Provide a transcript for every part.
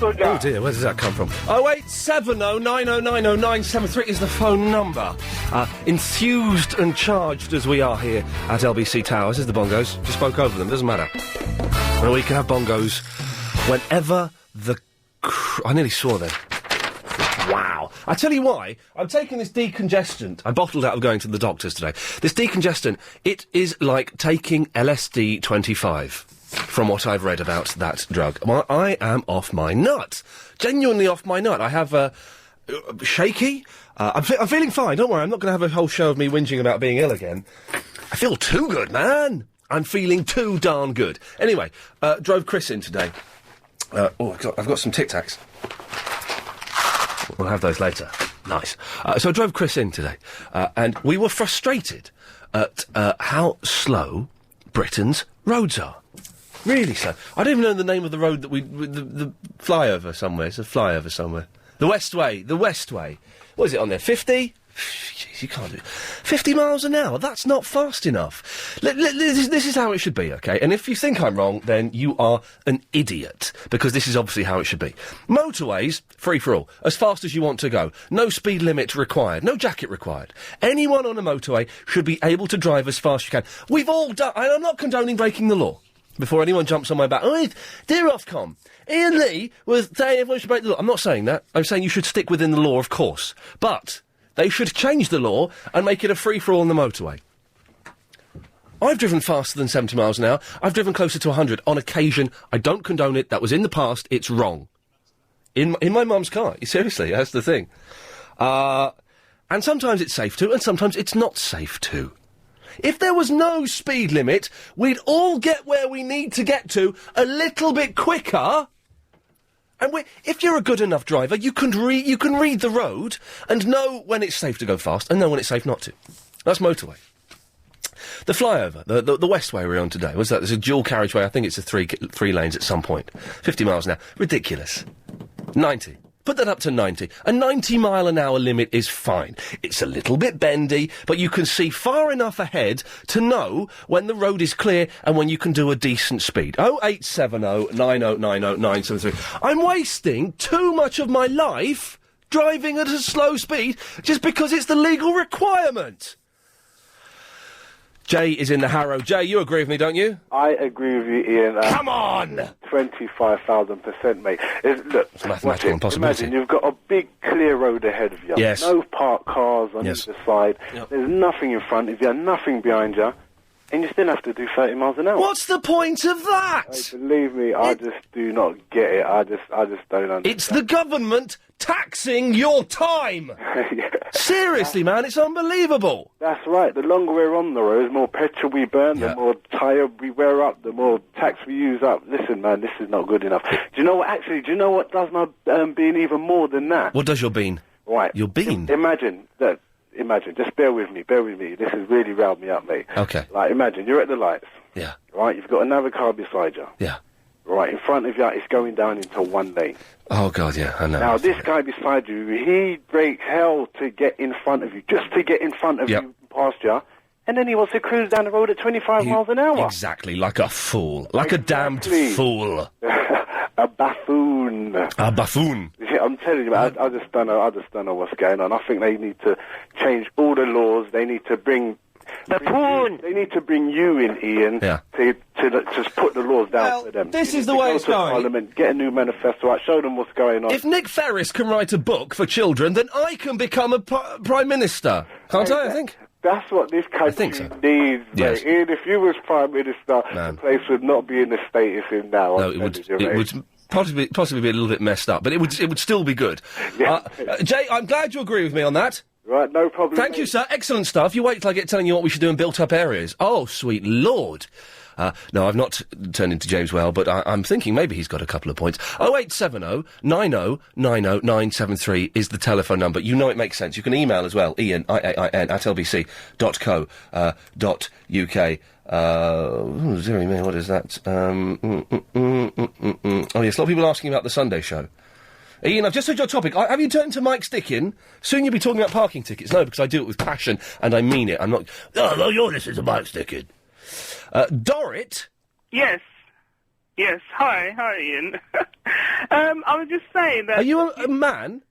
Oh dear, where does that come from? 0870 9090 973 is the phone number. Enthused and charged as we are here at LBC Towers. Is the bongos. Just spoke over them, doesn't matter. Well, we can have bongos whenever the... I nearly swore then. Wow. I tell you why. I'm taking this decongestant. I bottled out of going to the doctors today. This decongestant, it is like taking LSD 25, from what I've read about that drug. I am off my nut. Genuinely off my nut. I have, shaky. I'm feeling fine. Don't worry, I'm not going to have a whole show of me whinging about being ill again. I feel too good, man. I'm feeling too darn good. Anyway, drove Chris in today. I've got some Tic Tacs. We'll have those later. Nice. So I drove Chris in today, and we were frustrated at how slow Britain's roads are. Really slow. I don't even know the name of the road that the flyover somewhere. It's a flyover somewhere. The Westway. The Westway. What is it on there? 50? Jeez, you can't do it. 50 miles an hour? That's not fast enough. This is how it should be, OK? And if you think I'm wrong, then you are an idiot, because this is obviously how it should be. Motorways, free for all, as fast as you want to go. No speed limit required. No jacket required. Anyone on a motorway should be able to drive as fast as you can. We've all done... And I'm not condoning breaking the law. Before anyone jumps on my back. Oh, dear Ofcom, Iain Lee was saying everyone should break the law. I'm not saying that. I'm saying you should stick within the law, of course. But... they should change the law and make it a free-for-all on the motorway. I've driven faster than 70 miles an hour. I've driven closer to 100 on occasion. I don't condone it. That was in the past. It's wrong. In my mum's car. Seriously, that's the thing. And sometimes it's safe to, and sometimes it's not safe to. If there was no speed limit, we'd all get where we need to get to a little bit quicker. And if you're a good enough driver, you can read the road and know when it's safe to go fast and know when it's safe not to. That's motorway. The flyover, the Westway we're on today, what's that? There's a dual carriageway. I think it's a three lanes at some point. 50 miles an hour. Ridiculous. 90. Put that up to 90. A 90-mile-an-hour limit is fine. It's a little bit bendy, but you can see far enough ahead to know when the road is clear and when you can do a decent speed. 0870 9090 973. I'm wasting too much of my life driving at a slow speed just because it's the legal requirement. Jay is in the Harrow. Jay, you agree with me, don't you? I agree with you, Iain. Come on! 25,000%, mate. Look, it's a mathematical impossibility. Imagine you've got a big, clear road ahead of you. Yes. No parked cars on either side. Yep. There's nothing in front of you, nothing behind you. And you still have to do 30 miles an hour. What's the point of that? Hey, believe me, I just do not get it. I just don't understand. It's the government taxing your time. Yeah. Seriously, man, it's unbelievable. That's right. The longer we're on the road, the more petrol we burn, the more tyre we wear up, the more tax we use up. Listen, man, this is not good enough. Do you know what does my bean even more than that? What does your bean? Right. Your bean? Imagine, just bear with me. This has really riled me up, mate. Okay. Like, imagine, you're at the lights. Yeah. Right, you've got another car beside you. Yeah. Right, in front of you, it's going down into one lane. Oh, God, yeah, I know. Now, this guy beside you, he breaks hell to get in front of you, just to get in front of you, past you, and then he wants to cruise down the road at 25 miles an hour. Exactly, like a fool. Like a damned fool. A buffoon. A buffoon. Yeah, I'm telling you, I just don't know what's going on. I think they need to change all the laws. They need to bring... They need to bring you in, Iain, to just put the laws down for them. This is the way it's going. Parliament, get a new manifesto out, show them what's going on. If Nick Ferris can write a book for children, then I can become a Prime Minister. Can't I think? That's what this country needs, yes. mate. Iain, if you was Prime Minister, the place would not be in the state it's in now. No, it would possibly be a little bit messed up, but it would still be good. Jay, I'm glad you agree with me on that. Right, no problem. Thank you, sir. Excellent stuff. You wait till I get telling you what we should do in built-up areas. Oh, sweet Lord. No, I've not turned into James Well, but I'm thinking maybe he's got a couple of points. 0870 90 90 973 is the telephone number. You know it makes sense. You can email as well, Iain, IAIN, at lbc.co.uk. Dearie me, what is that? Oh, yes, a lot of people asking about the Sunday show. Iain, I've just heard your topic. Have you turned to Mike Stickin? Soon you'll be talking about parking tickets. No, because I do it with passion, and I mean it. I'm not... Oh, no, you're listening to Mike Stickin. Dorrit? Yes. Yes, hi, Ian. I was just saying that... Are you a man?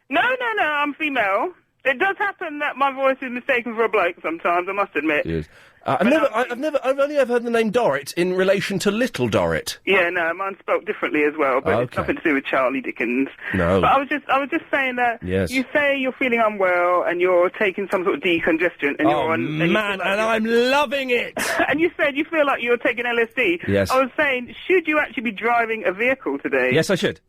No, I'm female. It does happen that my voice is mistaken for a bloke sometimes, I must admit. Yes. I've only ever heard the name Dorrit in relation to Little Dorrit. Yeah, no, mine spelt differently as well, but it's nothing to do with Charlie Dickens. No. But I was just saying that you say you're feeling unwell and you're taking some sort of decongestant and you're on... And I'm loving it! And you said you feel like you're taking LSD. Yes. I was saying, should you actually be driving a vehicle today? Yes, I should.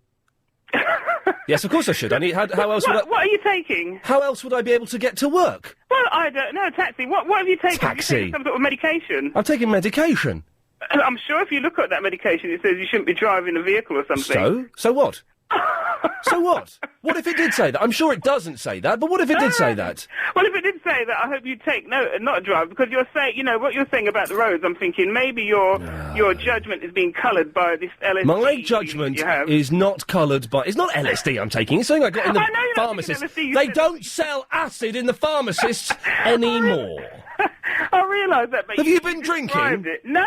Yes, of course I should. How else would I... What are you taking? How else would I be able to get to work? Well, I don't know. Taxi. What have you taken? Taxi. Have you taken some sort of medication? I've taken medication. I'm sure if you look at that medication, it says you shouldn't be driving a vehicle or something. So what? So what? What if it did say that? I'm sure it doesn't say that, but what if it did say that? Well, if it did say that, I hope you take note and not drive, because you're saying, what you're saying about the roads, I'm thinking maybe your judgment is being coloured by this LSD. My judgment is not coloured by... It's not LSD I'm taking, it's something I got in the pharmacist. They don't sell acid in the pharmacists anymore. I realise that, but... Have you been drinking? No.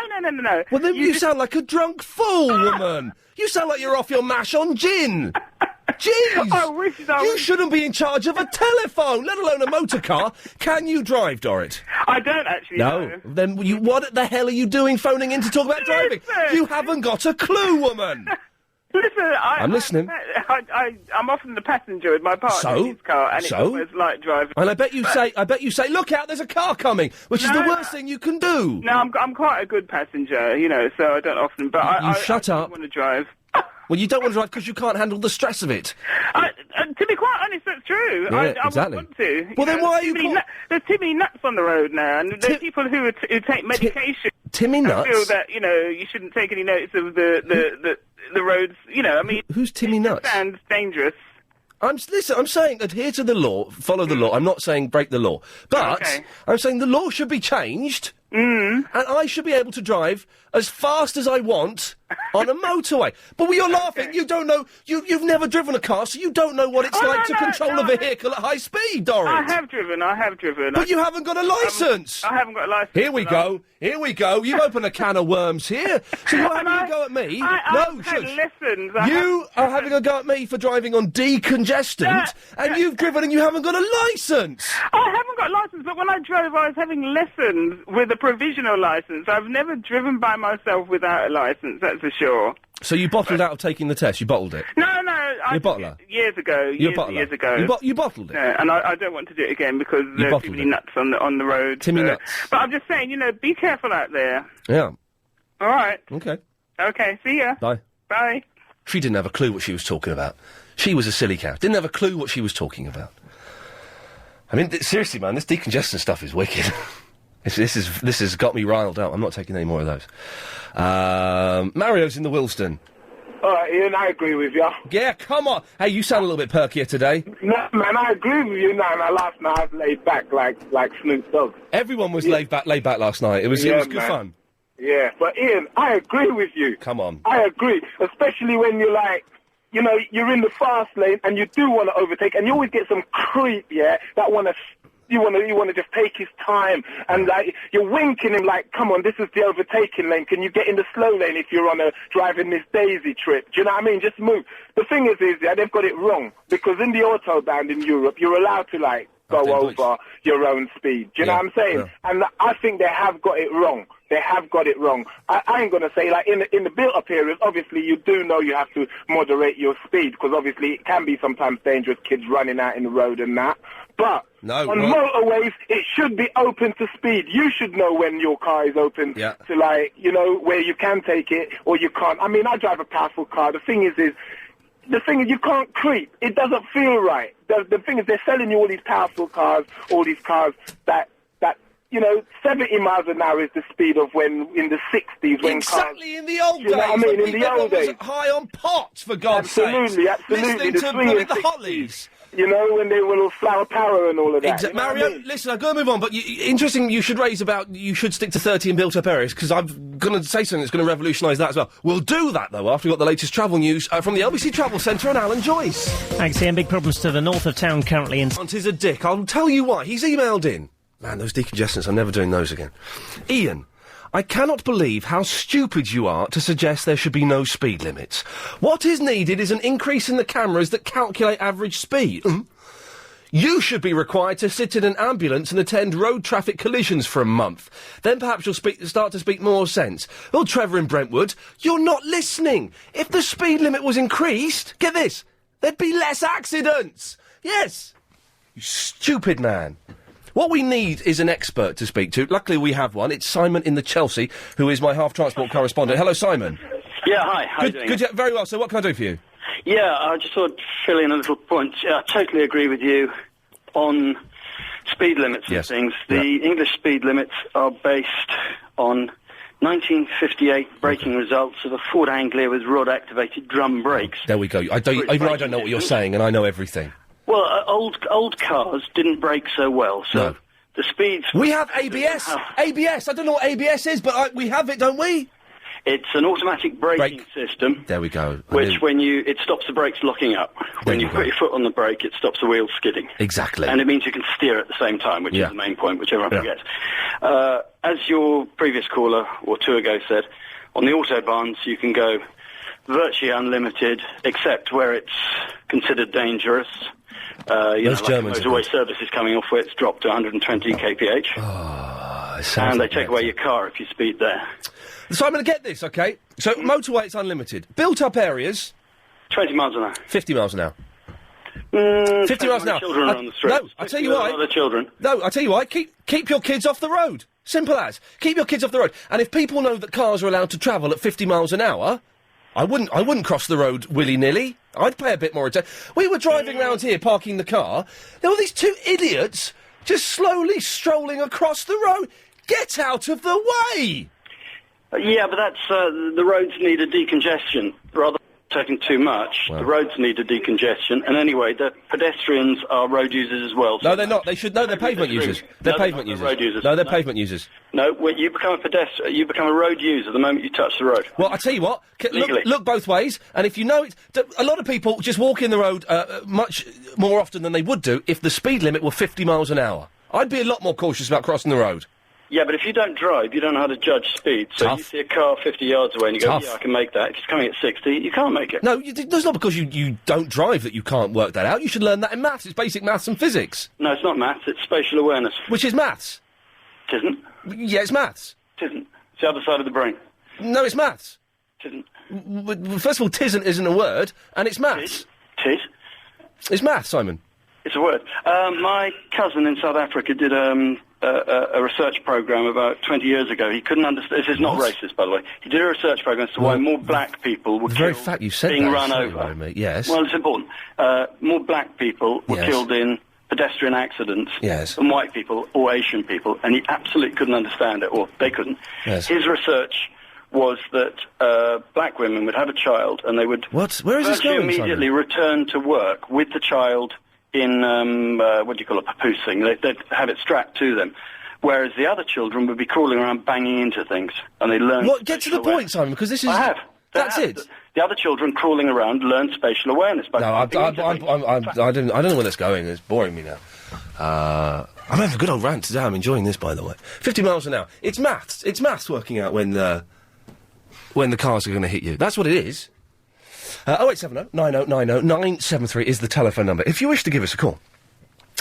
Well, then you sound like a drunk fool, woman. You sound like you're off your mash on gin. Jeez! I wish you shouldn't be in charge of a telephone, let alone a motor car. Can you drive, Dorrit? I don't actually know. Then what the hell are you doing phoning in to talk about driving? You haven't got a clue, woman! Listen, I'm listening. I'm often the passenger with my partner in his car, and it's always like driving. And I bet you say, look out, there's a car coming, which is the worst thing you can do. No, I'm quite a good passenger, so I don't often. But I shut up. I want to drive. Well, you don't want to drive because you can't handle the stress of it. To be quite honest, that's true. Yeah, I exactly. want to. Well, then why are you... There's too many nuts on the road now, and there's people who take medication. Timmy Nuts? feel that, you shouldn't take any notice of the roads, Who's Timmy Nuts? It sounds dangerous. I'm saying adhere to the law, follow the law. I'm not saying break the law. But I'm saying the law should be changed, and I should be able to drive as fast as I want on a motorway. But you're laughing. You don't know. You've never driven a car, so you don't know what it's like to control a vehicle at high speed, Dorrit. I have driven. But you haven't got a licence. I haven't got a licence. Here we go. You've opened a can of worms here. So you're having a go at me? I've had lessons. You are having a go at me for driving on decongestant, and you've driven and you haven't got a licence. I haven't got a licence, but when I drove, I was having lessons with a provisional licence. I've never driven by myself without a licence, that's for sure. So you bottled out of taking the test? You bottled it? No. You're a bottler? Years ago. Years ago. You bottled it? No, and I don't want to do it again because there's too many nuts on the road. Timmy nuts. But I'm just saying, be careful out there. Yeah. All right. Okay. Okay, see ya. Bye. Bye. She didn't have a clue what she was talking about. She was a silly cow. Didn't have a clue what she was talking about. I mean, seriously, man, this decongestant stuff is wicked. This has got me riled up. I'm not taking any more of those. Mario's in the Wilston. All right, Ian, I agree with you. Yeah, come on. Hey, you sound a little bit perkier today. No, man, I agree with you. Last night I was laid back like Snoop Dogg. Everyone was laid back last night. It was good fun. Yeah, but Ian, I agree with you. Come on. I agree, especially when you're you're in the fast lane and you do want to overtake, and you always get some creep, that want to... You want to just take his time, and you're winking him like, come on, this is the overtaking lane. Can you get in the slow lane if you're on a driving Miss Daisy trip? Do you know what I mean? Just move. The thing is they've got it wrong, because in the autobahn in Europe, you're allowed to go over your own speed. Do you know what I'm saying? Yeah. And I think they have got it wrong. They have got it wrong. I ain't going to say, in the built-up areas, obviously you do know you have to moderate your speed, because obviously it can be sometimes dangerous, kids running out in the road and that. But on motorways, it should be open to speed. You should know when your car is open to, where you can take it or you can't. I mean, I drive a powerful car. The thing is you can't creep. It doesn't feel right. The thing is, they're selling you all these powerful cars, that 70 miles an hour is the speed of when, in the 60s, when exactly, in the old days. You know what I mean? In the old days. High on pots, for God's sake. Absolutely. Listening to the Hollies. When they were all flower power and all of that. Mario, listen, I've got to move on, but interesting you should raise about you should stick to 30 in built-up areas, because I'm going to say something that's going to revolutionise that as well. We'll do that, though, after we've got the latest travel news from the LBC Travel Centre and Alan Joyce. Thanks, Ian. Big problems to the north of town currently in... He's a dick. I'll tell you why. He's emailed in. Man, those decongestants, I'm never doing those again. Ian, I cannot believe how stupid you are to suggest there should be no speed limits. What is needed is an increase in the cameras that calculate average speed. You should be required to sit in an ambulance and attend road traffic collisions for a month. Then perhaps you'll start to speak more sense. Well, Trevor in Brentwood, you're not listening. If the speed limit was increased, get this, there'd be less accidents. Yes. You stupid man. What we need is an expert to speak to. Luckily, we have one. It's Simon in the Chelsea, who is my half-transport correspondent. Hello, Simon. Yeah, hi. How are you doing? Good, very well. So what can I do for you? Yeah, I just thought fill in a little point. I totally agree with you on speed limits and things. The English speed limits are based on 1958 braking results of a Ford Anglia with rod-activated drum brakes. There we go. I don't know what you're saying, and I know everything. Well, old cars didn't brake so well, so the speeds... We have ABS! ABS! I don't know what ABS is, but we have it, don't we? It's an automatic braking system. There we go. Which, it stops the brakes locking up. When you put your foot on the brake, it stops the wheels skidding. Exactly. And it means you can steer at the same time, which is the main point, which everyone forgets. As your previous caller, or two ago, said, on the Autobahns, you can go virtually unlimited, except where it's considered dangerous. Those Germans motorway services coming off where it's dropped to 120 kph. And they take away your car if you speed there. So I'm going to get this, okay? So motorway, it's unlimited. Built-up areas... 20 miles an hour. 50 miles an hour. 50 miles an hour. Children are on the street. No, I tell you why. Other children. No, I tell you why. Keep your kids off the road. Simple as. Keep your kids off the road. And if people know that cars are allowed to travel at 50 miles an hour... I wouldn't cross the road willy-nilly. I'd pay a bit more attention. We were driving round here, parking the car. There were these two idiots just slowly strolling across the road. Get out of the way! Yeah, but that's... the roads need a decongestion, rather than taking too much. Well. The roads need a decongestion. And anyway, the pedestrians are road users as well. So no, they're not. They're pavement users. They're pavement users. Road users. No, they're pavement users. No, when you become a pedestrian, you become a road user the moment you touch the road. Well, I tell you what, look both ways, and if you know it, a lot of people just walk in the road much more often than they would do if the speed limit were 50 miles an hour. I'd be a lot more cautious about crossing the road. Yeah, but if you don't drive, you don't know how to judge speed. So you see a car 50 yards away and you go, yeah, I can make that. If it's coming at 60, you can't make it. No, it's not because you don't drive that you can't work that out. You should learn that in maths. It's basic maths and physics. No, it's not maths. It's spatial awareness. Which is maths. It isn't. Yeah, it's maths. It isn't. It's the other side of the brain. No, it's maths. It isn't. First of all, tisn't isn't a word, and it's maths. Tis? It's maths, Simon. It's a word. My cousin in South Africa did a research program about 20 years ago. He couldn't understand... This is not racist, by the way. He did a research program as to why more black people were very killed fact you said being that, run sorry, over. Mate. Yes. Well, it's important. More black people were killed in pedestrian accidents than white people or Asian people, and he absolutely couldn't understand it, or they couldn't. Yes. His research was that black women would have a child, and they would... What? Where is this going, immediately Simon? return to work with the child in, what do you call it, papoose thing. They'd have it strapped to them. Whereas the other children would be crawling around banging into things, and they learn... What? Get to the point, Simon, because this is... I have. That's it. The other children crawling around learn spatial awareness. By I don't know where that's going. It's boring me now. I'm having a good old rant today. I'm enjoying this, by the way. 50 miles an hour. It's maths. It's maths working out when the cars are going to hit you. That's what it is. 0870 9090 973 is the telephone number. If you wish to give us a call,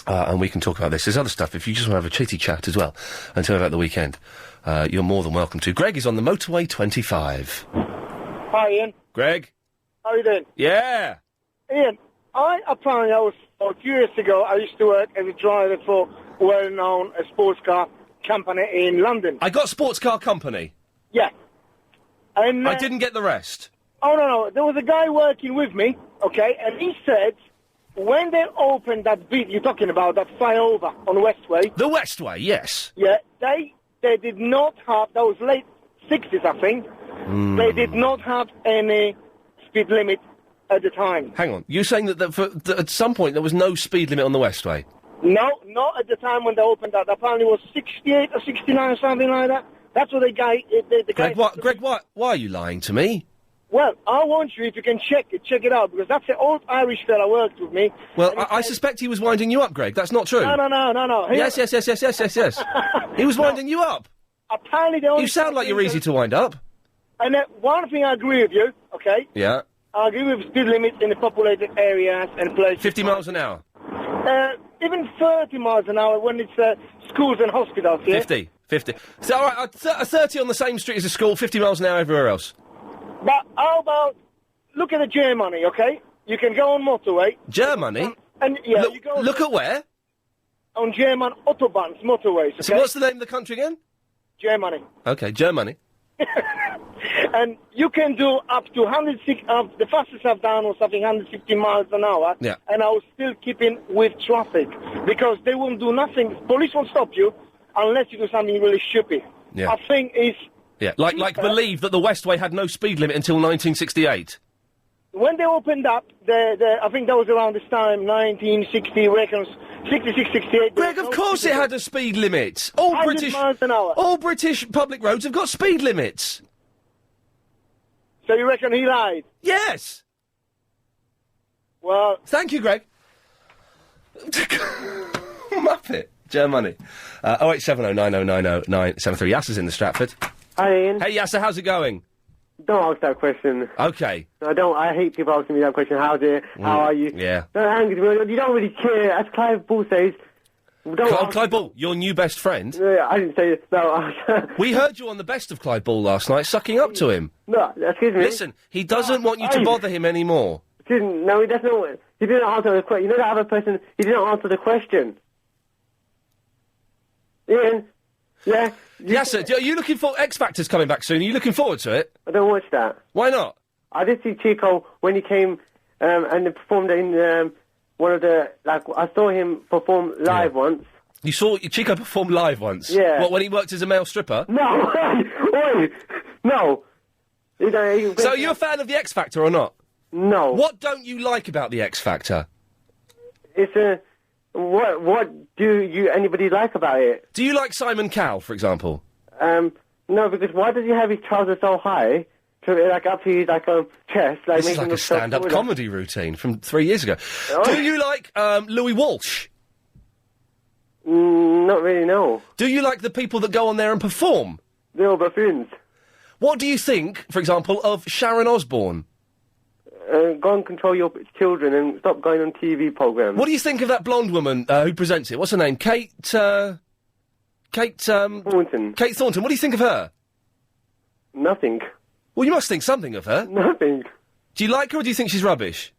and we can talk about this. There's other stuff. If you just want to have a chitty chat as well and tell me about the weekend, you're more than welcome to. Greg is on the motorway 25. Hi, Ian. Greg? How are you doing? Yeah. Ian, a few years ago, I used to work as a driver for a well-known sports car company in London. I got sports car company? Yeah. And I didn't get the rest. Oh, no. There was a guy working with me, okay, and he said when they opened that bit you're talking about, that flyover on Westway... The Westway, yes. Yeah, they did not have... That was late 60s, I think. They did not have any speed limit at the time. Hang on. You're saying that at some point there was no speed limit on the Westway? No, not at the time when they opened that. Apparently it was 68 or 69, something like that. That's what the guy... Greg, why are you lying to me? Well, I want you, if you can check it out, because that's the old Irish fella worked with me. Well, I suspect he was winding you up, Greg. That's not true. No. Yes. He was winding you up. apparently the only... You sound like you're easy to wind up. And one thing I agree with you, okay? Yeah. I agree with speed limits in the populated areas and places. 50 miles an hour? Even 30 miles an hour when it's schools and hospitals, yeah? 50. So, all right, 30 on the same street as a school, 50 miles an hour everywhere else. But how about... Look at the Germany, okay? You can go on motorway. Germany? And, yeah, look, you go... Look at where? On German autobahns, motorways, okay? So what's the name of the country again? Germany. Okay, Germany. And you can do up to 106, the fastest I've done was something 150 miles an hour. Yeah. And I was still keeping with traffic because they won't do nothing. Police won't stop you unless you do something really stupid. Yeah. I think it's... Yeah, like believe that the Westway had no speed limit until 1968. When they opened up, I think that was around this time, 1960, reckons, 66, 68. Greg, of course it had a speed limit. All 100 miles an hour. All British public roads have got speed limits. So you reckon he lied? Yes. Well... Thank you, Greg. Muppet. Germany. 0870 9090 973. Yasser's in the Stratford. Hi, Ian. Hey, Yasser, how's it going? Don't ask that question. Okay. I hate people asking me that question. How's it? How are you? Yeah. Don't angry me. You don't really care. As Clive Ball says... Clive Ball, your new best friend? I didn't say this. No. We heard you on the best of Clive Ball last night, sucking up to him. No, excuse me. Listen, he doesn't want you to bother him anymore. No, he doesn't. He didn't answer the question. You know that other person, he didn't answer the question. Ian? Yeah? Yes, sir. Are you looking for X Factor's coming back soon? Are you looking forward to it? I don't watch that. Why not? I did see Chico when he came and performed in one of the... I saw him perform live once. You saw Chico perform live once? Yeah. What, when he worked as a male stripper? No! Wait! No! So are you a fan of the X Factor or not? No. What don't you like about the X Factor? It's a... What do anybody like about it? Do you like Simon Cowell, for example? No, because why does he have his trousers so high, up to his chest? This is like a stand-up comedy routine from 3 years ago. Oh. Do you like Louis Walsh? Not really, no. Do you like the people that go on there and perform? They're all buffoons. What do you think, for example, of Sharon Osbourne? Go and control your children and stop going on TV programmes. What do you think of that blonde woman who presents it? What's her name? Kate Thornton. Kate Thornton. What do you think of her? Nothing. Well, you must think something of her. Nothing. Do you like her or do you think she's rubbish?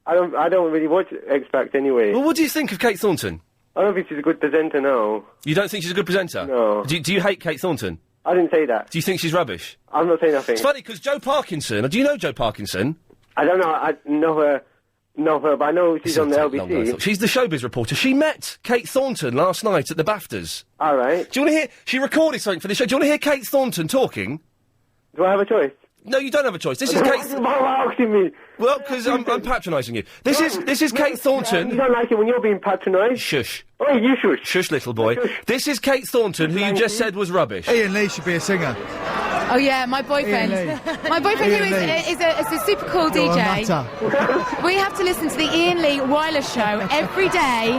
I don't really watch X Factor anyway. Well, what do you think of Kate Thornton? I don't think she's a good presenter, no. You don't think she's a good presenter? No. Do you hate Kate Thornton? I didn't say that. Do you think she's rubbish? I'm not saying nothing. It's funny, because Jo Parkinson... Do you know Jo Parkinson? I don't know. I know her, but I know she's on the LBC. She's the showbiz reporter. She met Kate Thornton last night at the BAFTAs. All right. Do you want to hear... She recorded something for the show. Do you want to hear Kate Thornton talking? Do I have a choice? No, you don't have a choice. This is Kate... Why asking me? Well, because I'm patronising you. This is Kate Thornton... You don't like it when you're being patronised? Shush. Oh, you shush. Shush, little boy. Shush. This is Kate Thornton, who you just said was rubbish. Iain Lee should be a singer. Oh yeah, my boyfriend. My boyfriend who is a super cool DJ. We have to listen to the Iain Lee Wireless Show every day,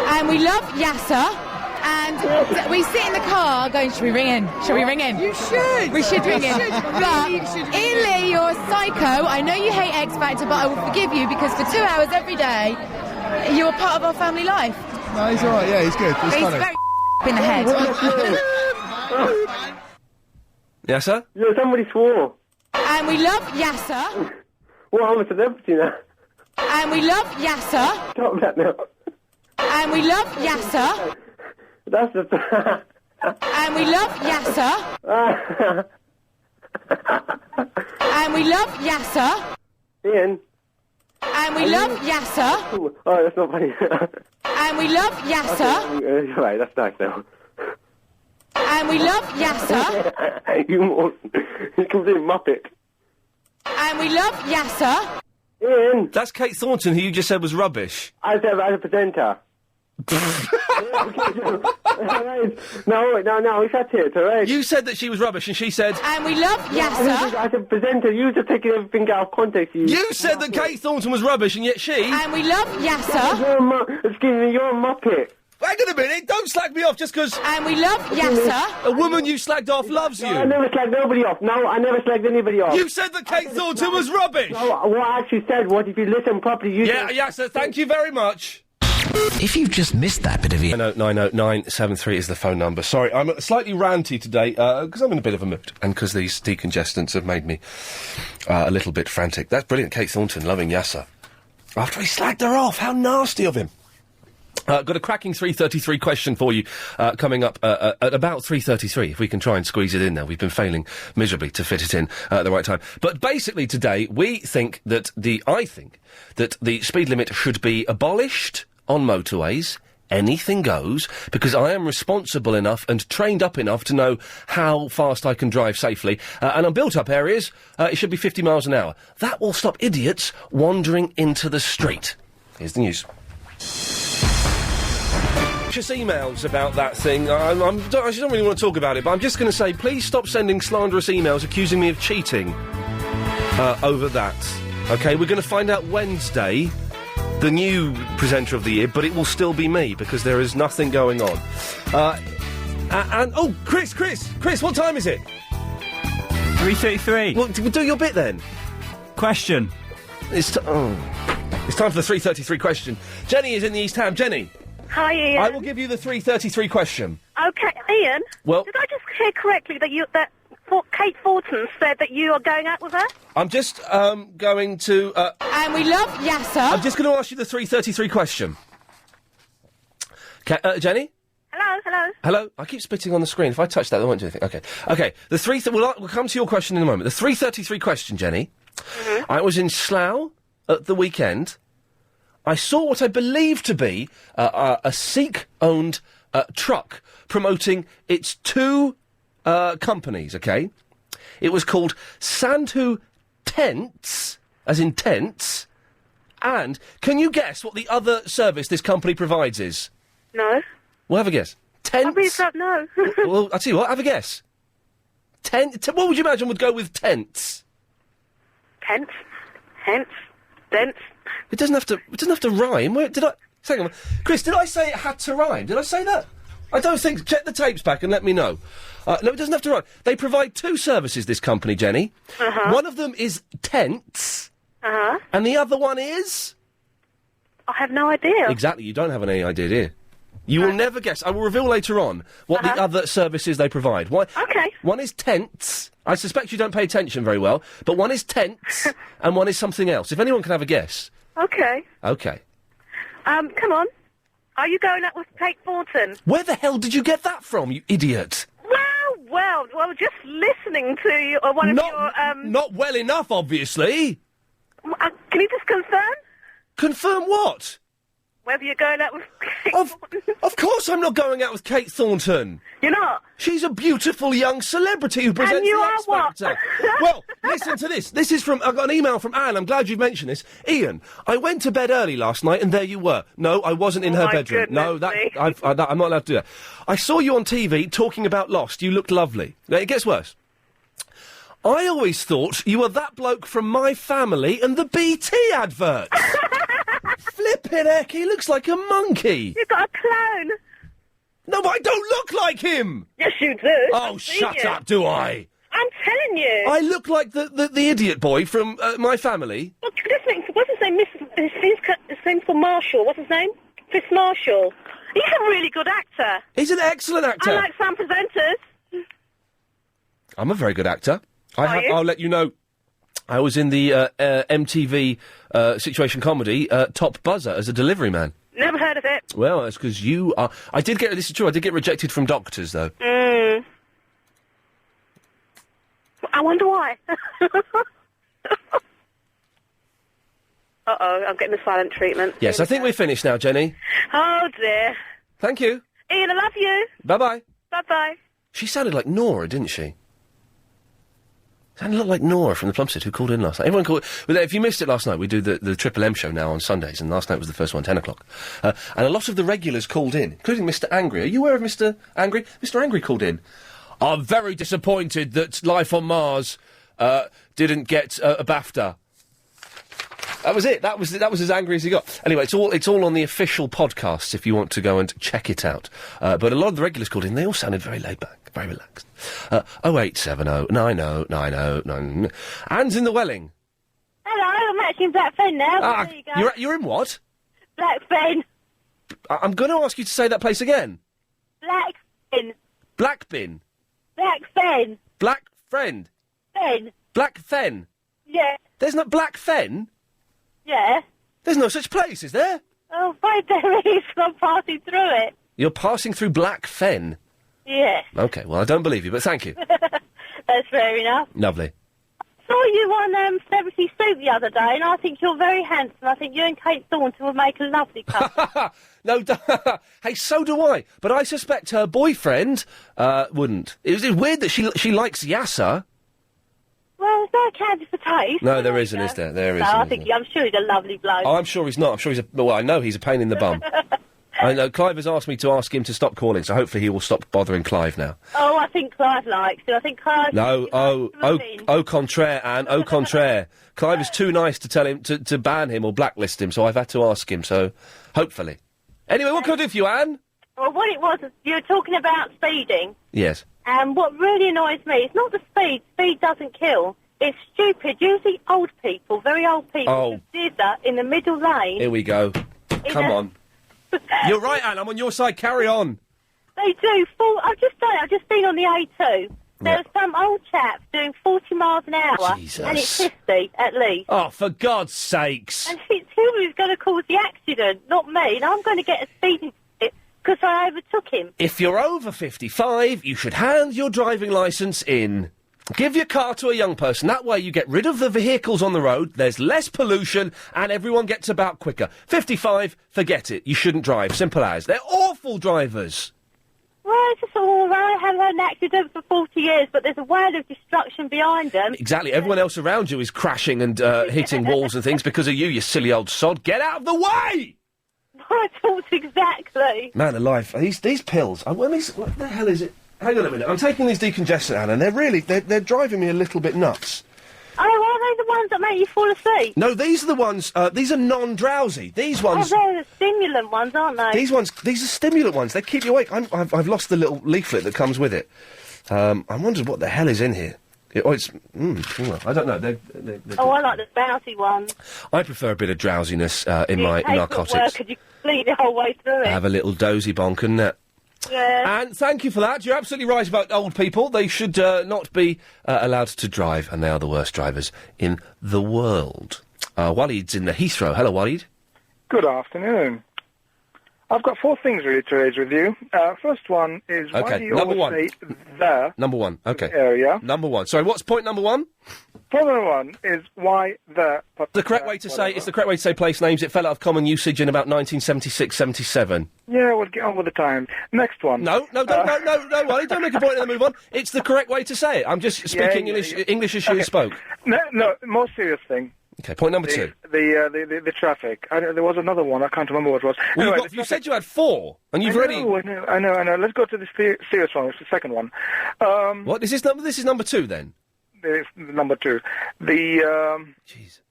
and we love Yasser. And we sit in the car going, should we ring in? Shall we ring in? You should. We should ring in. But Iain Lee, you're a psycho. I know you hate X Factor, but I will forgive you because for 2 hours every day, you're part of our family life. No, he's alright. Yeah, he's good. He's funny. Very in the head. Yes, sir? Yeah, somebody swore. And we love Yasser. Well, I'm a celebrity now. And we love Yasser. Stop that now. And we love Yasser. That's the... And we love Yasser. And we love Yasser. Ian. And we love Yasser. Oh, that's not funny. And we love Yasser. Right, that's nice now. And we love Yasser. You complete muppet. And we love Yasser. Ian. That's Kate Thornton, who you just said was rubbish. I said as a presenter. No, shut it, alright? You said that she was rubbish, and she said... And we love Yasser. As a presenter, you just taking everything out of context. You said that Kate Thornton was rubbish, and yet she... And we love Yasser. Excuse me, you're a muppet. hang on a minute, don't slag me off just because... And we love Yasser. A woman you slagged off loves you. No, I never slagged nobody off. No, I never slagged anybody off. You said that Kate Thornton was rubbish. No, what I actually said was, if you listen properly, you... Yeah, Yasser, thank you very much. If you've just missed that bit of it... 9090973 is the phone number. Sorry, I'm slightly ranty today, because I'm in a bit of a mood, and because these decongestants have made me a little bit frantic. That's brilliant, Kate Thornton, loving Yasser. After he slagged her off, how nasty of him. Got a cracking 3:33 question for you coming up at about 3:33, if we can try and squeeze it in there. We've been failing miserably to fit it in at the right time. But basically today, I think that the speed limit should be abolished on motorways. Anything goes, because I am responsible enough and trained up enough to know how fast I can drive safely. And on built-up areas, it should be 50 miles an hour. That will stop idiots wandering into the street. Here's the news. Just emails about that thing. I just don't really want to talk about it, but I'm just going to say, please stop sending slanderous emails accusing me of cheating over that. OK, we're going to find out Wednesday the new presenter of the year, but it will still be me, because there is nothing going on. Chris, what time is it? 3:33. Well, do your bit then. Question. It's time for the 3:33 question. Jenny is in the East Ham. Jenny. Hi, Ian. I will give you the 3:33 question. OK, Ian. Well, did I just hear correctly that Kate Thornton said that you are going out with her? I'm just going to... And we love Yasser. I'm just going to ask you the 3:33 question. Jenny? Hello? I keep spitting on the screen. If I touch that, I won't do anything. OK. We'll come to your question in a moment. The 3:33 question, Jenny. Mm-hmm. I was in Slough at the weekend. I saw what I believe to be a Sikh-owned truck promoting its two companies, OK? It was called Sandhu Tents, as in tents, and can you guess what the other service this company provides is? No. Well, have a guess. Tents? I really don't know. Well, I'll tell you what, have a guess. What would you imagine would go with tents? Tents. It doesn't have to rhyme. Hang on. Chris, did I say it had to rhyme? Did I say that? I don't think... Check the tapes back and let me know. No, it doesn't have to rhyme. They provide two services, this company, Jenny. Uh-huh. One of them is tents. Uh-huh. And the other one is... I have no idea. Exactly, you don't have any idea, do you? You will never guess. I will reveal later on what the other services they provide. OK. One is tents. I suspect you don't pay attention very well, but one is tents and one is something else. If anyone can have a guess. OK. OK. Come on. Are you going out with Kate Thornton? Where the hell did you get that from, you idiot? Well, just listening to you, or one of your, Not well enough, obviously. Can you just confirm? Confirm what? Whether you're going out with Kate Thornton. Of course I'm not going out with Kate Thornton. You're not? She's a beautiful young celebrity who presents and you the are X what? Factor. Well, listen to this. This is from... I got an email from Anne. I'm glad you've mentioned this. Ian, I went to bed early last night and there you were. No, I wasn't in her bedroom. No, I'm not allowed to do that. I saw you on TV talking about Lost. You looked lovely. Now, it gets worse. I always thought you were that bloke from My Family and the BT adverts. Flippin' heck, he looks like a monkey. You've got a clone. No, I don't look like him. Yes, you do. Oh, shut up, do I? I'm telling you. I look like the idiot boy from My Family. Well, what's his name? His name's called Marshall. What's his name? Chris Marshall. He's a really good actor. He's an excellent actor. I like some presenters. I'm a very good actor. Are you? I'll let you know. I was in the MTV situation comedy Top Buzzer as a delivery man. Never heard of it. Well, that's because you are... This is true, I did get rejected from doctors, though. I wonder why. Uh-oh, I'm getting the silent treatment. Yes, I think we're finished now, Jenny. Oh, dear. Thank you. Ian, I love you. Bye-bye. Bye-bye. She sounded like Nora, didn't she? Sounded a lot like Nora from the Plumstead, who called in last night. Everyone called... Well, if you missed it last night, we do the Triple M show now on Sundays, and last night was the first one, 10 o'clock. And a lot of the regulars called in, including Mr. Angry. Are you aware of Mr. Angry? Mr. Angry called in. I'm very disappointed that Life on Mars didn't get a BAFTA. That was it. That was as angry as he got. Anyway, it's all on the official podcasts if you want to go and check it out. But a lot of the regulars called in. They all sounded very laid back, very relaxed. 0870 90 90 90. Anne's in the Welling. Hello, I'm actually in Blackfen now. There you go. You're in what? Blackfen. I'm going to ask you to say that place again. Blackfen. Blackbin. Blackfen. Black friend. Fen. Black Fen. Yeah. There's no Black Fen? Yeah. There's no such place, is there? Oh, right there is. I'm passing through it. You're passing through Black Fen? Yes. OK, well, I don't believe you, but thank you. That's fair enough. Lovely. I saw you on Celebrity Soup the other day, and I think you're very handsome. I think you and Kate Thornton would make a lovely couple. No, hey, so do I. But I suspect her boyfriend wouldn't. It's weird that she likes Yasser. Well, there's no candy for taste. No, there isn't, is there? There isn't. I'm sure he's a lovely bloke. Oh, I'm sure he's not. I'm sure I know he's a pain in the bum. I know Clive has asked me to ask him to stop calling, so hopefully he will stop bothering Clive now. Oh, I think Clive likes it. I think Clive... No, au contraire, Anne, au contraire. Clive is too nice to tell him to ban him or blacklist him, so I've had to ask him, so hopefully. Anyway, what can I do for you, Anne? Well, what it was, you were talking about speeding. Yes. And what really annoys me, it's not the speed. Speed doesn't kill. It's stupid. Usually old people, very old people, who dither in the middle lane. Here we go. Come on. You're right, Anne. I'm on your side. Carry on. They do. I've just been on the A2. There was some old chap doing 40 miles an hour. Jesus. And it's 50, at least. Oh, for God's sakes. And it's him who's going to cause the accident, not me. And I'm going to get a speeding ticket because I overtook him. If you're over 55, you should hand your driving licence in. Give your car to a young person. That way you get rid of the vehicles on the road, there's less pollution, and everyone gets about quicker. 55, forget it. You shouldn't drive. Simple as. They're awful drivers. Well, it's just all right. I haven't had an accident for 40 years, but there's a whale of destruction behind them. Exactly. Everyone else around you is crashing and hitting walls and things because of you, you silly old sod. Get out of the way! I thought exactly. Man alive. These pills. What the hell is it? Hang on a minute. I'm taking these decongestant, Anne, and they're driving me a little bit nuts. Oh, are they the ones that make you fall asleep? No, these are the ones, these are non-drowsy. These ones... Oh, they're the stimulant ones, aren't they? These are stimulant ones. They keep you awake. I've lost the little leaflet that comes with it. I wondered what the hell is in here. I don't know. I like the bouncy ones. I prefer a bit of drowsiness in my narcotics. Work and you sleep the whole way through it. Have a little dozy bonk and that. Yeah. And thank you for that. You're absolutely right about old people. They should not be allowed to drive, and they are the worst drivers in the world. Walid's in the Heathrow. Hello, Walid. Good afternoon. I've got 4 things really to raise with you. First one is why do you always say the Number 1, okay. area? Number 1. Sorry, what's point number 1? Point number 1 is why the... The correct way to say place names. It fell out of common usage in about 1976-77. Yeah, we'll get on with the times. Next one. No, Wally, don't make a point and then move on. It's the correct way to say it. I'm just speaking English as she spoke. No, more serious thing. Okay, point number 2. The traffic. There was another one. I can't remember what it was. Well, anyway, you said you had 4, and you've already... I know. Let's go to the serious one, which is the second one. What? This is number 2, then? Number 2. Jeez.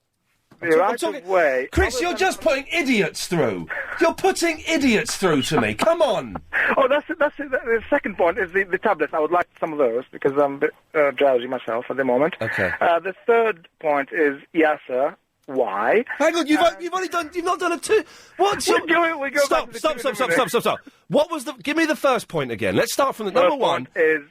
The right of way... Chris, you're just putting idiots through. You're putting idiots through to me. Come on. Oh, that's it. The second point is the tablets. I would like some of those because I'm a bit drowsy myself at the moment. Okay. The third point is Yasser. Why? Hang on, you've not done a 2. What's your... We go Stop. What was the... Give me the first point again. Let's start from the number 1. Is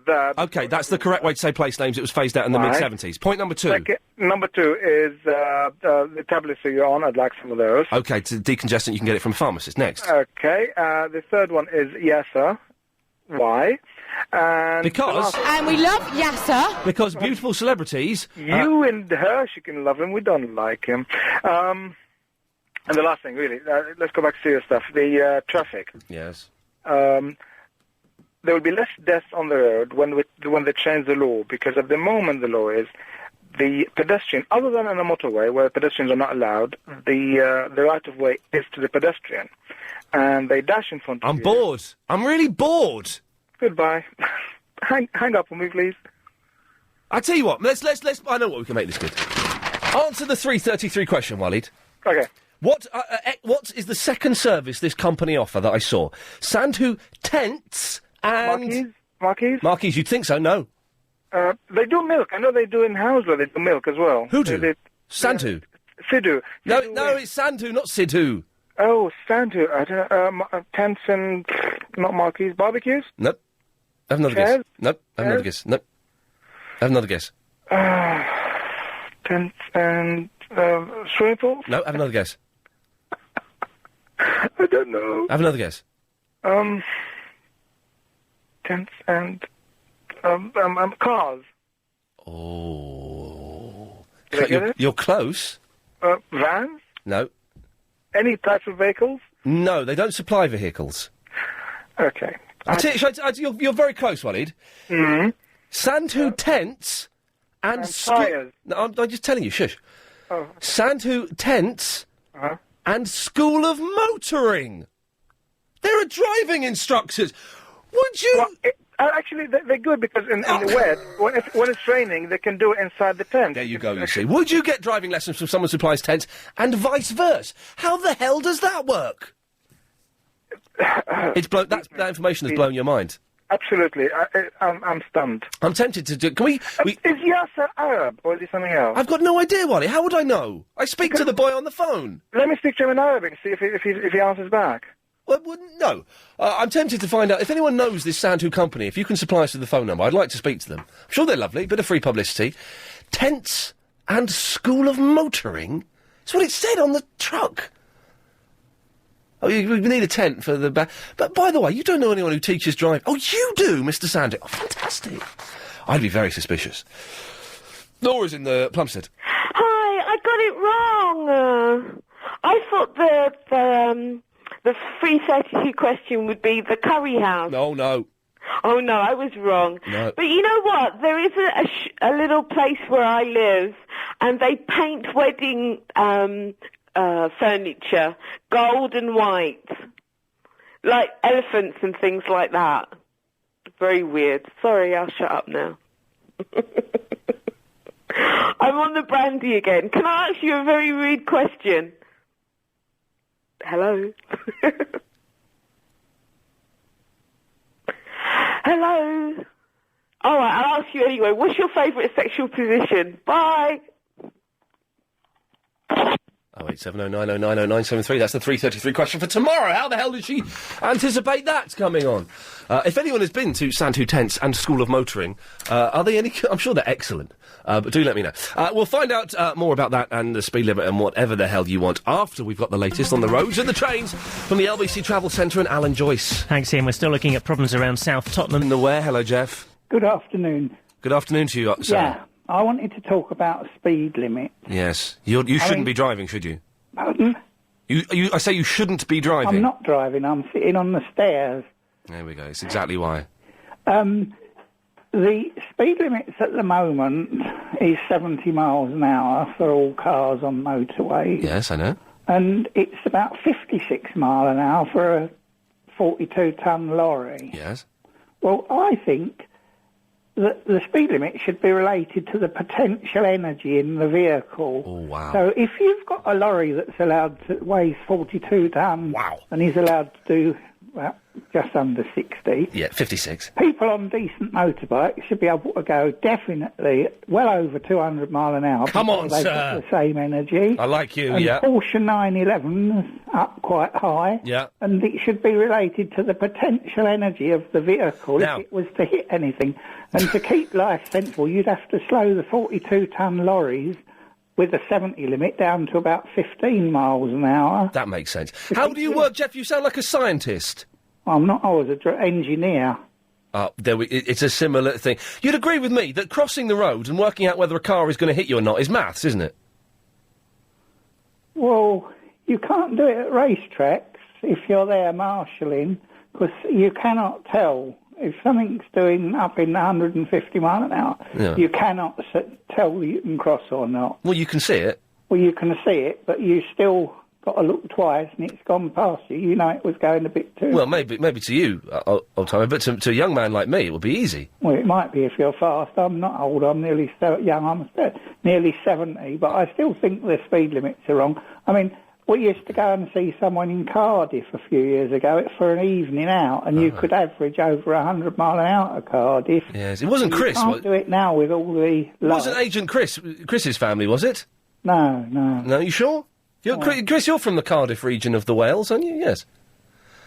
that... Okay, that's the correct way to say place names. It was phased out in the mid-70s. Point number 2. Number 2 is the tablets that you're on. I'd like some of those. Okay, to decongestant, you can get it from a pharmacist. Next. Okay, the third one is Yasser. Why? And we love Yasser. Because beautiful celebrities... You and her, she can love him. We don't like him. And the last thing, really, let's go back to serious stuff. The traffic. Yes. There will be less deaths on the road when they change the law, because at the moment the law is the pedestrian, other than on a motorway where pedestrians are not allowed, the right of way is to the pedestrian, and they dash in front of you. I'm bored. I'm really bored. Goodbye. Hang up on me, please. I tell you what. Let's. I know what we can make this good. Answer the 3:33 question, Walid. Okay. What is the second service this company offer that I saw? Sandhu Tents and... Marquis, you'd think so, no. They do milk. I know they do in Hounslow, they do milk as well. Who do? Sandhu? Sidhu. No, it's Sandhu, not Sidhu. Oh, Sandhu. I don't know. Tents and... not Marquis. Barbecues? Nope. I have another guess. Nope. I have another guess. Nope. I have another guess. Tents and... swimming pools? No, I have another guess. I don't know. I have another guess. Tents and... cars. Oh. Did I get it? You're close. Vans? No. Any types of vehicles? No, they don't supply vehicles. Okay. You're very close, Walid. Mm-hmm. Sandhu Tents and tyres. No, I'm just telling you, shush. Oh. Sandhu Tents and School of Motoring. There are driving instructors. Would you... Well, actually, they're good because in the wet, when it's raining, they can do it inside the tent. There you go, you see. Would you get driving lessons from someone who supplies tents and vice versa? How the hell does that work? That information has blown your mind. Absolutely. I'm stunned. I'm tempted to do... Can we... Is Yasser Arab, or is he something else? I've got no idea, Wally. How would I know? I speak to the boy on the phone. Let me speak to him in Arabic and see if he answers back. Well, no. I'm tempted to find out if anyone knows this Sandhu company, if you can supply us with the phone number, I'd like to speak to them. I'm sure they're lovely, bit of free publicity. Tents and School of Motoring? That's what it said on the truck. Oh, we need a tent for the back. But, by the way, you don't know anyone who teaches driving. Oh, you do, Mr. Sandhu. Oh, fantastic. I'd be very suspicious. Laura's in the Plumstead. Hi, I got it wrong. I thought the 332 question would be the curry house. No. Oh, no, I was wrong. No. But you know what? There is a little place where I live, and they paint wedding furniture gold and white. Like elephants and things like that. Very weird. Sorry, I'll shut up now. I'm on the brandy again. Can I ask you a very rude question? Hello? Hello? All right, I'll ask you anyway. What's your favourite sexual position? Bye. 08709090973. That's the 3:33 question for tomorrow. How the hell did she anticipate that's coming on? If anyone has been to Sandhu Tents and School of Motoring, are they any... I'm sure they're excellent, but do let me know. We'll find out more about that and the speed limit and whatever the hell you want after we've got the latest on the roads and the trains from the LBC Travel Centre and Alan Joyce. Thanks, Ian. We're still looking at problems around South Tottenham. In the where? Hello, Jeff. Good afternoon. Good afternoon to you, sir. Yeah, I wanted to talk about speed limit. Yes. You shouldn't be driving, should you? Pardon? I say you shouldn't be driving. I'm not driving, I'm sitting on the stairs. There we go, it's exactly why. The speed limits at the moment is 70 miles an hour for all cars on motorways. Yes, I know. And it's about 56 mile an hour for a 42-ton lorry. Yes. Well, I think that the speed limit should be related to the potential energy in the vehicle. Oh, wow. So if you've got a lorry that's allowed to weigh 42 tons, wow, and he's allowed to do, well, just under 60. Yeah, 56. People on decent motorbikes should be able to go definitely well over 200 mile an hour. Come on, they've sir. got the same energy. I like you, and yeah. Porsche 911's up quite high. Yeah. And it should be related to the potential energy of the vehicle Now, if it was to hit anything. And to keep life sensible, you'd have to slow the 42-ton lorries with a 70 limit down to about 15 miles an hour. That makes sense. How do you work, Jeff? You sound like a scientist. I'm not. I was an engineer. It's a similar thing. You'd agree with me that crossing the road and working out whether a car is going to hit you or not is maths, isn't it? Well, you can't do it at racetracks if you're there marshalling, because you cannot tell. If something's doing up in 150 mile an hour, Yeah. you cannot tell you can cross or not. Well, you can see it. Well, you can see it, but you still got to look twice and it's gone past you. You know it was going a bit too... Well, maybe to you, old-timer, but to a young man like me, it would be easy. Well, it might be if you're fast. I'm not old. I'm nearly young. I'm nearly 70, but I still think the speed limits are wrong. I mean, we used to go and see someone in Cardiff a few years ago for an evening out, and you could average over 100 mile an hour at Cardiff. Yes, it wasn't Chris. You can't do it now with all the... It wasn't Agent Chris's family, was it? No. No, you sure? Chris, you're from the Cardiff region of the Wales, aren't you? Yes.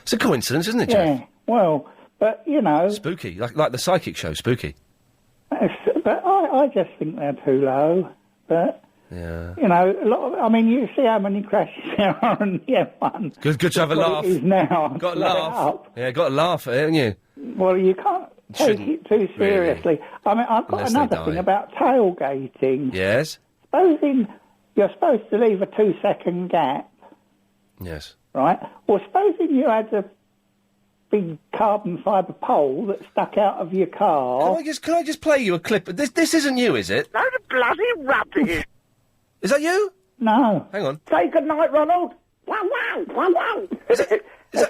It's a coincidence, isn't it, Jeff? Yeah, well, but, you know... Spooky, like the psychic show, Spooky. But I just think they're too low, but... Yeah. You know, you see how many crashes there are on the M1. Good to have a laugh. It is now. Got to laugh. Yeah, got to laugh at it, haven't you? Well, you can't take it too seriously. Really. I mean, I've got another thing about tailgating. Yes? Supposing you're supposed to leave a 2-second gap. Yes. Right? Well, supposing you had a big carbon fibre pole that stuck out of your car... Can I just play you a clip? This isn't you, is it? Load of bloody rubbish. Is that you? No. Hang on. Say good night, Ronald. Wow, wow, wow, wow. That's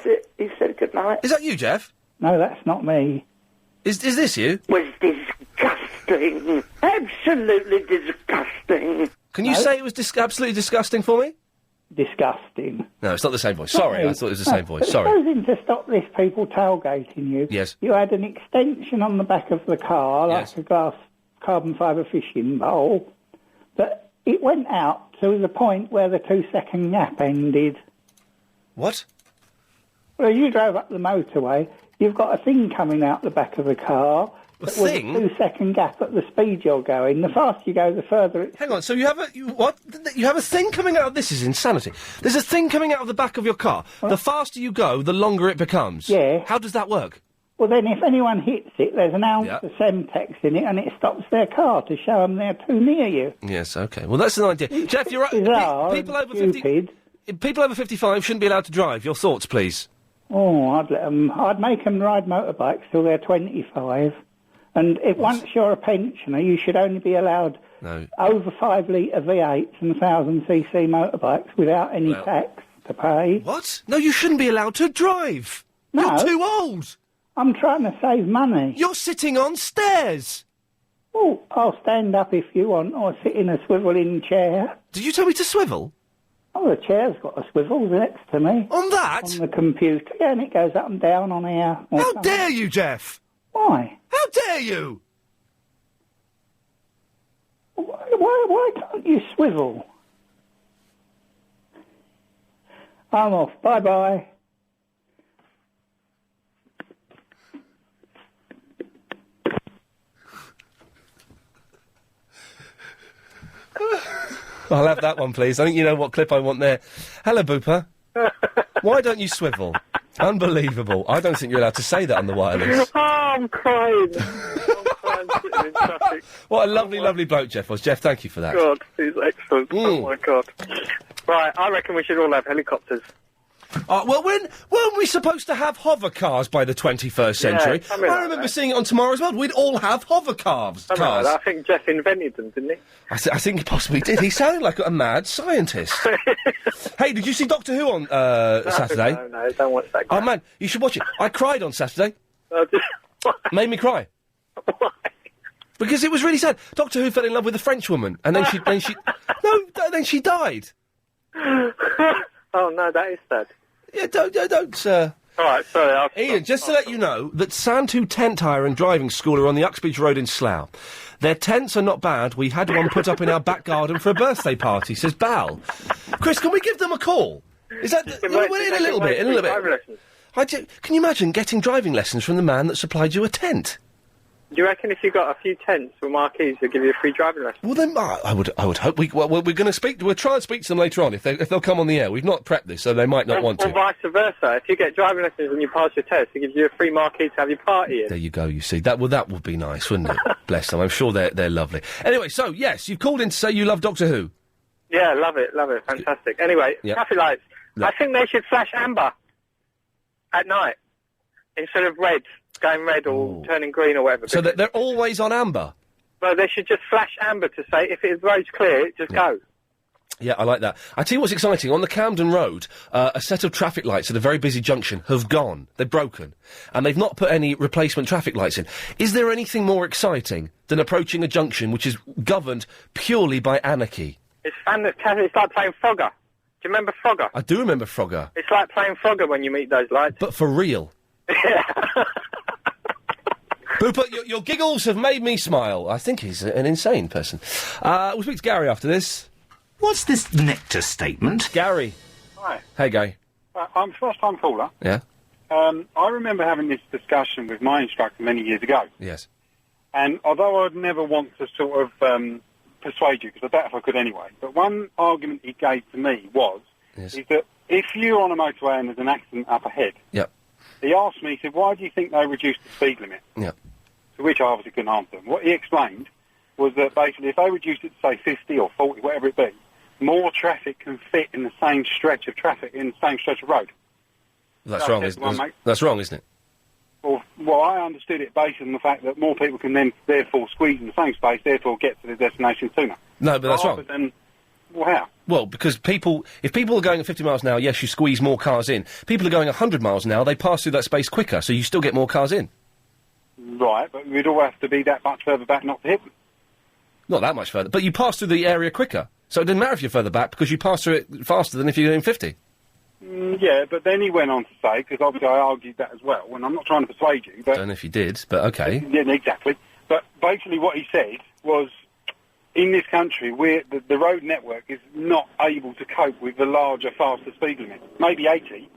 it. He said good night. Is that you, Jeff? No, that's not me. Is this you? Was disgusting. Absolutely disgusting. Can you say it was absolutely disgusting for me? Disgusting. No, it's not the same voice. Sorry, I thought it was the same voice. Sorry. Supposing to stop this people tailgating you, yes, you had an extension on the back of the car, like a glass carbon fibre fishing bowl, but it went out to the point where the 2-second gap ended. What? Well, you drove up the motorway, you've got a thing coming out the back of the car. A thing? With a 2-second gap at the speed you're going. The faster you go, the further it's... Hang on, so you have a thing coming out... This is insanity. There's a thing coming out of the back of your car. What? The faster you go, the longer it becomes. Yeah. How does that work? Well, then if anyone hits it, there's an ounce of Semtex in it, and it stops their car to show them they're too near you. Yes, OK. Well, that's an idea. Jeff, you're right. People over 50... People over 55 shouldn't be allowed to drive. Your thoughts, please. Oh, I'd make them ride motorbikes till they're 25. And once you're a pensioner, you should only be allowed over 5-litre V8s and 1,000cc motorbikes without any tax to pay. What? No, you shouldn't be allowed to drive. No. You're too old. I'm trying to save money. You're sitting on stairs. Oh, I'll stand up if you want, or sit in a swivelling chair. Did you tell me to swivel? Oh, the chair's got a swivel next to me. On that? On the computer, yeah, and it goes up and down on air. How dare you, Jeff? Why? How dare you? Why can't you swivel? I'm off. Bye-bye. I'll have that one, please. I think you know what clip I want there. Hello, Booper. Why don't you swivel? Unbelievable. I don't think you're allowed to say that on the wireless. Oh, I'm crying. I'm sitting in traffic. What a lovely, lovely bloke Jeff was. Jeff, thank you for that. God, he's excellent. Oh, my God. Right, I reckon we should all have helicopters. Well, weren't we supposed to have hover cars by the 21st century? I remember seeing it on Tomorrow's World. We'd all have hover cars. I think Jeff invented them, didn't he? I think he possibly did. He sounded like a mad scientist. Hey, did you see Doctor Who on Saturday? No, don't watch that. Oh, man, you should watch it. I cried on Saturday. Made me cry. Why? Because it was really sad. Doctor Who fell in love with a French woman, and then then she died. Oh, no, that is sad. Yeah, don't, All right, sorry. Ian, just to let you know that Santu Tent Hire and Driving School are on the Uxbridge Road in Slough. Their tents are not bad. We had one put up in our back garden for a birthday party, says Bal. Chris, can we give them a call? Is that... in a little bit. Can you imagine getting driving lessons from the man that supplied you a tent? Do you reckon if you got a few tents or marquees, they'll give you a free driving lesson? Well, then, I would hope. We're going to speak... We'll try and speak to them later on if they'll come on the air. We've not prepped this, so they might not want to. Or vice versa. If you get driving lessons and you pass your test, it gives you a free marquee to have your party in. There you go, you see. That would be nice, wouldn't it? Bless them. I'm sure they're lovely. Anyway, so, yes, you've called in to say you love Doctor Who. Yeah, love it. Fantastic. Anyway, traffic lights. I think they should flash amber at night instead of red. Going red or turning green or whatever. So they're always on amber? Well, they should just flash amber to say if the road's clear, just go. Yeah, I like that. I tell you what's exciting. On the Camden Road, a set of traffic lights at a very busy junction have gone. They're broken. And they've not put any replacement traffic lights in. Is there anything more exciting than approaching a junction which is governed purely by anarchy? It's fantastic. It's like playing Frogger. Do you remember Frogger? I do remember Frogger. It's like playing Frogger when you meet those lights. But for real. Booper, your giggles have made me smile. I think he's an insane person. We'll speak to Gary after this. What's this nectar statement? Gary. Hi. Hey, Gary. I'm a first-time caller. Yeah? I remember having this discussion with my instructor many years ago. Yes. And although I'd never want to sort of persuade you, because I doubt if I could anyway, but one argument he gave to me was is that if you're on a motorway and there's an accident up ahead, yep. He asked me, he said, why do you think they reduced the speed limit? Yep. To which I obviously couldn't answer him. What he explained was that basically if they reduced it to, say, 50 or 40, whatever it be, more traffic can fit in the same stretch of traffic, in the same stretch of road. That's wrong, that's wrong, isn't it? Well, I understood it based on the fact that more people can then, therefore, squeeze in the same space, therefore get to their destination sooner. No, but that's wrong. Well, how? Well, because if people are going at 50 miles an hour, yes, you squeeze more cars in. People are going 100 miles an hour, they pass through that space quicker, so you still get more cars in. Right, but we'd all have to be that much further back not to hit them. Not that much further, but you pass through the area quicker. So it doesn't matter if you're further back, because you pass through it faster than if you're doing 50. Yeah, but then he went on to say, because obviously I argued that as well, and I'm not trying to persuade you, but... I don't know if you did, but okay. Yeah, exactly. But basically what he said was, in this country, the road network is not able to cope with the larger, faster speed limit. Maybe 80.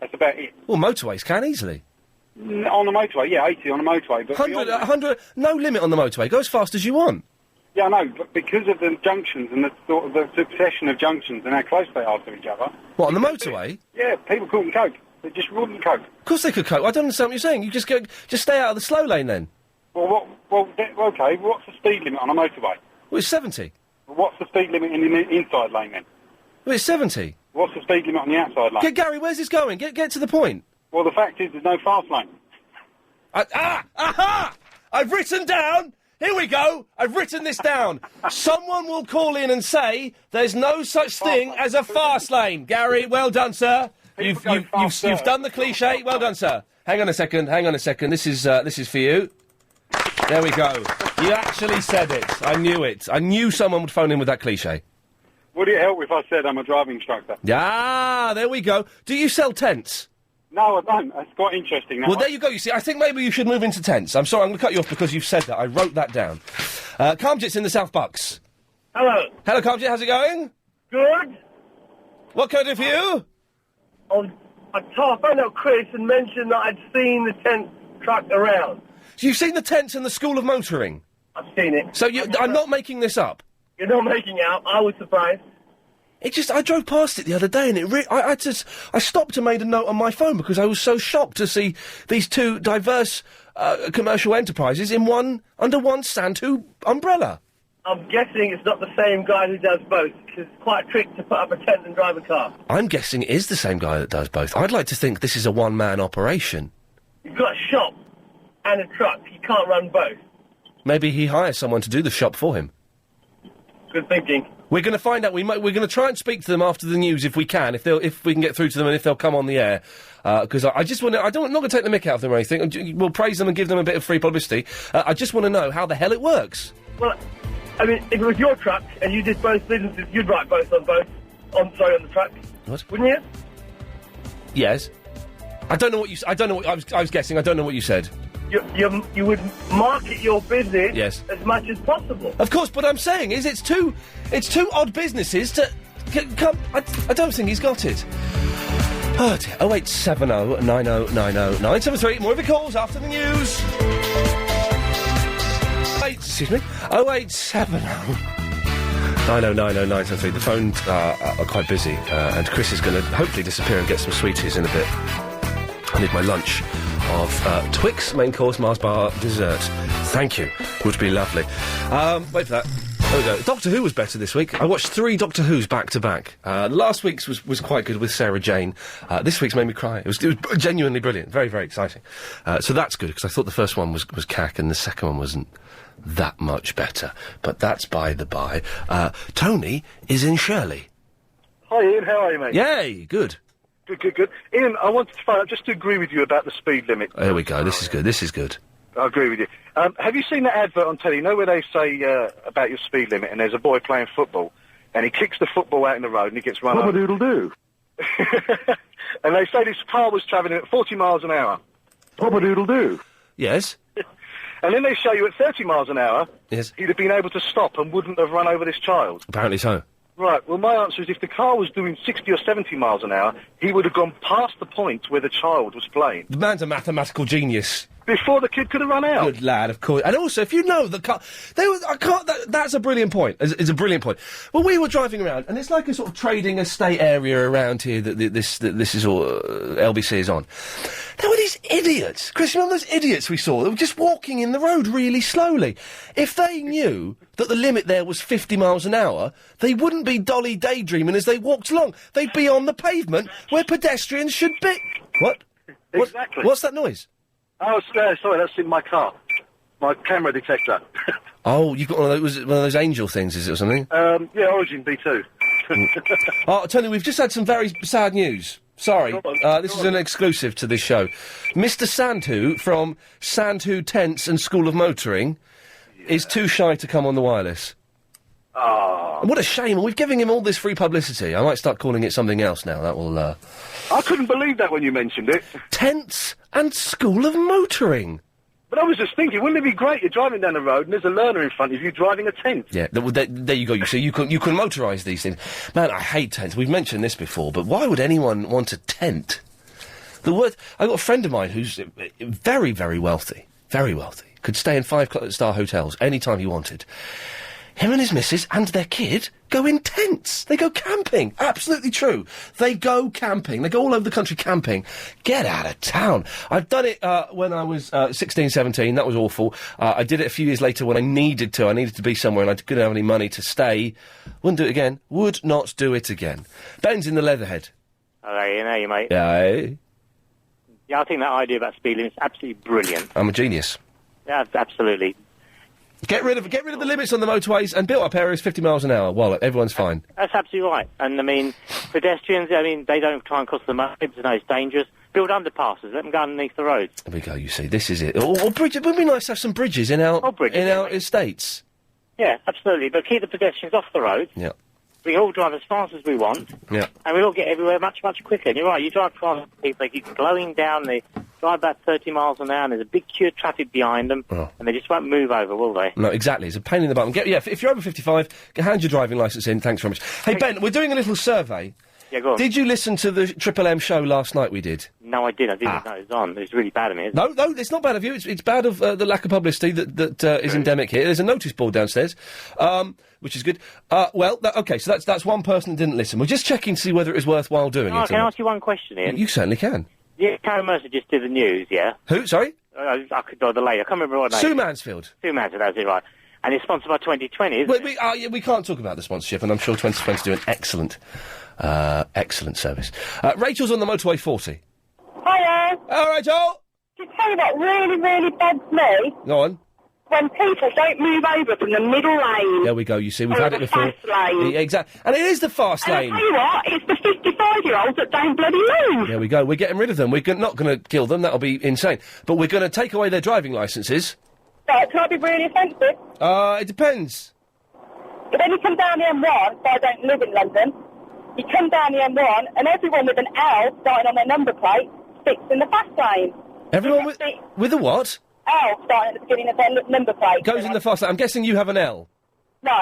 That's about it. Well, motorways can easily. On the motorway, yeah, 80 on the motorway. But 100, no limit on the motorway. Go as fast as you want. Yeah, I know, but because of the junctions and the succession of junctions and how close they are to each other... What, on the motorway? Yeah, people couldn't cope. They just wouldn't cope. Of course they could cope. I don't understand what you're saying. You just stay out of the slow lane then. Okay, what's the speed limit on a motorway? Well, it's 70. What's the speed limit in the inside lane then? Well, it's 70. What's the speed limit on the outside lane? Gary, where's this going? Get to the point. Well, the fact is there's no fast lane. Aha! I've written down... Here we go. I've written this down. Someone will call in and say there's no such thing as a fast lane. Gary, well done, sir. You've done the cliche. Well done, sir. Hang on a second. This is for you. There we go. You actually said it. I knew it. I knew someone would phone in with that cliche. Would it help if I said I'm a driving instructor? Ah, there we go. Do you sell tents? No, I don't. That's quite interesting. Well, there you go. You see, I think maybe you should move into tents. I'm sorry, I'm going to cut you off because you've said that. I wrote that down. Kamjit's in the South Bucks. Hello. Hello, Kamjit. How's it going? Good. What can I do for you? I phoned out Chris and mentioned that I'd seen the tent truck around. So you've seen the tents in the School of Motoring? I've seen it. So I'm not making this up? You're not making it up. I was surprised. I drove past it the other day and I stopped and made a note on my phone because I was so shocked to see these two diverse commercial enterprises under one Santu umbrella. I'm guessing it's not the same guy who does both, because it's quite a trick to put up a tent and drive a car. I'm guessing it is the same guy that does both. I'd like to think this is a one-man operation. You've got a shop and a truck. You can't run both. Maybe he hires someone to do the shop for him. Good thinking. We're going to find out. We're going to try and speak to them after the news if we can, if we can get through to them and if they'll come on the air. Because I just want to. I'm not going to take the mick out of them or anything. We'll praise them and give them a bit of free publicity. I just want to know how the hell it works. Well, I mean, if it was your truck and you did both businesses, you'd write both on the truck. What? Wouldn't you? Yes. I don't know what you. I don't know what I was guessing. I don't know what you said. You would market your business as much as possible. Of course, but I'm saying is it's two odd businesses to come. I don't think he's got it. Oh dear. 0870 9090 973. More of your calls after the news. Excuse me. 0870 9090 973. The phones are quite busy, and Chris is going to hopefully disappear and get some sweeties in a bit. I need my lunch of Twix, main course, Mars bar, dessert. Thank you. Would be lovely. Wait for that. There we go. Doctor Who was better this week. I watched 3 Doctor Who's back to back. Last week's was quite good with Sarah Jane. This week's made me cry. It was genuinely brilliant. Very, very exciting. So that's good, because I thought the first one was cack and the second one wasn't that much better. But that's by the by. Tony is in Shirley. Hi, Ian. How are you, mate? Yay! Good. Good. Ian, I wanted to find out, just to agree with you about the speed limit. There we go. This is good. I agree with you. Have you seen that advert on telly? You know where they say about your speed limit, and there's a boy playing football, and he kicks the football out in the road, and he gets run over. Pop-a-doodle-doo. And they say this car was travelling at 40 miles an hour. Pop-a-doodle-doo. Yes. And then they show you at 30 miles an hour, yes, he'd have been able to stop and wouldn't have run over this child. Apparently so. Right, well, my answer is if the car was doing 60 or 70 miles an hour, he would have gone past the point where the child was playing. The man's a mathematical genius. Before the kid could have run out. Good lad, of course. And also, if you know the car... that's a brilliant point. It's a brilliant point. Well, we were driving around, and it's like a sort of trading estate area around here that this is all... LBC is on. There were these idiots. Chris, you remember those idiots we saw? They were just walking in the road really slowly. If they knew that the limit there was 50 miles an hour, they wouldn't be dolly daydreaming as they walked along. They'd be on the pavement where pedestrians should be. What? Exactly. What's that noise? Oh, sorry, that's in my car. My camera detector. Oh, you've got one of those angel things, is it, or something? Yeah, Origin B2. Oh, Tony, we've just had some very sad news. Sorry. This is an exclusive to this show. Mr. Sandhu from Sandhu Tents and School of Motoring is too shy to come on the wireless. Oh. And what a shame. And we've given him all this free publicity. I might start calling it something else now. That will, I couldn't believe that when you mentioned it. Tents and School of Motoring. But I was just thinking, wouldn't it be great? You're driving down the road and there's a learner in front of you driving a tent. Yeah, there you go. You see, you can motorise these things. Man, I hate tents. We've mentioned this before, but why would anyone want a tent? I got a friend of mine who's very, very wealthy. Very wealthy. Could stay in 5-star hotels any time he wanted. Him and his missus and their kid go in tents. They go camping. Absolutely true. They go camping. They go all over the country camping. Get out of town. I've done it when I was 16, 17. That was awful. I did it a few years later when I needed to. I needed to be somewhere and I didn't have any money to stay. Wouldn't do it again. Would not do it again. Ben's in the Leatherhead. Hello, Ian. How are you, mate? Yeah. Yeah, I think that idea about speed limits is absolutely brilliant. I'm a genius. Yeah, absolutely. Get rid of the limits on the motorways and built-up areas 50 miles an hour. Well, everyone's fine. That's absolutely right. And, I mean, pedestrians, they don't try and cross the road. It's dangerous. Build underpasses. Let them go underneath the roads. There we go, you see. This is it. Or bridges. It would be nice to have some bridges in our estates. Yeah, absolutely. But keep the pedestrians off the road. Yeah. We all drive as fast as we want. Yeah. And we all get everywhere much, much quicker. And you're right, you drive past people, they keep slowing down, they drive about 30 miles an hour, and there's a big queue of traffic behind them, and they just won't move over, will they? No, exactly. It's a pain in the bum. If you're over 55, hand your driving licence in. Thanks very much. Hey, Ben, we're doing a little survey. Yeah, go on. Did you listen to the Triple M show last night we did? No, I didn't. I didn't know it was on. It was really bad of me, isn't it? No, it's not bad of you. It's bad of the lack of publicity that is endemic here. There's a notice board downstairs, which is good. Okay, so that's one person that didn't listen. We're just checking to see whether it was worthwhile doing it. Can I ask you one question, Ian? You certainly can. Yeah, Karen Mercer just did the news, yeah? Who, sorry? I could the lady. I can't remember what name. Sue Mansfield. Sue Mansfield, that's it, right. And it's sponsored by 2020, isn't it? We can't talk about the sponsorship, and I'm sure 2020 do an excellent service. Rachel's on the motorway 40. Hiya. All right, Joel. To tell you what really, really bugs me, Go on. when people don't move over from the middle lane. There we go, you see, we've had it the before. fast lane. Yeah, exactly. And it is the fast And lane. I tell you what, it's the 55-year-olds that don't bloody move. There we go, we're getting rid of them. We're not going to kill them, that'll be insane. But we're going to take away their driving licences. Can I be really offensive? It depends. But then you come down the M1, so I don't live in London, you come down the M1, and everyone with an L starting on their number plate sits in the fast lane. Everyone with a what? L starting at the beginning of their number plate. Goes in the fast lane. I'm guessing you have an L. No.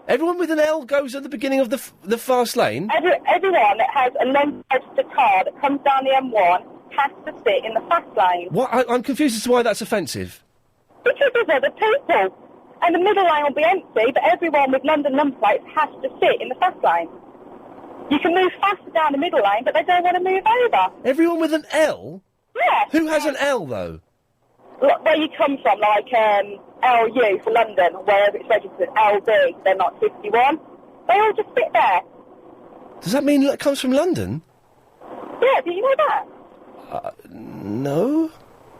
Everyone with an L goes at the beginning of the fast lane? Everyone that has a non-registered car that comes down the M1 has to sit in the fast lane. What? I'm confused as to why that's offensive. Because there's other people. And the middle lane will be empty, but everyone with London number plates has to sit in the fast lane. You can move faster down the middle lane, but they don't want to move over. Everyone with an L? Yeah. Who has an L, though? Where you come from, like, LU for London, wherever it's registered LB, they're not 51. They all just sit there. Does that mean it comes from London? Yeah, do you know that? No.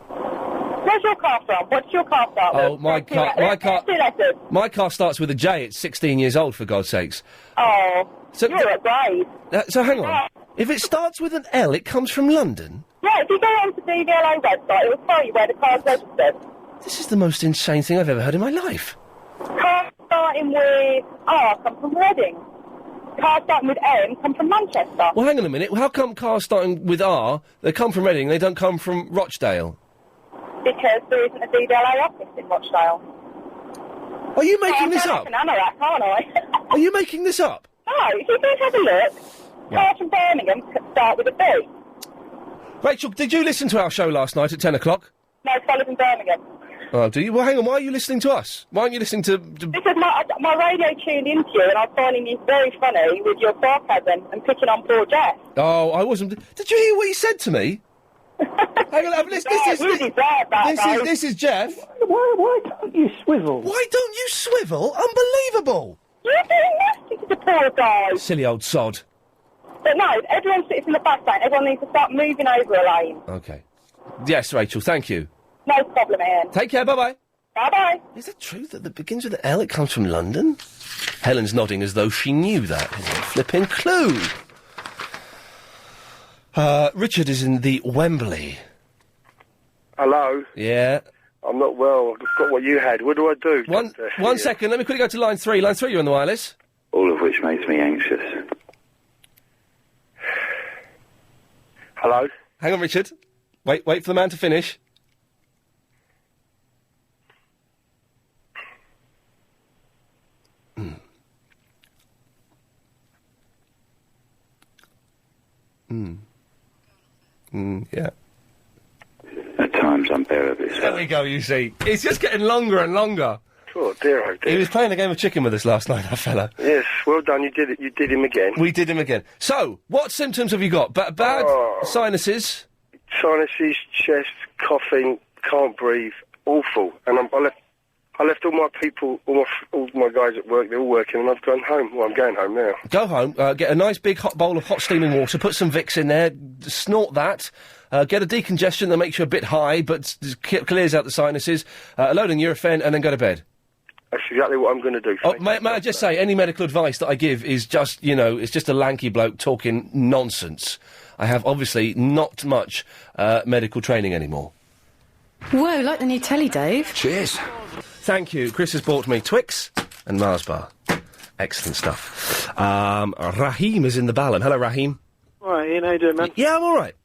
Where's your car from? What's your car start with? Oh, my car. Two letters. My car starts with a J. It's 16 years old, for God's sakes. Oh, So you're a brave. So hang on. If it starts with an L, it comes from London. Yeah, if you go onto the DVLA website, it will tell you where the car's registered. This is the most insane thing I've ever heard in my life. Cars starting with R come from Reading. Cars starting with M come from Manchester. Well, hang on a minute. How come cars starting with R, they come from Reading, they don't come from Rochdale? Because there isn't a DVLA office in Rochdale. Are you making this up? I'm an anorak, aren't I? Are you making this up? No, if you go have a look, cars from Birmingham start with a B. Rachel, did you listen to our show last night at 10 o'clock? No, I live in Birmingham. Oh, do you? Well, hang on, why are you listening to us? Why aren't you listening to... Because my radio tuned into you and I was finding you very funny with your sarcasm and picking on poor Jeff. Oh, I wasn't... Did you hear what he said to me? Hang on, this is Jeff. Why don't you swivel? Why don't you swivel? Unbelievable! You're doing nasty to the poor guy. Silly old sod. But no, everyone sits in the back lane. Everyone needs to start moving over a lane. Okay. Yes, Rachel, thank you. No problem, Ian. Take care, bye-bye. Bye-bye. Is it true that it begins with an L, it comes from London? Helen's nodding as though she knew that. Isn't a flipping clue. Richard is in the Wembley. Hello? Yeah? I'm not well. I've got what you had. What do I do? One second, let me quickly go to line 3. Line 3, you're on the wireless. All of which makes me anxious. Hello? Hang on, Richard. Wait for the man to finish. Yeah. At times unbearably so. There we go, you see. It's just getting longer and longer. Oh dear, He was playing a game of chicken with us last night, that fella. Yes, well done. You did it. You did him again. We did him again. So, what symptoms have you got? Bad sinuses? Sinuses, chest, coughing, can't breathe, awful. And I left all my people, all my guys at work. They're all working, and I've gone home. Well, I'm going home now. Go home, get a nice big hot bowl of hot steaming water, put some Vicks in there, snort that, get a decongestant that makes you a bit high, but clears out the sinuses, a load of Nurofen, and then go to bed. That's exactly what I'm going to do. May I just say, any medical advice that I give is just, it's just a lanky bloke talking nonsense. I have, obviously, not much medical training anymore. Whoa, like the new telly, Dave. Cheers. Thank you. Chris has bought me Twix and Mars bar. Excellent stuff. Raheem is in the Balham. Hello, Raheem. All right, Ian, how you doing, man? Yeah, I'm all right.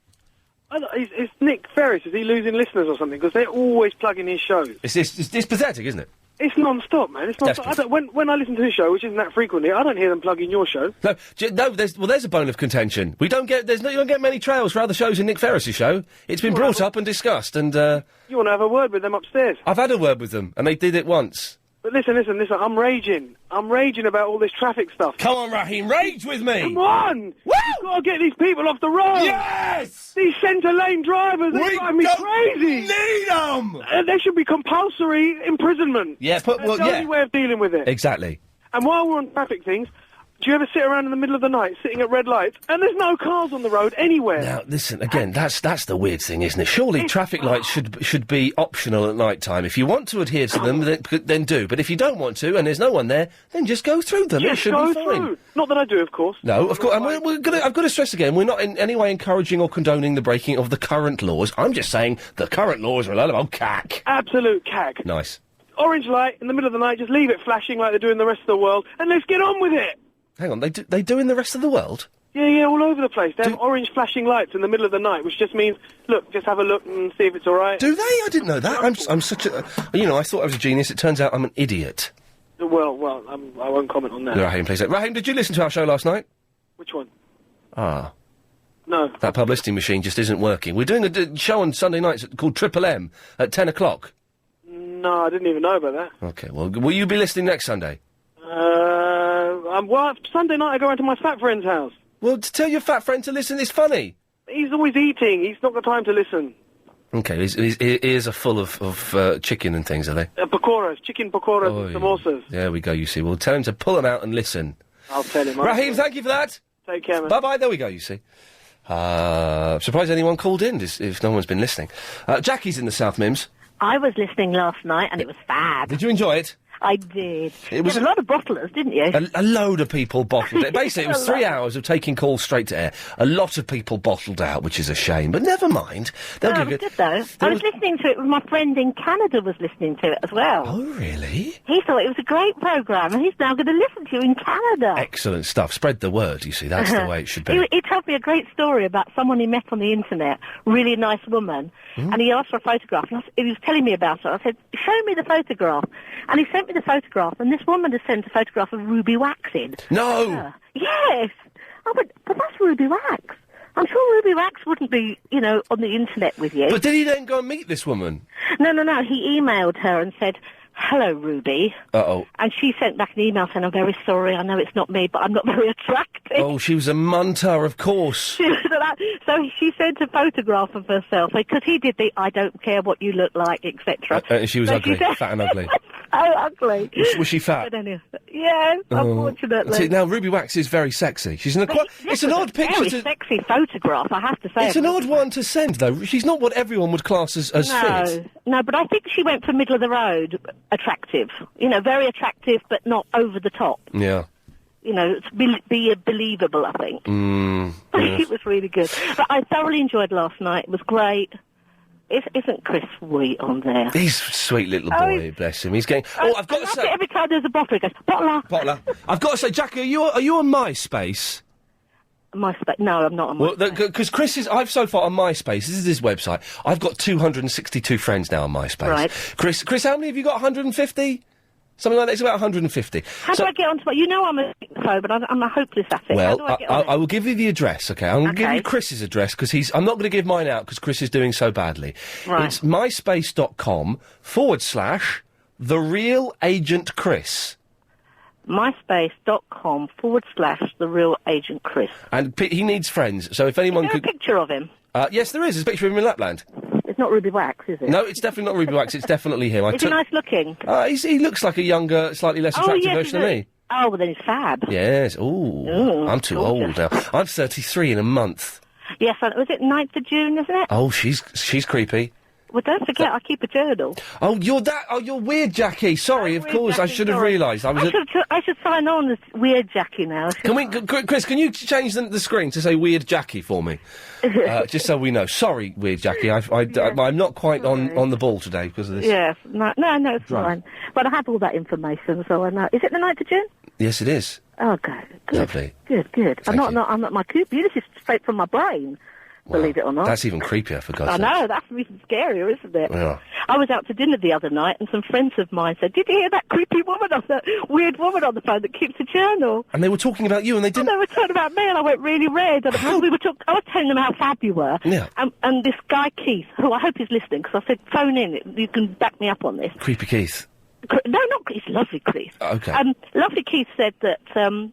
Is Nick Ferris, is he losing listeners or something? Because they're always plugging his shows. It's pathetic, isn't it? It's non-stop, man. It's non-stop. When I listen to his show, which isn't that frequently, I don't hear them plugging your show. No, there's a bone of contention. You don't get many trails for other shows in Nick Ferris's show. It's been brought up and discussed, and you want to have a word with them upstairs? I've had a word with them, and they did it once. But listen, I'm raging. I'm raging about all this traffic stuff. Come on, Raheem, rage with me! Come on! Woo! You've got to get these people off the road! Yes! These centre lane drivers, they drive me crazy! Need them! There should be compulsory imprisonment. Yeah, That's the only way of dealing with it. Exactly. And while we're on traffic things, do you ever sit around in the middle of the night, sitting at red lights, and there's no cars on the road anywhere? Now, listen, again, that's the weird thing, isn't it? Surely traffic lights should be optional at night time. If you want to adhere to them, then do. But if you don't want to, and there's no one there, then just go through them. It should be fine. Through. Not that I do, of course. No, of course. And I've got to stress again, we're not in any way encouraging or condoning the breaking of the current laws. I'm just saying the current laws are a load of old cack. Absolute cack. Nice. Orange light in the middle of the night, just leave it flashing like they do in the rest of the world, and let's get on with it. Hang on, they do in the rest of the world? Yeah, all over the place. They have orange flashing lights in the middle of the night, which just means, look, just have a look and see if it's all right. Do they? I didn't know that. I'm such a... I thought I was a genius. It turns out I'm an idiot. Well, I won't comment on that. Raheem, please. Raheem, did you listen to our show last night? Which one? No. That publicity machine just isn't working. We're doing a show on Sunday nights called Triple M at 10 o'clock. No, I didn't even know about that. Okay, well, will you be listening next Sunday? Sunday night I go round to my fat friend's house. Well, to tell your fat friend to listen is funny. He's always eating. He's not got time to listen. Okay, his ears are full of chicken and things, are they? Pakoras, chicken pakoras and samosas. There we go, you see. We'll tell him to pull them out and listen. I'll tell him. Raheem, thank you for that. Take care, man. Bye-bye, there we go, you see. Surprised anyone called in if no one's been listening. Jackie's in the South Mims. I was listening last night and it was fab. Did you enjoy it? I did. It was a lot of bottlers, didn't you? A load of people bottled it. Basically, it was 3 hours of taking calls straight to air. A lot of people bottled out, which is a shame, but never mind. It was good, though. I was listening to it. My friend in Canada was listening to it as well. Oh, really? He thought it was a great programme, and he's now going to listen to you in Canada. Excellent stuff. Spread the word, you see. That's the way it should be. He told me a great story about someone he met on the internet, really nice woman, and he asked for a photograph, and he was telling me about it. I said, show me the photograph. And he sent me the photograph, and this woman had sent a photograph of Ruby Wax in. No! Yes! I went, but that's Ruby Wax. I'm sure Ruby Wax wouldn't be, on the internet with you. But did he then go and meet this woman? No. He emailed her and said, hello, Ruby. Uh-oh. And she sent back an email saying, I'm very sorry, I know it's not me, but I'm not very attractive. Oh, she was a munter, of course. So she sent a photograph of herself, because he did the I don't care what you look like, etc. She was ugly, fat and ugly. So ugly. Was she fat? But anyway, yes, unfortunately. See, now, Ruby Wax is very sexy. She's it's an odd picture very sexy photograph, I have to say. It's an odd one to send, though. She's not what everyone would class as fit. No, but I think she went for middle of the road attractive. Very attractive, but not over the top. Yeah. Be believable, I think. Yes. It was really good. But I thoroughly enjoyed last night. It was great. Isn't Chris sweet on there? He's a sweet little boy, bless him. He's getting... I've got to say... Every time there's a bottle, he goes, bottler. I've got to say, Jackie, are you on MySpace? MySpace? No, I'm not on MySpace. Well, because Chris is... I've so far on MySpace, this is his website, I've got 262 friends now on MySpace. Right. Chris, how many have you got? 150? Something like that. It's about 150. How do I get onto my... You know I'm a phone, but I'm a hopeless at it. Well, How do I get on I will give you the address, okay? I'm going to give you Chris's address, because I'm not going to give mine out, because Chris is doing so badly. Right. It's myspace.com/The Real Agent Chris. myspace.com/The Real Agent Chris. And he needs friends, so if anyone could... a picture of him? Yes, there is. There's a picture of him in Lapland. It's not Ruby Wax, is it? No, it's definitely not Ruby Wax. It's definitely him. Is he nice looking? He looks like a younger, slightly less attractive version of me. Oh, well then he's fab. Yes. Ooh. I'm too old now. I'm 33 in a month. Yes, was it 9th of June, isn't it? Oh, she's creepy. Well, don't forget, I keep a journal. Oh, you're weird, Jackie. Sorry, of course, I should have realised. I should sign on as Weird Jackie now. Chris, can you change the screen to say Weird Jackie for me? Just so we know. Sorry, Weird Jackie, I'm not quite on the ball today because of this. Yes, no, it's fine. But I have all that information, so I know. Is it the 9th of June? Yes, it is. Oh, good. Lovely. Good. I'm not my computer. This is straight from my brain. Believe it or not. That's even creepier, for God's sake. I know, that's even scarier, isn't it? Yeah. I was out to dinner the other night, and some friends of mine said, did you hear that creepy woman weird woman on the phone that keeps a journal? And they were talking about you, and they didn't... And they were talking about me, and I went really red. And I was telling them how fab you were. Yeah. And this guy, Keith, who I hope is listening, because I said, phone in, you can back me up on this. Creepy Keith. No, not Keith, lovely Keith. Okay. Lovely Keith said that...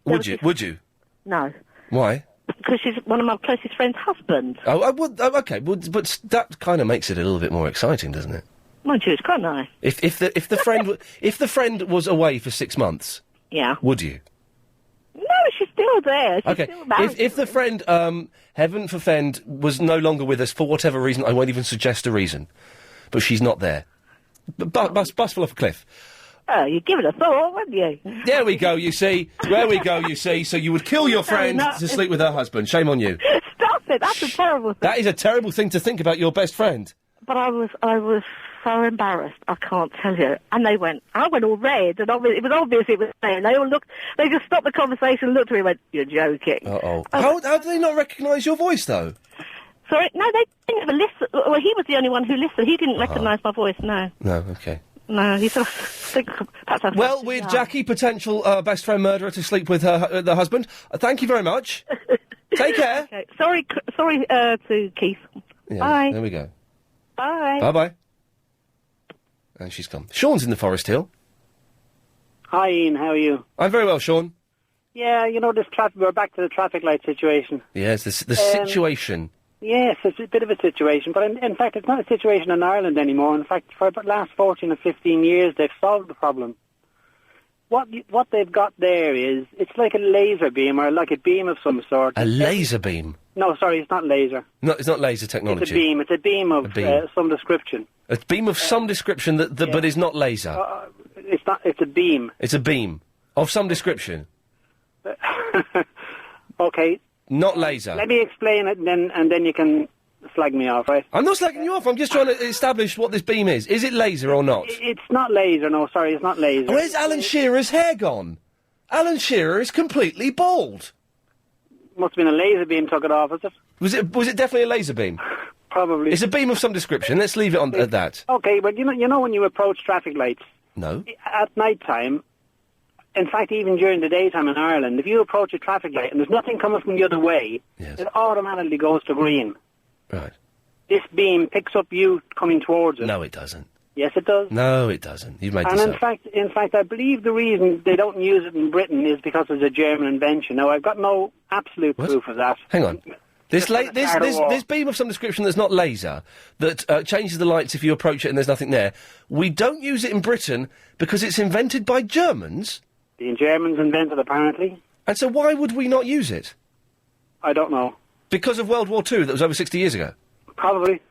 Would you? No. Why? Because she's one of my closest friend's husbands. Okay. Well, but that kind of makes it a little bit more exciting, doesn't it? Mind you, it's quite nice. If the friend if the friend was away for 6 months, yeah, would you? No, she's still there. She's still married. If the friend, heaven forfend, was no longer with us for whatever reason, I won't even suggest a reason, but she's not there. Bus fall off a cliff. Oh, you'd give it a thought, wouldn't you? There we go, you see. There we go, you see. So you would kill your friend to sleep with her husband. Shame on you. Stop it. That's a terrible thing. That is a terrible thing to think about your best friend. But I was so embarrassed, I can't tell you. And I went all red, and it was obvious it was me. And they just stopped the conversation and looked at me and went, you're joking. Uh-oh. How do they not recognise your voice, though? Sorry? No, they didn't ever listen. Well, he was the only one who listened. He didn't recognise my voice, no. No, okay. No, he said... Well, with Jackie, potential best friend murderer to sleep with the husband. Thank you very much. Take care. Okay. Sorry to Keith. Yeah, bye. There we go. Bye. Bye-bye. And she's gone. Sean's in the Forest Hill. Hi, Ian. How are you? I'm very well, Sean. Yeah, this traffic... We're back to the traffic light situation. Yes, the situation. Yes, it's a bit of a situation, but in fact, it's not a situation in Ireland anymore. In fact, for the last 14 or 15 years, they've solved the problem. What they've got there is, it's like a laser beam, or like a beam of some sort. A laser beam? No, sorry, it's not laser. No, it's not laser technology. It's a beam. It's a beam of some description. A beam of some description but is not laser. It's not. It's a beam. It's a beam of some description. Okay. Not laser. Let me explain it, and then you can slag me off, right? I'm not slagging you off. I'm just trying to establish what this beam is. Is it laser or not? It's not laser. No, sorry, it's not laser. Where's Alan Shearer's hair gone? Alan Shearer is completely bald. Must have been a laser beam took it off, is it? Was it definitely a laser beam? Probably. It's a beam of some description. Let's leave it at that. Okay, but you know when you approach traffic lights. No. At night time. In fact, even during the daytime in Ireland, if you approach a traffic light and there's nothing coming from the other way, it automatically goes to green. Right. This beam picks up you coming towards it. No, it doesn't. Yes, it does. No, it doesn't. You've made And this in up. fact, I believe the reason they don't use it in Britain is because it's a German invention. Now, I've got no absolute proof of that. Hang on. This beam of some description that's not laser, that changes the lights if you approach it and there's nothing there, we don't use it in Britain because it's invented by Germans? The Germans invented, apparently. And so why would we not use it? I don't know. Because of World War II that was over 60 years ago? Probably.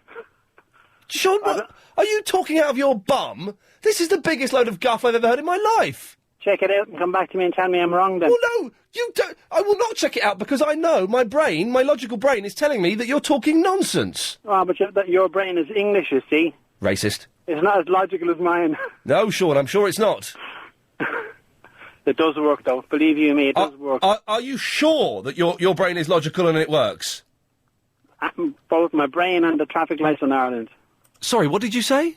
Sean, are you talking out of your bum? This is the biggest load of guff I've ever heard in my life. Check it out and come back to me and tell me I'm wrong then. Well, no, you don't. I will not check it out because I know my brain, my logical brain, is telling me that you're talking nonsense. Oh, but your brain is English, you see. Racist. It's not as logical as mine. No, Sean, I'm sure it's not. It does work, though. Believe you me, it does work. Are you sure that your brain is logical and it works? Both my brain and the traffic lights in Ireland. Sorry, what did you say?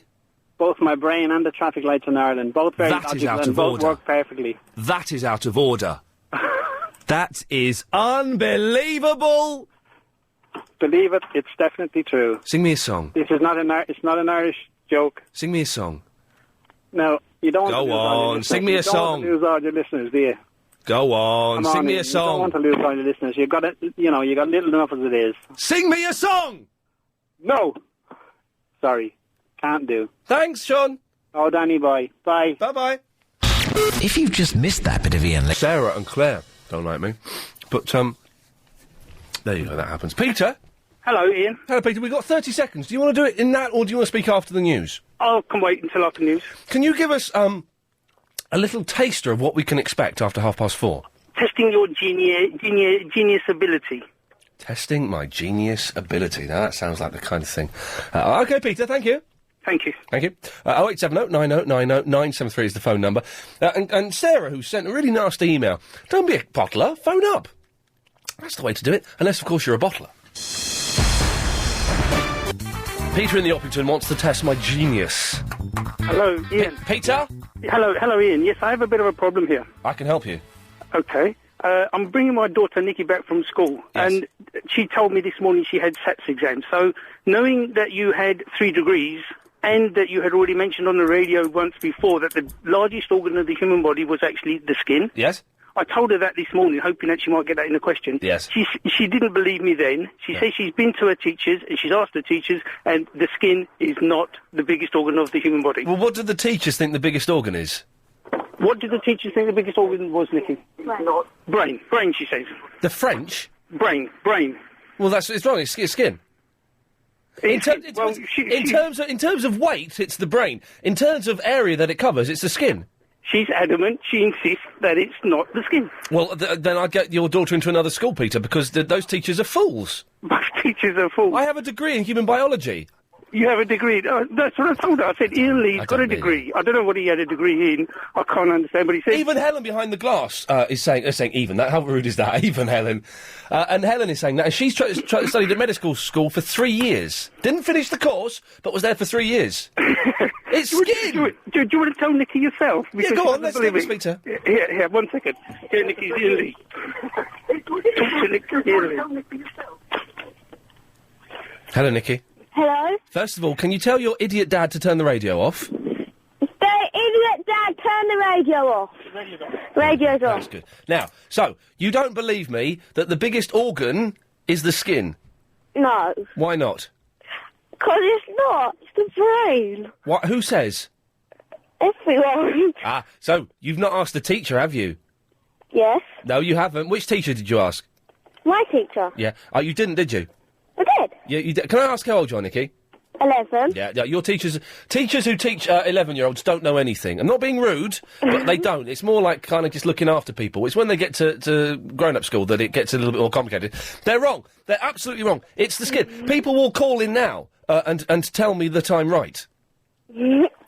Both my brain and the traffic lights in Ireland. Both very That is logical out and of both order. work perfectly. That is out of order. That is unbelievable. Believe it, it's definitely true. Sing me a song. This is not it's not an Irish joke. Sing me a song. No, you don't want to Go lose all your on, listeners. sing me a You don't song. want to lose all your listeners, do you? Go on, Come sing on, me Ian, a You don't song. want to lose all your listeners. You've got it, you got little enough as it is. Sing me a song! No. Sorry. Can't do. Thanks, Sean. Oh, Danny boy. Bye. Bye-bye. If you've just missed that bit of Ian Lee... Sarah and Claire don't like me. But, there you go, that happens. Peter? Hello, Ian. Hello, Peter. We've got 30 seconds. Do you want to do it in that, or do you want to speak after the news? I can wait until after news. Can you give us, a little taster of what we can expect after 4:30? Testing your genius ability. Testing my genius ability. Now, that sounds like the kind of thing. OK, Peter, thank you. Thank you. Thank you. 0870 90 90 973 is the phone number. And Sarah, who sent a really nasty email, don't be a bottler, phone up. That's the way to do it, unless, of course, you're a bottler. Peter in the Orpington wants to test my genius. Hello, Ian. Peter? Hello, Ian. Yes, I have a bit of a problem here. I can help you. Okay. I'm bringing my daughter Nikki back from school, and she told me this morning she had SATS exams. So, knowing that you had 3 degrees, and that you had already mentioned on the radio once before that the largest organ of the human body was actually the skin. Yes. I told her that this morning, hoping that she might get that in a question. Yes. She didn't believe me then. She says she's been to her teachers, and she's asked the teachers, and the skin is not the biggest organ of the human body. Well, what do the teachers think the biggest organ is? What did the teachers think the biggest organ was, Nicky? Brain. Brain, she says. The French? Brain. Well, it's wrong. It's skin. In terms of weight, it's the brain. In terms of area that it covers, it's the skin. She's adamant. She insists that it's not the skin. Well, then I'd get your daughter into another school, Peter, because those teachers are fools. Both teachers are fools. I have a degree in human biology. You have a degree. That's what I told her. I said, Ian Lee's got a degree. I don't know what he had a degree in. I can't understand, but he said... Even Helen behind the glass is saying even that. How rude is that? Even Helen. And Helen is saying that. And she's studied at medical school for 3 years. Didn't finish the course, but was there for 3 years. It's skin! Do you want to tell Nicky yourself? Yeah, go on, let's speak to her. Here, 1 second. Here, Nicky's Ian Lee. Talk to Nicky, Ian Lee. Hello, Nicky. Hello? First of all, can you tell your idiot dad to turn the radio off? The idiot dad, turn the radio off. Radio's off. That's good. Now, so, you don't believe me that the biggest organ is the skin? No. Why not? Because it's not. It's the brain. What? Who says? Everyone. Ah, so you've not asked the teacher, have you? Yes. No, you haven't. Which teacher did you ask? My teacher. Yeah. Oh, you didn't, did you? I did. Yeah, you did. Can I ask how old you are, Nikki? 11. Yeah, your teachers who teach 11-year-olds don't know anything. I'm not being rude, but they don't. It's more like kind of just looking after people. It's when they get to grown-up school that it gets a little bit more complicated. They're wrong. They're absolutely wrong. It's the skin. People will call in now and tell me that I'm right.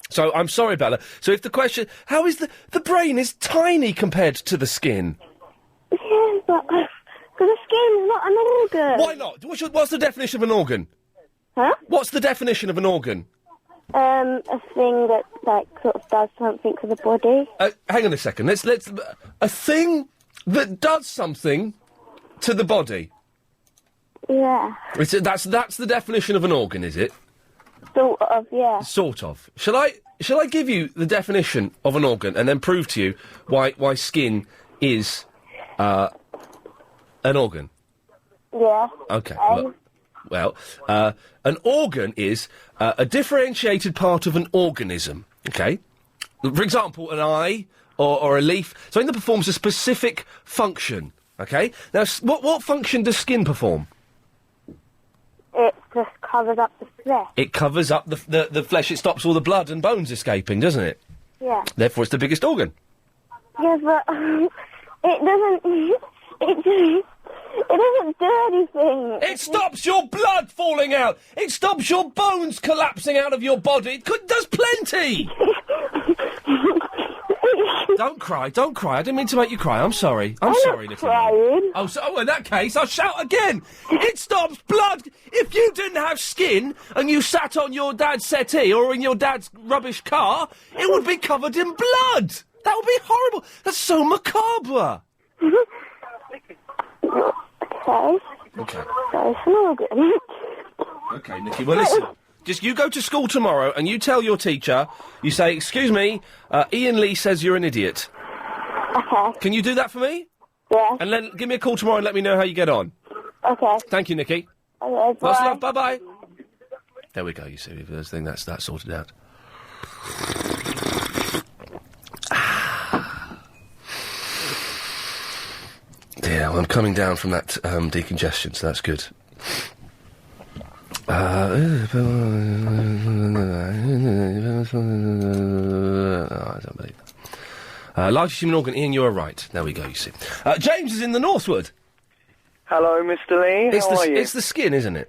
So I'm sorry, Bella. So if the question, how is the brain is tiny compared to the skin? Yeah, but because the skin's not an organ. Why not? What's the definition of an organ? Huh? What's the definition of an organ? A thing that like sort of does something to the body. Hang on a second. Let's a thing that does something to the body. Yeah. That's the definition of an organ, is it? Sort of, yeah. Sort of. Shall I give you the definition of an organ and then prove to you why skin is an organ? Yeah. Okay. Well, an organ is a differentiated part of an organism. Okay. For example, an eye or a leaf, something that performs a specific function. Okay. Now, what function does skin perform? It just covers up the flesh. It covers up the flesh. It stops all the blood and bones escaping, doesn't it? Yeah. Therefore, it's the biggest organ. Yeah, but it doesn't. It doesn't do anything. It stops your blood falling out. It stops your bones collapsing out of your body. It does plenty. Don't cry. I didn't mean to make you cry. I'm sorry. I'm sorry, Nikki. Crying. Oh, in that case, I'll shout again. It stops blood. If you didn't have skin and you sat on your dad's settee or in your dad's rubbish car, it would be covered in blood. That would be horrible. That's so macabre. Okay. So it's an organ. Okay, Nikki. Well, listen. Just you go to school tomorrow and you tell your teacher, you say, excuse me, Iain Lee says you're an idiot. Okay. Can you do that for me? Yeah. And then give me a call tomorrow and let me know how you get on. Okay. Thank you, Nikki. Okay, bye. Lots of love. Bye-bye. There we go, you see. First thing that's sorted out. Yeah, well, I'm coming down from that decongestion, so that's good. I don't believe that. Largest human organ, Ian, you are right. There we go, you see. James is in the Northwood. Hello, Mr. Lee. How are you? It's the skin, isn't it?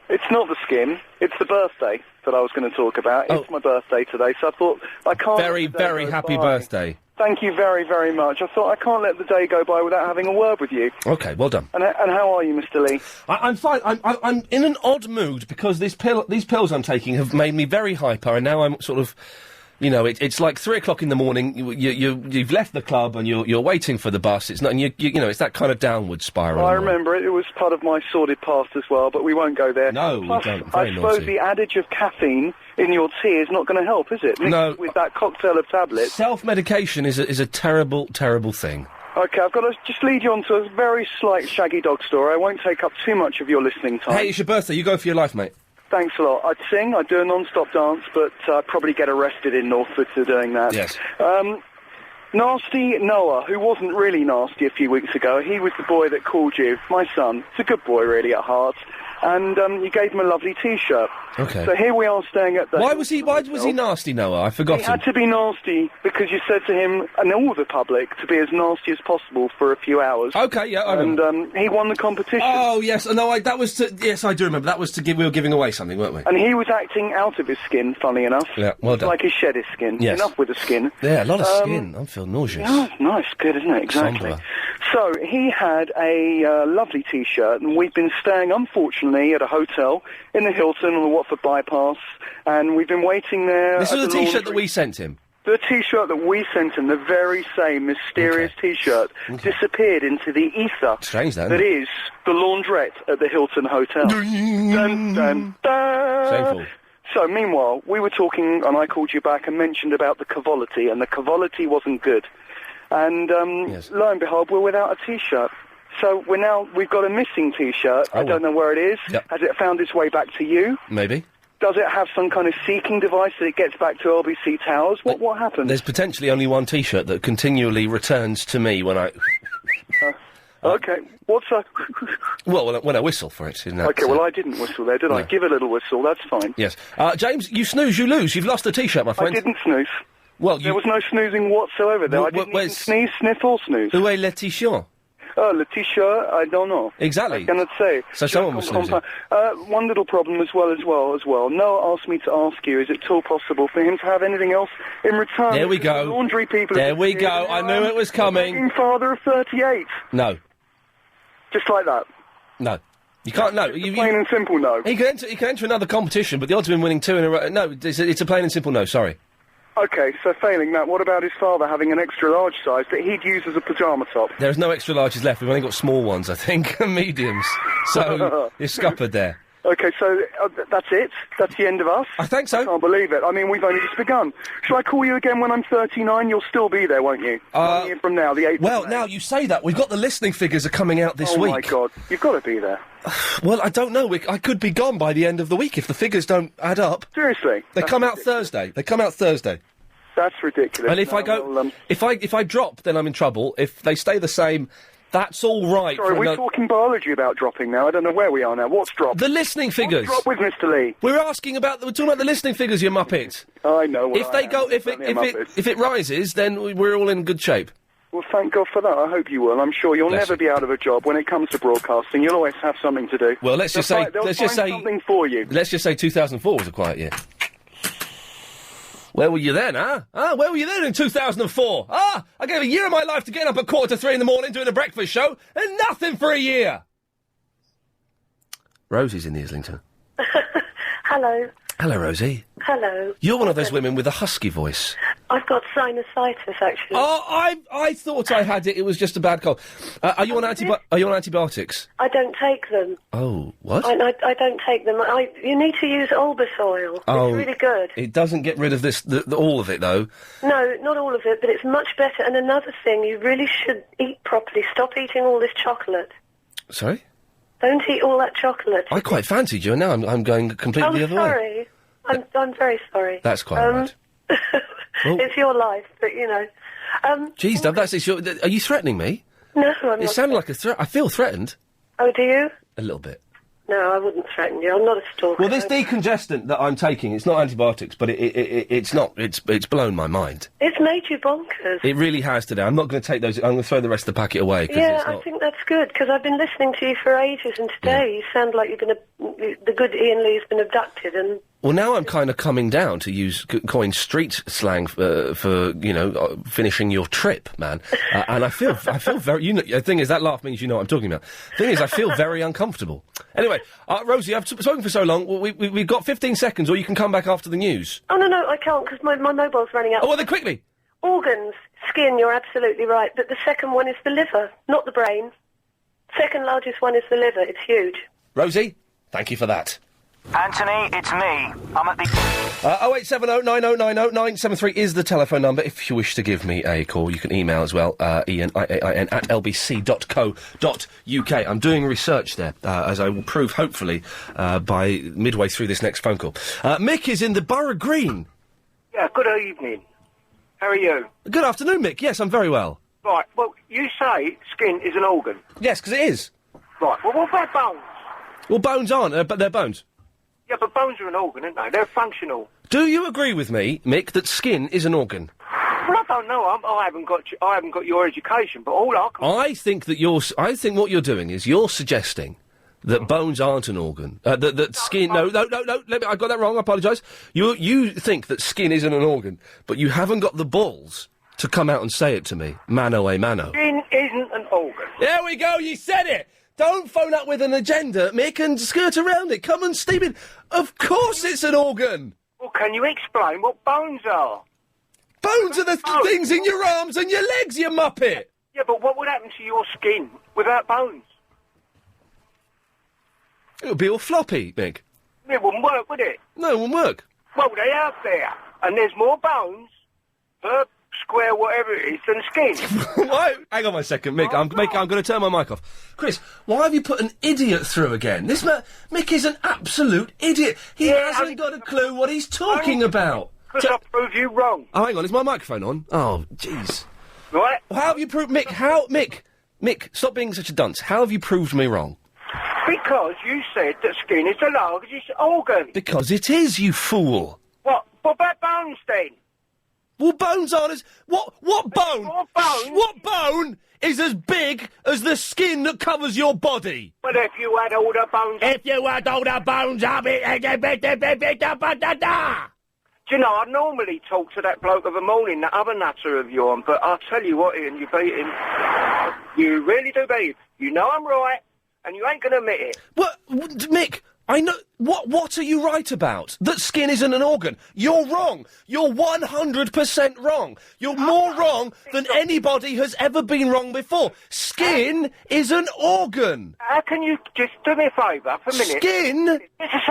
It's not the skin. It's the birthday that I was going to talk about. It's my birthday today, so I thought I can't... Very, very happy birthday. Thank you very, very much. I thought I can't let the day go by without having a word with you. Okay, well done. And how are you, Mr. Lee? I'm fine. I'm in an odd mood because these pills I'm taking have made me very hyper, and now I'm sort of, you know, it's like 3 o'clock in the morning. You've left the club and you're waiting for the bus. It's not, and you know, it's that kind of downward spiral. I remember it. It was part of my sordid past as well, but we won't go there. No, Plus, we don't. I suppose the adage of caffeine in your tea is not going to help, is it? No. With that cocktail of tablets. Self-medication is a terrible, terrible thing. Okay, I've got to just lead you on to a very slight shaggy dog story. I won't take up too much of your listening time. Hey, it's your birthday. You go for your life, mate. Thanks a lot. I'd sing, I'd do a non-stop dance, but I'd probably get arrested in Northwood for doing that. Yes. Nasty Noah, who wasn't really nasty a few weeks ago, he was the boy that called you, my son. He's a good boy, really, at heart. And you gave him a lovely T-shirt. Okay. So here we are staying at the... Why was he nasty, Noah? I forgot. He had to be nasty because you said to him and all the public to be as nasty as possible for a few hours. Okay, yeah, I and remember. He won the competition. Oh yes, no, that was to. Yes, I do remember. That was to give. We were giving away something, weren't we? And he was acting out of his skin, funny enough. Yeah, well done. Like he shed his skin. Yes. Enough with the skin. Yeah, a lot of skin. I feel nauseous. Yeah, nice, good, isn't it? Exactly. Sombre. So he had a lovely T-shirt, and we've been staying, unfortunately, at a hotel in the Hilton on the Watford bypass, and we've been waiting there. This was the T-shirt that we sent him. The T-shirt that we sent him, the very same mysterious T-shirt, disappeared into the ether. Strange, that. That is the laundrette at the Hilton Hotel. Dun, dun, dun. Shameful. So, meanwhile, we were talking, and I called you back and mentioned about the Cavolity, and the Cavolity wasn't good. And lo and behold, we're without a T-shirt. So we've got a missing T-shirt. I don't know where it is. Yep. Has it found its way back to you? Maybe. Does it have some kind of seeking device that it gets back to LBC Towers? What happens? There's potentially only one T-shirt that continually returns to me when I... Okay. What's a... Well, when I whistle for it. In that, Okay, well, I didn't whistle there, did I? no. Give a little whistle, that's fine. Yes. James, you snooze, you lose. You've lost a T-shirt, my friend. I didn't snooze. Well, There was no snoozing whatsoever there. I didn't even sneeze, sniff or snooze. Où est le T-shirt? Oh, le T-shirt, I don't know. Exactly. I cannot say. So someone was snoozing. One little problem as well. Noah asked me to ask you, is it at all possible for him to have anything else in return? There we go. The laundry people... There we go. I knew it was coming. Father of 38. No. Just like that. No. You can't, no. Plain and simple no. He can enter another competition, but the odds of him winning 2 in a row... No, it's a plain and simple no, sorry. Okay, so failing that, what about his father having an extra large size that he'd use as a pyjama top? There's no extra larges left. We've only got small ones, I think, and mediums. So, you're scuppered there. Okay, so that's it? That's the end of us? I think so. I can't believe it. I mean, we've only just begun. Shall I call you again when I'm 39? You'll still be there, won't you? 1 year from now, the 8th Well, of May. now you say that. We've got the listening figures are coming out this week. Oh, my God. You've got to be there. Well, I don't know. I could be gone by the end of the week if the figures don't add up. Seriously? They come out Thursday. That's ridiculous. And if I go, if I drop, then I'm in trouble. If they stay the same, that's all right. Sorry, we're talking biology about dropping now. I don't know where we are now. What's dropped? The listening figures. What's dropped with Mr. Lee? We're talking about the listening figures, you muppet. I know. If it rises, then we're all in good shape. Well, thank God for that. I hope you will. I'm sure you'll never be out of a job when it comes to broadcasting. You'll always have something to do. Well, let's just say something for you. Let's just say 2004 was a quiet year. Where were you then, huh? Where were you then in 2004? I gave a year of my life to get up at 2:45 in the morning doing a breakfast show, and nothing for a year. Rosie's in the Islington. Hello. Hello, Rosie. Hello. You're one of those women with a husky voice. I've got sinusitis, actually. Oh, I thought I had it. It was just a bad cold. Are you on antibiotics? I don't take them. Oh, what? I don't take them. You need to use Albus oil. Oh, it's really good. It doesn't get rid of this, all of it, though. No, not all of it, but it's much better. And another thing, you really should eat properly. Stop eating all this chocolate. Sorry? Don't eat all that chocolate. I quite fancied you, and now I'm going completely the other way. Sorry. I'm very sorry. That's quite right. It's your life, but you know. Jeez, Dove, are you threatening me? No, I'm not. It sounded like a threat. I feel threatened. Oh, do you? A little bit. No, I wouldn't threaten you. I'm not a stalker. Well, this decongestant that I'm taking, it's not antibiotics, but it's not. It's blown my mind. It's made you bonkers. It really has today. I'm not going to take those. I'm going to throw the rest of the packet away. Yeah, I think that's good, because I've been listening to you for ages, and today you sound like the good Iain Lee's been abducted, and... Well, now I'm kind of coming down, to use coin street slang for finishing your trip, man. And I feel very. The thing is, that laugh means you know what I'm talking about. The thing is, I feel very uncomfortable. Anyway, Rosie, I've spoken for so long. We've got 15 seconds, or you can come back after the news. Oh, no, I can't, because my mobile's running out. Oh, well, then quickly. Organs, skin, you're absolutely right, but the second one is the liver, not the brain. Second largest one is the liver. It's huge. Rosie, thank you for that. Anthony, it's me. I'm at the... 0870 9090 973 is the telephone number. If you wish to give me a call, you can email as well, iain, IAIN, at lbc.co.uk. I'm doing research there, as I will prove, hopefully, by midway through this next phone call. Mick is in the Borough Green. Yeah, good evening. How are you? Good afternoon, Mick. Yes, I'm very well. Right, well, you say skin is an organ. Yes, because it is. Right, well, what about bones? Well, bones aren't, but they're bones. Yeah, but bones are an organ, aren't they? They're functional. Do you agree with me, Mick, that skin is an organ? Well, I don't know. I haven't got your education, but all I can... I think what you're doing is you're suggesting that bones aren't an organ. That skin... No, I got that wrong, I apologise. You think that skin isn't an organ, but you haven't got the balls to come out and say it to me. Mano a mano. Skin isn't an organ. There we go, you said it! Don't phone up with an agenda, Mick, and skirt around it. Come and steam it. Of course it's an organ! Well, can you explain what bones are? Bones are the things in your arms and your legs, you muppet! Yeah, but what would happen to your skin without bones? It would be all floppy, Mick. It wouldn't work, would it? No, it wouldn't work. Well, they're out there, and there's more bones per square, whatever it is, than skin. Why? Hang on a second, Mick. I'm going to turn my mic off. Chris, why have you put an idiot through again? This Mick is an absolute idiot. He hasn't got a clue what he's talking about. Because I prove you wrong. Oh, hang on. Is my microphone on? Oh, jeez. Right? How have you proved... Mick, stop being such a dunce. How have you proved me wrong? Because you said that skin is the largest organ. Because it is, you fool. What about bones, then? Well, bones aren't as... What bone? What bone? What bone is as big as the skin that covers your body? But if you had all the bones... If you had all the bones of it... Do you know, I normally talk to that bloke of the morning, that other nutter of yours, but I'll tell you what, Ian, you beat him. You really do beat him. You know I'm right, and you ain't going to admit it. What, Mick, I know... What are you right about? That skin isn't an organ. You're wrong. You're 100% wrong. You're more wrong than anybody has ever been wrong before. Skin is an organ. How can you just do me a favour for a minute? Skin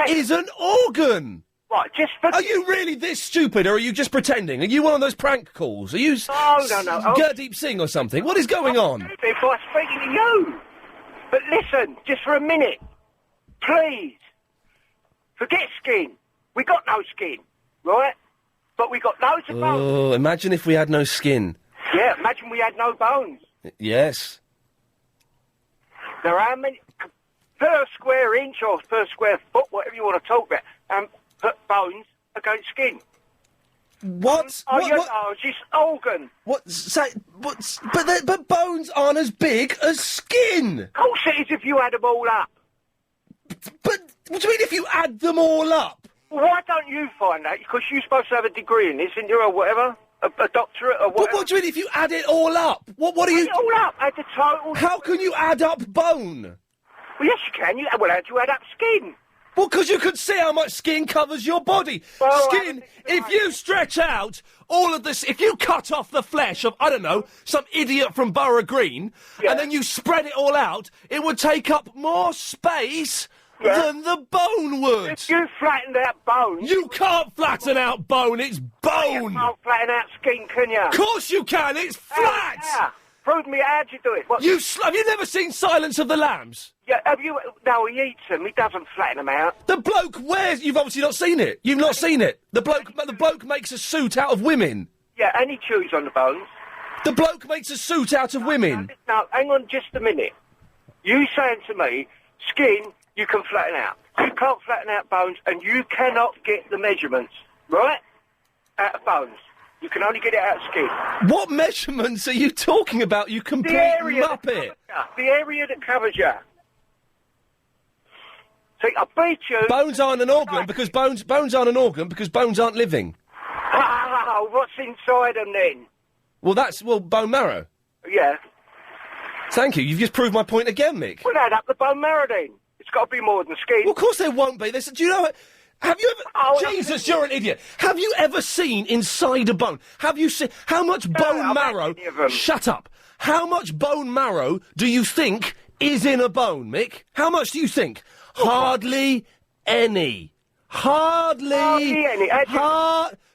is an organ. Right, just for... Are you really this stupid, or are you just pretending? Are you one of those prank calls? Are you... No. Gurdeep Singh or something? What is going on? If I speaking to you. But listen, just for a minute. Please. Forget skin. We got no skin, right? But we got loads of bones. Oh, imagine if we had no skin. Yeah, imagine we had no bones. Yes. There are how many... Per square inch or per square foot, whatever you want to talk about, put bones against skin. What? Largest organ. But bones aren't as big as skin. Of course it is if you add them all up. But what do you mean if you add them all up? Why don't you find that? Because you're supposed to have a degree in this, and you're a whatever, a doctorate or whatever. But what do you mean if you add it all up? What are you... Add it all up, add the total... How can you add up bone? Well, yes you can. How do you add up skin? Well, because you can see how much skin covers your body. Skin, if you stretch out all of this, if you cut off the flesh of, I don't know, some idiot from Borough Green, and then you spread it all out, it would take up more space than the bone would. If you flattened out bone... You can't flatten out bone, it's bone! You can't flatten out skin, can you? Of course you can, it's flat! How? Prove me, how'd you do it? What? Have you never seen Silence of the Lambs? Yeah, have you... No, he eats them, he doesn't flatten them out. The bloke wears... You've obviously not seen it. You've not seen it. The bloke makes a suit out of women. Yeah, and he chews on the bones. The bloke makes a suit out of women. No, hang on just a minute. You saying to me, skin, you can flatten out. You can't flatten out bones, and you cannot get the measurements, right, out of bones. You can only get it out of skin. What measurements are you talking about, you complete muppet? The area that covers you. See, I beat you... Bones aren't an organ because bones aren't an organ because bones aren't living. Oh, what's inside them then? Well, bone marrow. Yeah. Thank you. You've just proved my point again, Mick. Well, add up the bone marrow then. It's got to be more than skin. Well, of course there won't be. Do you know... Have you ever... Jesus, you're an idiot. Have you ever seen inside a bone? Have you seen... How much bone marrow... Shut up. How much bone marrow do you think is in a bone, Mick? How much do you think? Hardly any. Hardly any.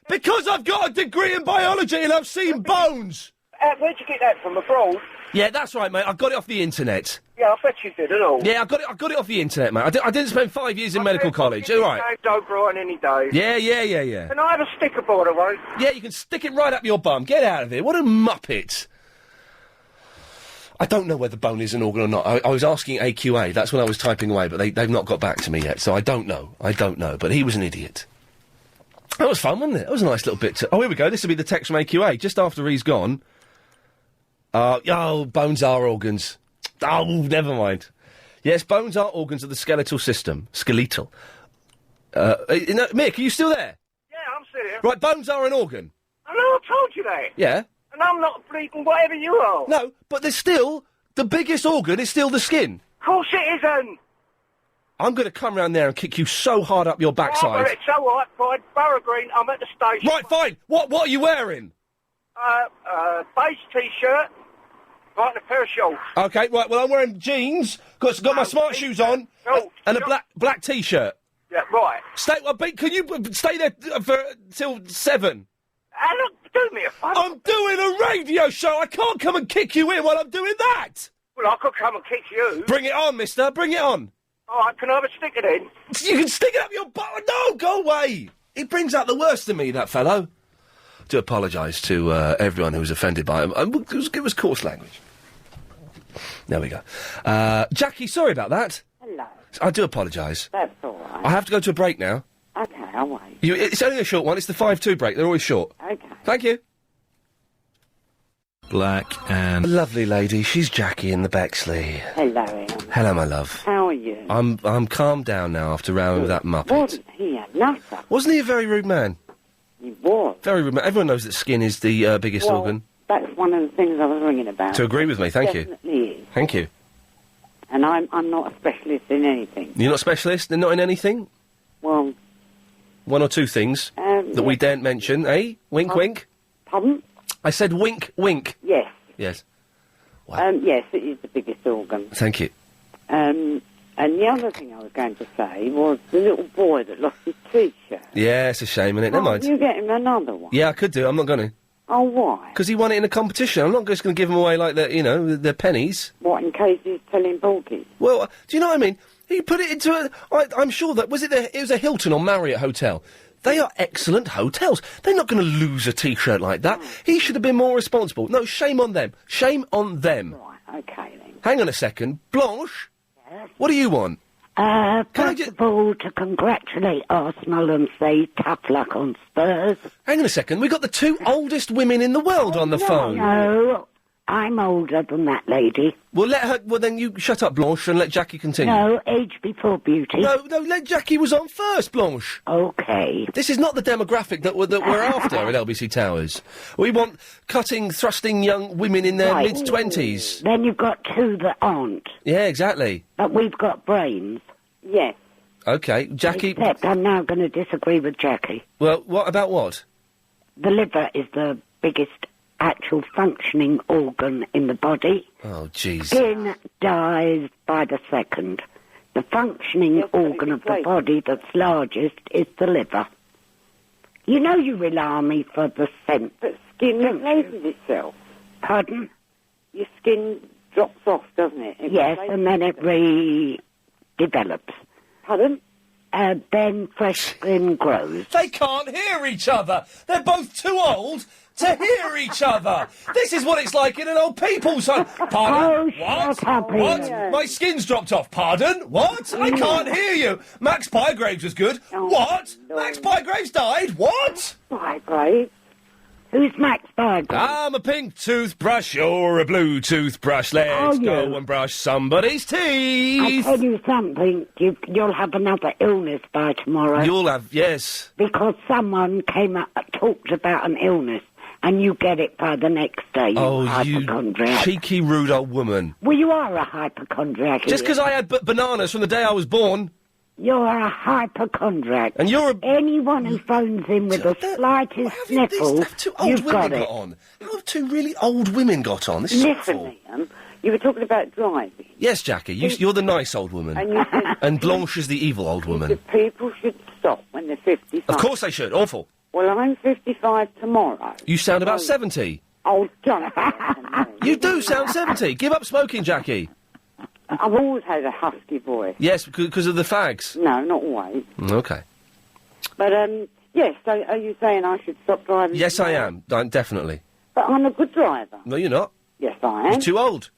Because I've got a degree in biology and I've seen bones. Where'd you get that from, abroad? Yeah, that's right, mate. I got it off the internet. Yeah, I bet you did, and all. Yeah, I got it off the internet, mate. I didn't spend 5 years in medical college. All right. Don't Brighton any day. Yeah. Can I have a sticker, by the way? Yeah, you can stick it right up your bum. Get out of here. What a muppet. I don't know whether bone is an organ or not. I was asking AQA. That's when I was typing away, but they've not got back to me yet, so I don't know. But he was an idiot. That was fun, wasn't it? That was a nice little bit. Oh, here we go. This will be the text from AQA. Just after he's gone. Bones are organs. Oh, never mind. Yes, bones are organs of the skeletal system. Skeletal. Mick, are you still there? Yeah, I'm still here. Right, bones are an organ. I know, I told you that. Yeah. And I'm not bleeding whatever you are. No, but there's still... The biggest organ is still the skin. Of course it isn't. I'm going to come round there and kick you so hard up your backside. Oh, well, it's all right, fine. Borough Green, I'm at the station. Right, fine. What are you wearing? Beige T-shirt. Right, and a pair of shorts. Okay, right, well, I'm wearing jeans, got my smart shoes on, and a black T-shirt. Yeah, right. Can you stay there till 7? Look, do me a favour? I'm doing a radio show. I can't come and kick you in while I'm doing that. Well, I could come and kick you. Bring it on, mister. Bring it on. All right, can I have a stick it in? You can stick it up your butt. No, go away. It brings out the worst in me, that fellow. Do apologise to everyone who was offended by him. It was coarse language. There we go. Jackie, sorry about that. Hello. I do apologise. That's all right. I have to go to a break now. Okay, I'll wait. It's only a short one. It's the 5-2 break. They're always short. Okay. Thank you. Black and... A lovely lady. She's Jackie in the Bexley. Hello, Ian. Hello, my love. How are you? I'm calmed down now after round with that muppet. Wasn't he a nutter? Wasn't he a very rude man? He was. Very rude man. Everyone knows that skin is the biggest organ. That's one of the things I was ringing about. To agree with me, thank you. Definitely is. Thank you. And I'm not a specialist in anything. You're not a specialist? Not in anything? Well... One or two things that we daren't mention, eh? Wink, wink. Pardon? I said wink, wink. Yes. Yes. Yes, it is the biggest organ. Thank you. And the other thing I was going to say was the little boy that lost his T-shirt. Yeah, it's a shame, isn't it? Never mind. You get him another one. Yeah, I could do. I'm not going to. Oh, why? Because he won it in a competition. I'm not just going to give him away like the pennies. What, in case he's telling porkies? Well, do you know what I mean? He put it into a... I'm sure that... it was a Hilton or Marriott hotel. They are excellent hotels. They're not going to lose a T-shirt like that. He should have been more responsible. No, shame on them. Shame on them. Right, okay then. Hang on a second. Blanche? Yes? What do you want? First of all, to congratulate Arsenal and say tough luck on Spurs. Hang on a second. We've got the two oldest women in the world on the phone. No, I'm older than that lady. Well, let her... Well, then you shut up, Blanche, and let Jackie continue. No, age before beauty. No, let Jackie was on first, Blanche. Okay. This is not the demographic that we're after at LBC Towers. We want cutting, thrusting young women in their mid-20s. Then you've got two that aren't. Yeah, exactly. But we've got brains. Yes. Okay, Jackie... Except I'm now going to disagree with Jackie. Well, what about what? The liver is the biggest actual functioning organ in the body. Oh, jeez. Skin dies by the second. The functioning organ of the body that's largest is the liver. You know you rely on me for the scent. But skin replaces itself. Pardon? Your skin drops off, doesn't it? Yes, and then it redevelops. Pardon? Then fresh skin grows. They can't hear each other. They're both too old to hear each other. This is what it's like in an old people's home. Pardon? What? Shut up, What? Ian. My skin's dropped off. Pardon? What? I can't hear you. Max Bygraves was good. What? Max Bygraves died? What? Bygraves? Who's Max Bygraves? I'm a pink toothbrush, you're a blue toothbrush. Let's go and brush somebody's teeth. I'll tell you something. You'll have another illness by tomorrow. You'll have, yes. Because someone came up talked about an illness, and you get it by the next day, you hypochondriac. Cheeky, rude old woman. Well, you are a hypochondriac. Just because I had bananas from the day I was born. You're a hypochondriac. And you're Anyone who phones in with the slightest sniffle, you've got it. On. How have two really old women got on? This is awful. Ian, you were talking about driving. Yes, Jackie, you're the nice old woman. And you said and Blanche is the evil old woman. people should stop when they're 55. Of course they should. Awful. Well, I'm 55 tomorrow. You sound about 70. Oh, John. You do sound 70. Give up smoking, Jackie. I've always had a husky voice. Yes, because of the fags. No, not always. Okay. But, yes, so are you saying I should stop driving? Yes, I am. Definitely. But I'm a good driver. No, you're not. Yes, I am. You're too old.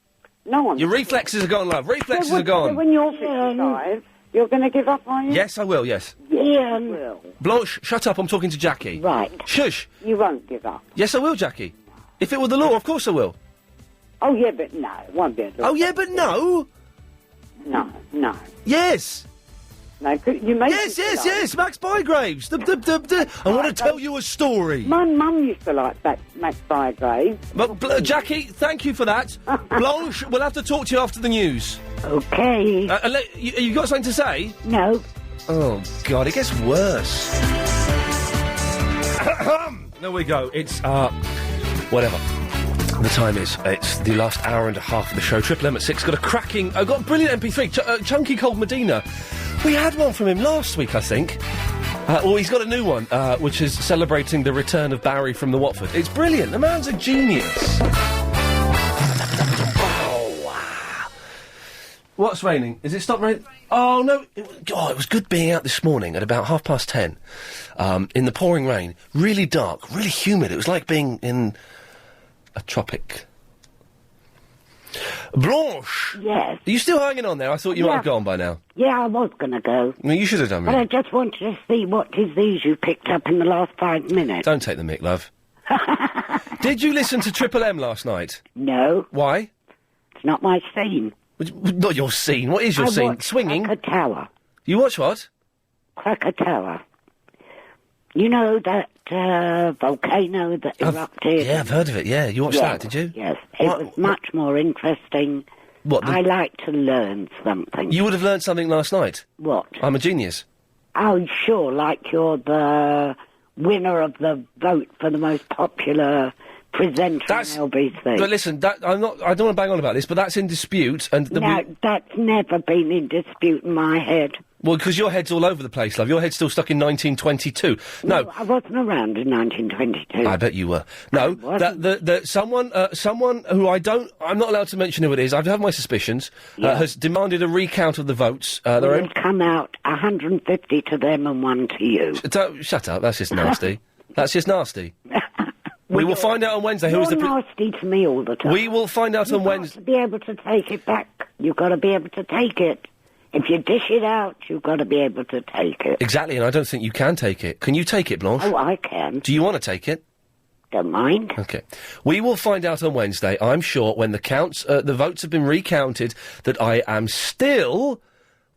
No, I'm Your reflexes are gone, love. Reflexes are gone. So when you're 55, you're going to give up, are you? Yes, I will, yes. Ian will. Blanche, shut up, I'm talking to Jackie. Right. Shush. You won't give up. Yes, I will, Jackie. If it were the law, of course I will. Oh, yeah, but no, it won't be a law. Oh, yeah, but no. No. Yes. No, you make Yes, Max Bygraves. I want to tell you a story. My mum used to like Max Bygraves. But, Jackie, thank you for that. Blanche, we'll have to talk to you after the news. Okay. You got something to say? No. Oh, God, it gets worse. There we go. It's, whatever. The time is. It's the last hour and a half of the show. Triple M at 6. Got a brilliant MP3. Chunky Cold Medina. We had one from him last week, I think. Well, he's got a new one, which is celebrating the return of Barry from the Watford. It's brilliant. The man's a genius. Oh, wow. What's raining? Is it stopped raining? Oh, no. It was good being out this morning at about 10:30, in the pouring rain. Really dark, really humid. It was like being in a tropic. Blanche! Yes. Are you still hanging on there? I thought you might have gone by now. Yeah, I was going to go. Well, you should have done, But really. I just wanted to see what disease you picked up in the last 5 minutes. Don't take the mick, love. Did you listen to Triple M last night? No. Why? It's not my scene. Not your scene. What is your scene? watched Swinging? Cracker Tower. You watch what? Cracker Tower. You know that volcano that erupted? Yeah, I've heard of it, yeah. You watched that, did you? Yes. It was much more interesting. What? I like to learn something. You would have learned something last night. What? I'm a genius. Oh, sure, like you're the winner of the vote for the most popular presenter on LBC. But listen, I don't want to bang on about this, but that's in dispute, and... No, that's never been in dispute in my head. Well, because your head's all over the place, love. Your head's still stuck in 1922. No, I wasn't around in 1922. I bet you were. No, someone who I'm not allowed to mention who it is. I have my suspicions. Has demanded a recount of the votes. It'll come out 150 to them and 1 to you. Shut up. That's just nasty. That's just nasty. We will find out on Wednesday who is the... You're nasty to me all the time. We will find out on Wednesday... You've got to be able to take it back. You've got to be able to take it. If you dish it out, you've got to be able to take it. Exactly, and I don't think you can take it. Can you take it, Blanche? Oh, I can. Do you want to take it? Don't mind. Okay. We will find out on Wednesday, I'm sure, when the votes have been recounted, that I am still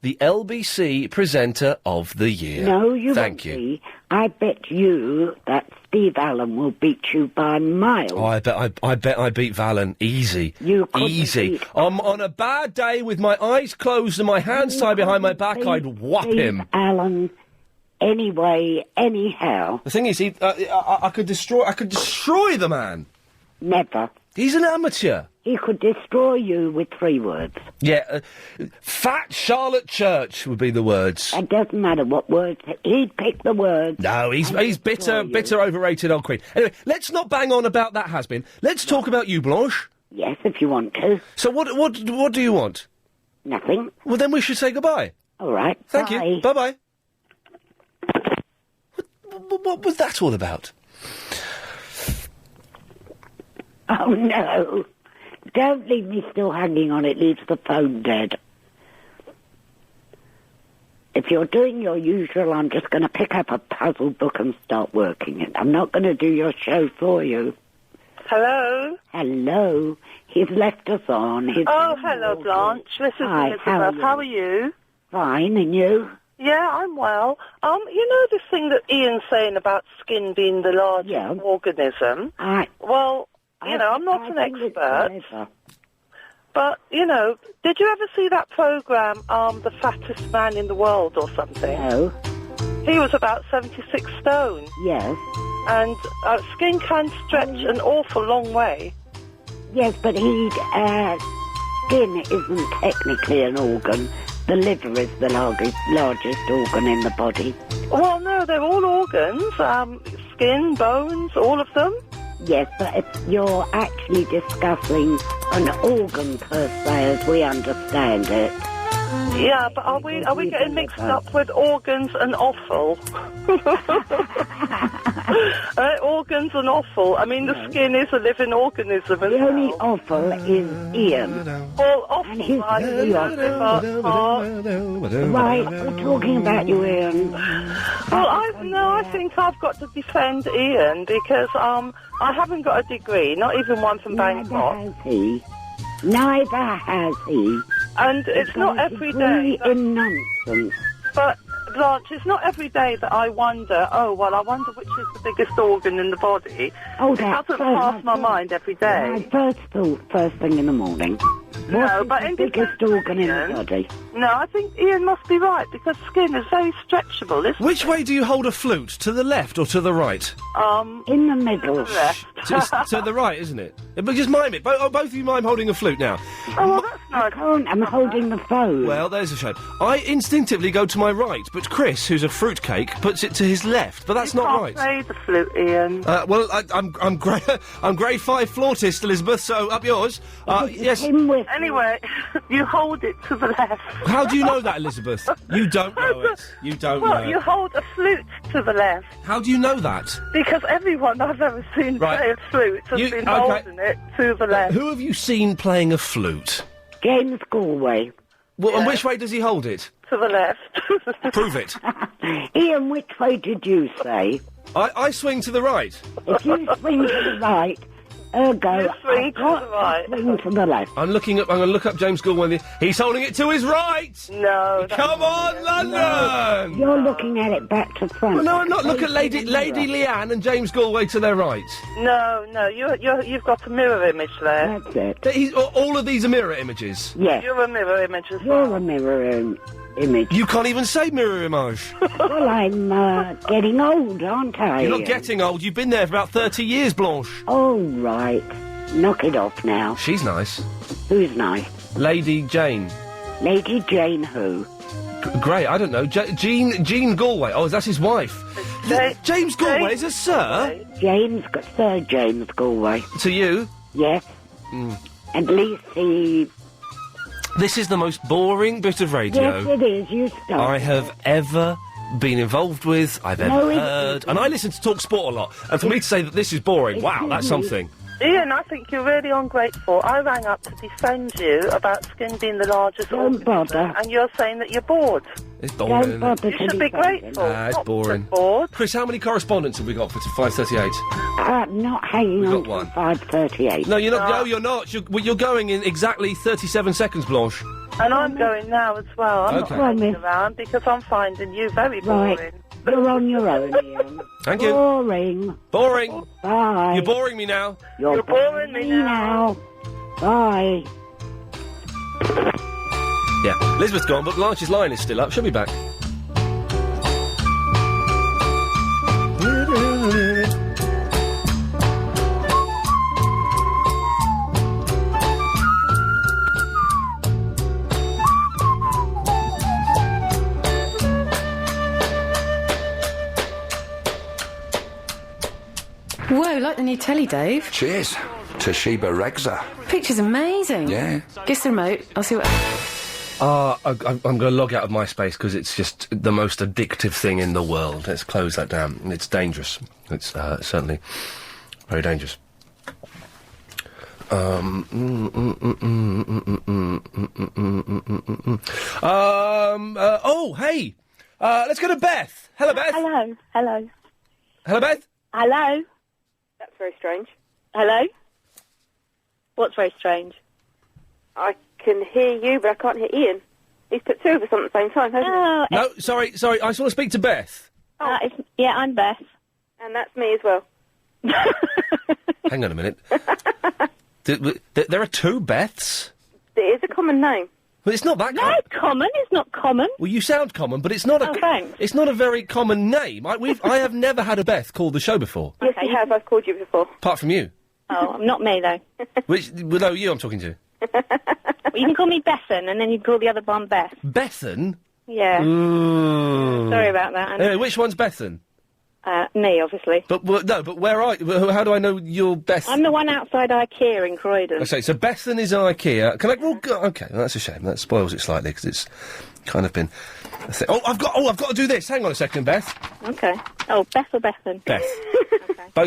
the LBC presenter of the year. No, you Thank won't you. be. I bet you that Steve Allen will beat you by miles. Oh, I bet I beat Valen easy. You couldn't easy. beat- On a bad day with my eyes closed and my hands tied behind my back, I'd whop him. Allen, anyway, anyhow. The thing is, I could destroy the man. Never. He's an amateur. He could destroy you with 3 words. Yeah, Fat Charlotte Church would be the words. It doesn't matter what words. He'd pick the words. No, he's bitter, overrated old queen. Anyway, let's not bang on about that has-been. Let's talk about you, Blanche. Yes, if you want to. So what do you want? Nothing. Well, then we should say goodbye. All right. Thank bye. you. Bye-bye. What was that all about? Oh, no. Don't leave me still hanging on. It leaves the phone dead. If you're doing your usual, I'm just going to pick up a puzzle book and start working it. I'm not going to do your show for you. Hello? Hello. He's left us on. Hello, Blanche. This is Hi, Elizabeth. How are you? Fine, and you? Yeah, I'm well. You know this thing that Ian's saying about skin being the largest organism? Well, I'm not an expert. But, did you ever see that programme, The Fattest Man in the World or something? No. He was about 76 stone. Yes. And skin can stretch an awful long way. Yes, but skin isn't technically an organ. The liver is the largest organ in the body. Well, no, they're all organs. Skin, bones, all of them. Yes, but if you're actually discussing an organ per se as we understand it. Yeah, but are we getting mixed up with organs and offal? Organs and offal. I mean, the skin is a living organism. The only offal is Ian. Well, offal. And his Right, we're talking about you, Ian. Well, I think I've got to defend Ian because I haven't got a degree, not even one from Bangkok. Neither has he. And it's not every day. In nonsense. But, Blanche, it's not every day that I wonder, I wonder which is the biggest organ in the body. Oh, it doesn't pass my mind every day. My first thing in the morning. No, but the biggest organ in the body? No, I think Ian must be right, because skin is very stretchable, isn't it? Which way do you hold a flute? To the left or to the right? In the middle. Left. To the right, isn't it? But just mime it. Both of you mime holding a flute now. Oh, well, that's I can't. I'm holding the phone. Well, there's a shame. I instinctively go to my right, but Chris, who's a fruitcake, puts it to his left. But that's not right. Play the flute, Ian. Well, I'm grade 5 flautist, Elizabeth. So up yours. Yes. Anyway, you hold it to the left. How do you know that, Elizabeth? You don't know it. You don't know Well, it. you hold a flute to the left. How do you know that? Because everyone I've ever seen play a flute has been holding it to the left. Who have you seen playing a flute? James Galway. Well, and which way does he hold it? To the left. Prove it. Ian, which way did you say? I swing to the right. If you swing to the right, ergo, swing to the right. Swing to the left. I'm going to look up James Galway. He's holding it to his right. No. Come on, London. You're looking at it back to front. Well, no, I'm not. Look at Lady Leanne and James Galway to their right. No, you've got a mirror image there. That's it. All of these are mirror images. Yes. You're a mirror image as You're well. a mirror image. You can't even say mirror image. Well, I'm getting old, aren't I? You're not getting old. You've been there for about 30 years, Blanche. Oh, right. Knock it off now. She's nice. Who's nice? Lady Jane. Lady Jane who? Great, I don't know. Jean Galway. Oh, that's his wife. James Galway is a sir? Sir James Galway. To you? Yes. At least he... This is the most boring bit of radio... Yes, it is. You stop. I have ever been involved with, I've ever heard... And I listen to Talk Sport a lot. And for me to say that this is boring, wow, that's something. Ian, I think you're really ungrateful. I rang up to defend you about Skin being the largest organism, and you're saying that you're bored. It's boring, isn't it? You should be grateful. Nah, it's boring. Bored. Chris, how many correspondents have we got for 5:38? Not hanging on got one. 5:38. No, you're not. No, you're not. You're going in exactly 37 seconds, Blanche. And I'm going now as well. I'm Okay. not hanging around because I'm finding you very boring. Right. You're on your own, Ian. Thank you. Boring. Boring. Bye. You're boring me now. You're boring me now. Bye. Yeah, Elizabeth's gone, but Blanche's line is still up. She'll be back. Whoa, like the new telly, Dave. Cheers. Toshiba Regza. Picture's amazing. Yeah. Give us the remote. I'll see what... I'm going to log out of MySpace because it's just the most addictive thing in the world. Let's close that down. It's dangerous. It's certainly very dangerous. Oh, hey! Let's go to Beth. Hello, Beth. Hello. Hello. Hello, Beth. Hello. That's very strange. Hello. What's very strange? I can hear you, but I can't hear Ian. He's put two of us on at the same time, hasn't he? No, sorry. I just want to speak to Beth. Yeah, I'm Beth. And that's me as well. Hang on a minute. There are two Beths? It is a common name. Well, it's not that common. No, common. It's not common. Well, you sound common, but it's not Oh, thanks. It's not a very common name. I have never had a Beth called the show before. Yes, you have. I've called you before. Apart from you. Oh, not me, though. No, you I'm talking to. Well, you can call me Bethan, and then you can call the other one Beth. Bethan? Yeah. Ooh. Sorry about that. Anyway, which one's Bethan? Me, obviously. But where are you? How do I know you're Beth? I'm the one outside IKEA in Croydon. Okay, so Bethan is IKEA. Can I? Well, okay, well, that's a shame. That spoils it slightly because it's kind of been. A thing. I've got to do this. Hang on a second, Beth. Okay. Oh, Beth or Bethan? Beth.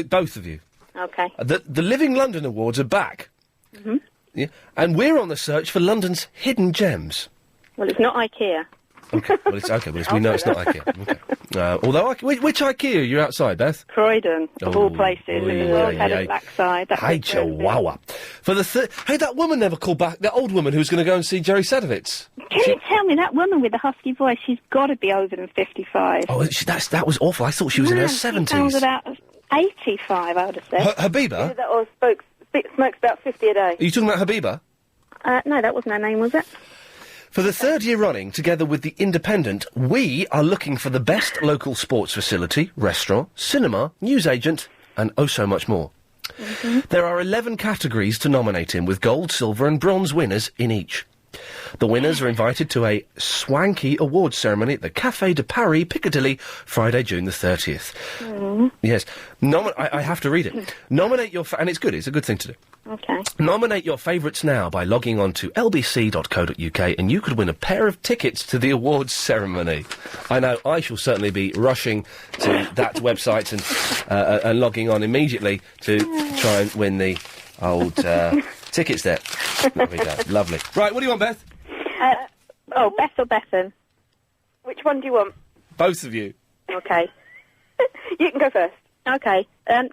Both of you. Okay. The Living London Awards are back. Mhm. Yeah, and we're on the search for London's hidden gems. Well, it's not IKEA. Okay, well, we know it's not IKEA. Okay. Although, which IKEA are you outside, Beth? Croydon, of all places, in the world had a backside. Hey, Chihuahua. For the hey, that woman never called back. That old woman who's going to go and see Jerry Sadowitz. Can you tell me, that woman with the husky voice, she's got to be over than 55. Oh, that was awful. I thought she was in her 70s. She sounds about 85, I would have said. Habiba? That or smokes about 50 a day. Are you talking about Habiba? No, that wasn't her name, was it? For the third year running, together with The Independent, we are looking for the best local sports facility, restaurant, cinema, newsagent, and oh so much more. Mm-hmm. There are 11 categories to nominate in, with gold, silver and bronze winners in each. The winners are invited to a swanky awards ceremony at the Café de Paris, Piccadilly, Friday, June the 30th. Yes. I have to read it. Nominate your... and it's good. It's a good thing to do. Okay. Nominate your favourites now by logging on to lbc.co.uk and you could win a pair of tickets to the awards ceremony. I know I shall certainly be rushing to that website and logging on immediately to try and win the old tickets there. There we go. Lovely. Right, what do you want, Beth? Beth or Bethan? Which one do you want? Both of you. Okay. You can go first. Okay.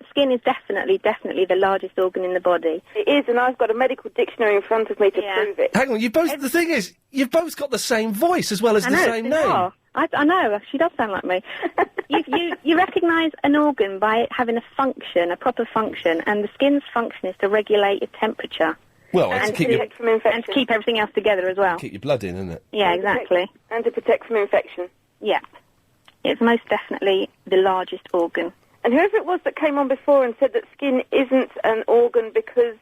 Skin is definitely the largest organ in the body. It is, and I've got a medical dictionary in front of me to prove it. Hang on, the thing is, you've both got the same voice as well as the same name. I know, she does sound like me. you recognise an organ by it having a function, a proper function, and the skin's function is to regulate your temperature. Well, and to keep everything else together as well. Keep your blood in, isn't it? Yeah, exactly. And to protect from infection. Yeah. It's most definitely the largest organ. And whoever it was that came on before and said that skin isn't an organ because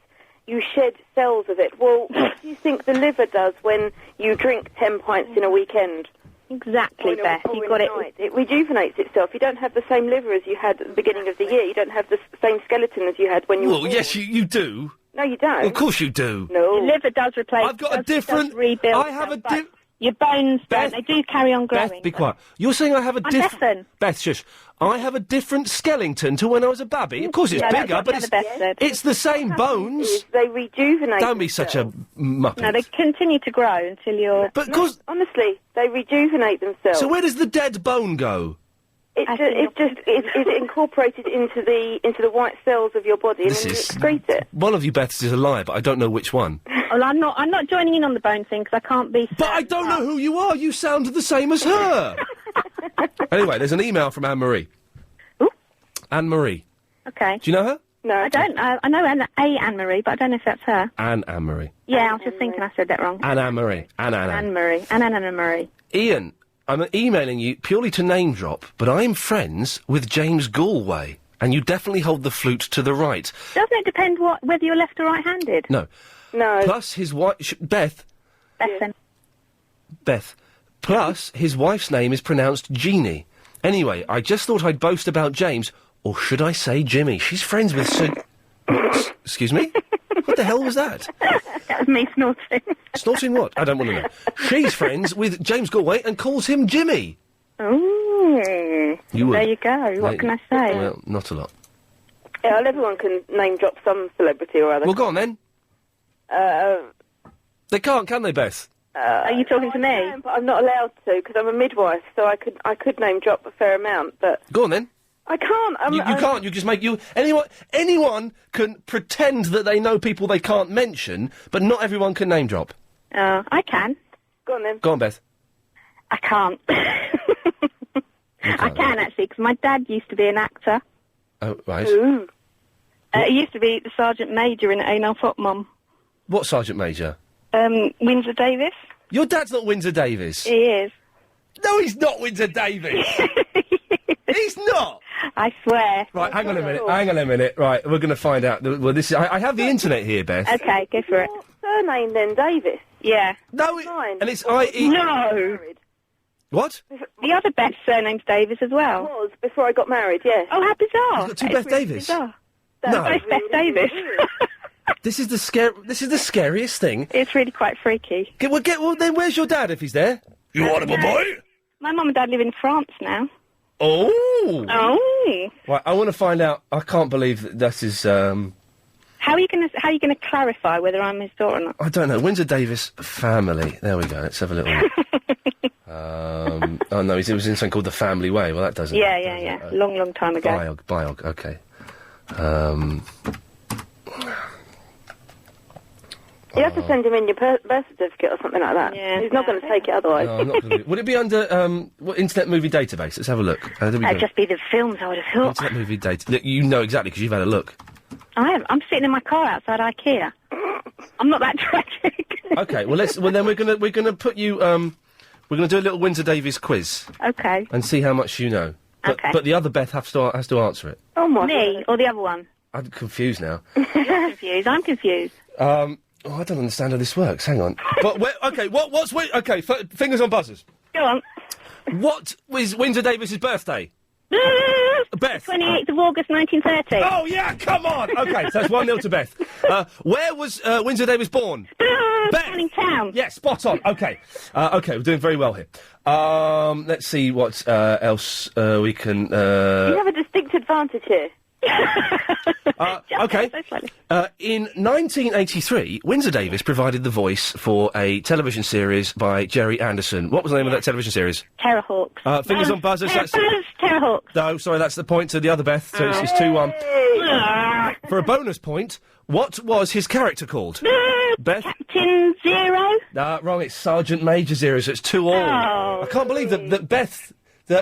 you shed cells of it, well, what do you think the liver does when you drink 10 pints in a weekend? Exactly, Beth. You got it. It rejuvenates itself. You don't have the same liver as you had at the beginning of the year. You don't have the same skeleton as you had when you were born. Yes, you do. No, you don't. Of course you do. No. Your liver does replace... I've got a different... rebuild. I have a different... Your bones don't. They do carry on growing. Beth, be quiet. You're saying I have a different... Bethan. Beth, shush. I have a different skeleton to when I was a babby. Of course it's bigger, but it's the same bones. They rejuvenate. Don't be such a muppet. No, they continue to grow until you're... But honestly, they rejuvenate themselves. So where does the dead bone go? It's incorporated into the white cells of your body, and then you excrete it. One of you Beths is a liar, but I don't know which one. Well, I'm not joining in on the bone thing because I can't be... But I don't know who you are. You sound the same as her. Anyway, there's an email from Anne-Marie. Ooh. Anne-Marie. Okay. Do you know her? No. I don't. I know Anne-Marie, but I don't know if that's her. Anne-Marie. Yeah, I was just thinking I said that wrong. Anne-Marie. Anne-Marie. Anne-Marie. Ian, I'm emailing you purely to name drop, but I'm friends with James Galway, and you definitely hold the flute to the right. Doesn't it depend whether you're left or right-handed? No. No. Plus his wife... Beth. Bethan. Beth. Plus, his wife's name is pronounced Jeannie. Anyway, I just thought I'd boast about James, or should I say Jimmy? She's friends with Sir... Excuse me? What the hell was that? That was me snorting. Snorting what? I don't want to know. She's friends with James Galway and calls him Jimmy. Ooh. You would. There you go. What can I say? Well, not a lot. Yeah, well, everyone can name drop some celebrity or other. Well, go on then. They can't, can they, Beth? Are you talking to me? But I'm not allowed to because I'm a midwife, so I could name drop a fair amount, but... Go on then. I can't. You can't. You just make you... Anyone can pretend that they know people they can't mention, but not everyone can name drop. I can. Go on then. Go on, Beth. I can't. I can, actually, because my dad used to be an actor. Oh, right. Ooh. He used to be the Sergeant Major in Ain't No Fuck Mum. What Sergeant Major? Windsor Davies. Your dad's not Windsor Davies. He is. No, he's not Windsor Davies. He's not. I swear. Right, hang on a minute. Right, we're going to find out. Well, this is... I have the internet here, Beth. Okay, go for it. Surname then, Davis? Yeah. No, and it's I-E... No. What? The other Beth's surname's Davis as well. It was, before I got married, yes. Oh, how bizarre. You've got two Beth Davis? Bizarre. No. Both Beth Davis. This is the scariest thing. It's really quite freaky. Well, then where's your dad if he's there? You want him, boy? My mum and dad live in France now. Oh! Oh! Right, I want to find out. I can't believe that this is, How are you gonna clarify whether I'm his daughter or not? I don't know. Windsor Davies family. There we go. Let's have a little oh, no, it was in something called The Family Way. Well, that doesn't... Yeah. Long time ago. Biog, okay. You have to send him in your birth certificate or something like that. Yeah. He's not going to take it otherwise. No, I'm not going to. Would it be under, Internet Movie Database? Let's have a look. It'd just be the films, I would have thought. Internet Movie Database. Look, you know exactly, because you've had a look. I am. I'm sitting in my car outside IKEA. I'm not that tragic. Okay, well, then we're gonna put you, we're gonna do a little Windsor Davies quiz. Okay. And see how much you know. Okay. But the other Beth has to answer it. Oh, my. Me, or the other one? I'm confused now. You're confused. I'm confused. Oh, I don't understand how this works. Hang on. But fingers on buzzers. Go on. What was Windsor Davies' birthday? Beth. 28th of August, 1930. Oh, yeah, come on! OK, so that's 1-0 to Beth. Where was Windsor Davies born? Beth. Canning Town. Yeah, spot on. OK. OK, we're doing very well here. Let's see what else we can... You have a distinct advantage here. OK. In 1983, Windsor Davies provided the voice for a television series by Jerry Anderson. What was the name of that television series? Terrorhawks. Fingers on buzzers. Terrorhawks. No, sorry, that's the point to the other Beth. So it's 2-1. For a bonus point, what was his character called? Beth? Captain Zero. Wrong, it's Sergeant Major Zero, so it's 2-all. Oh. I can't believe that Beth...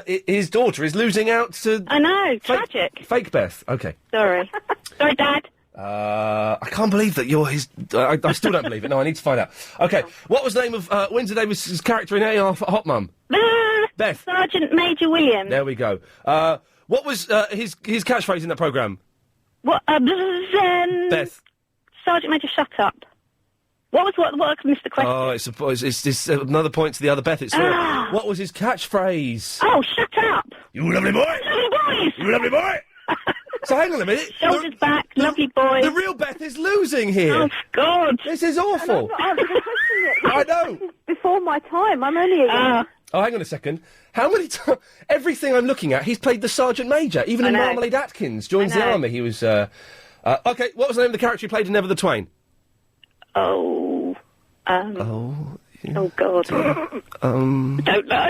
his daughter is losing out to... I know, tragic. Fake Beth, OK. Sorry. Sorry, Dad. I can't believe that you're his... I still don't believe it. No, I need to find out. OK, what was the name of Windsor Davies' character in A.R. Hot Mum? Beth. Sergeant Major Williams. There we go. What was his catchphrase in that programme? What? Beth. Sergeant Major, shut up. What missed the question? Oh, it's another point to the other Beth. What was his catchphrase? Oh, shut up! You lovely boy! Lovely boys! You lovely boy! So hang on a minute. Shoulders back, lovely boy. The real Beth is losing here. Oh, God. This is awful. I know. Before my time. I'm only a Oh, hang on a second. How many times... Everything I'm looking at, he's played the Sergeant Major. Even in Marmalade Atkins joins the army, he was... OK, what was the name of the character he played in Never the Twain? Oh, God. Don't know.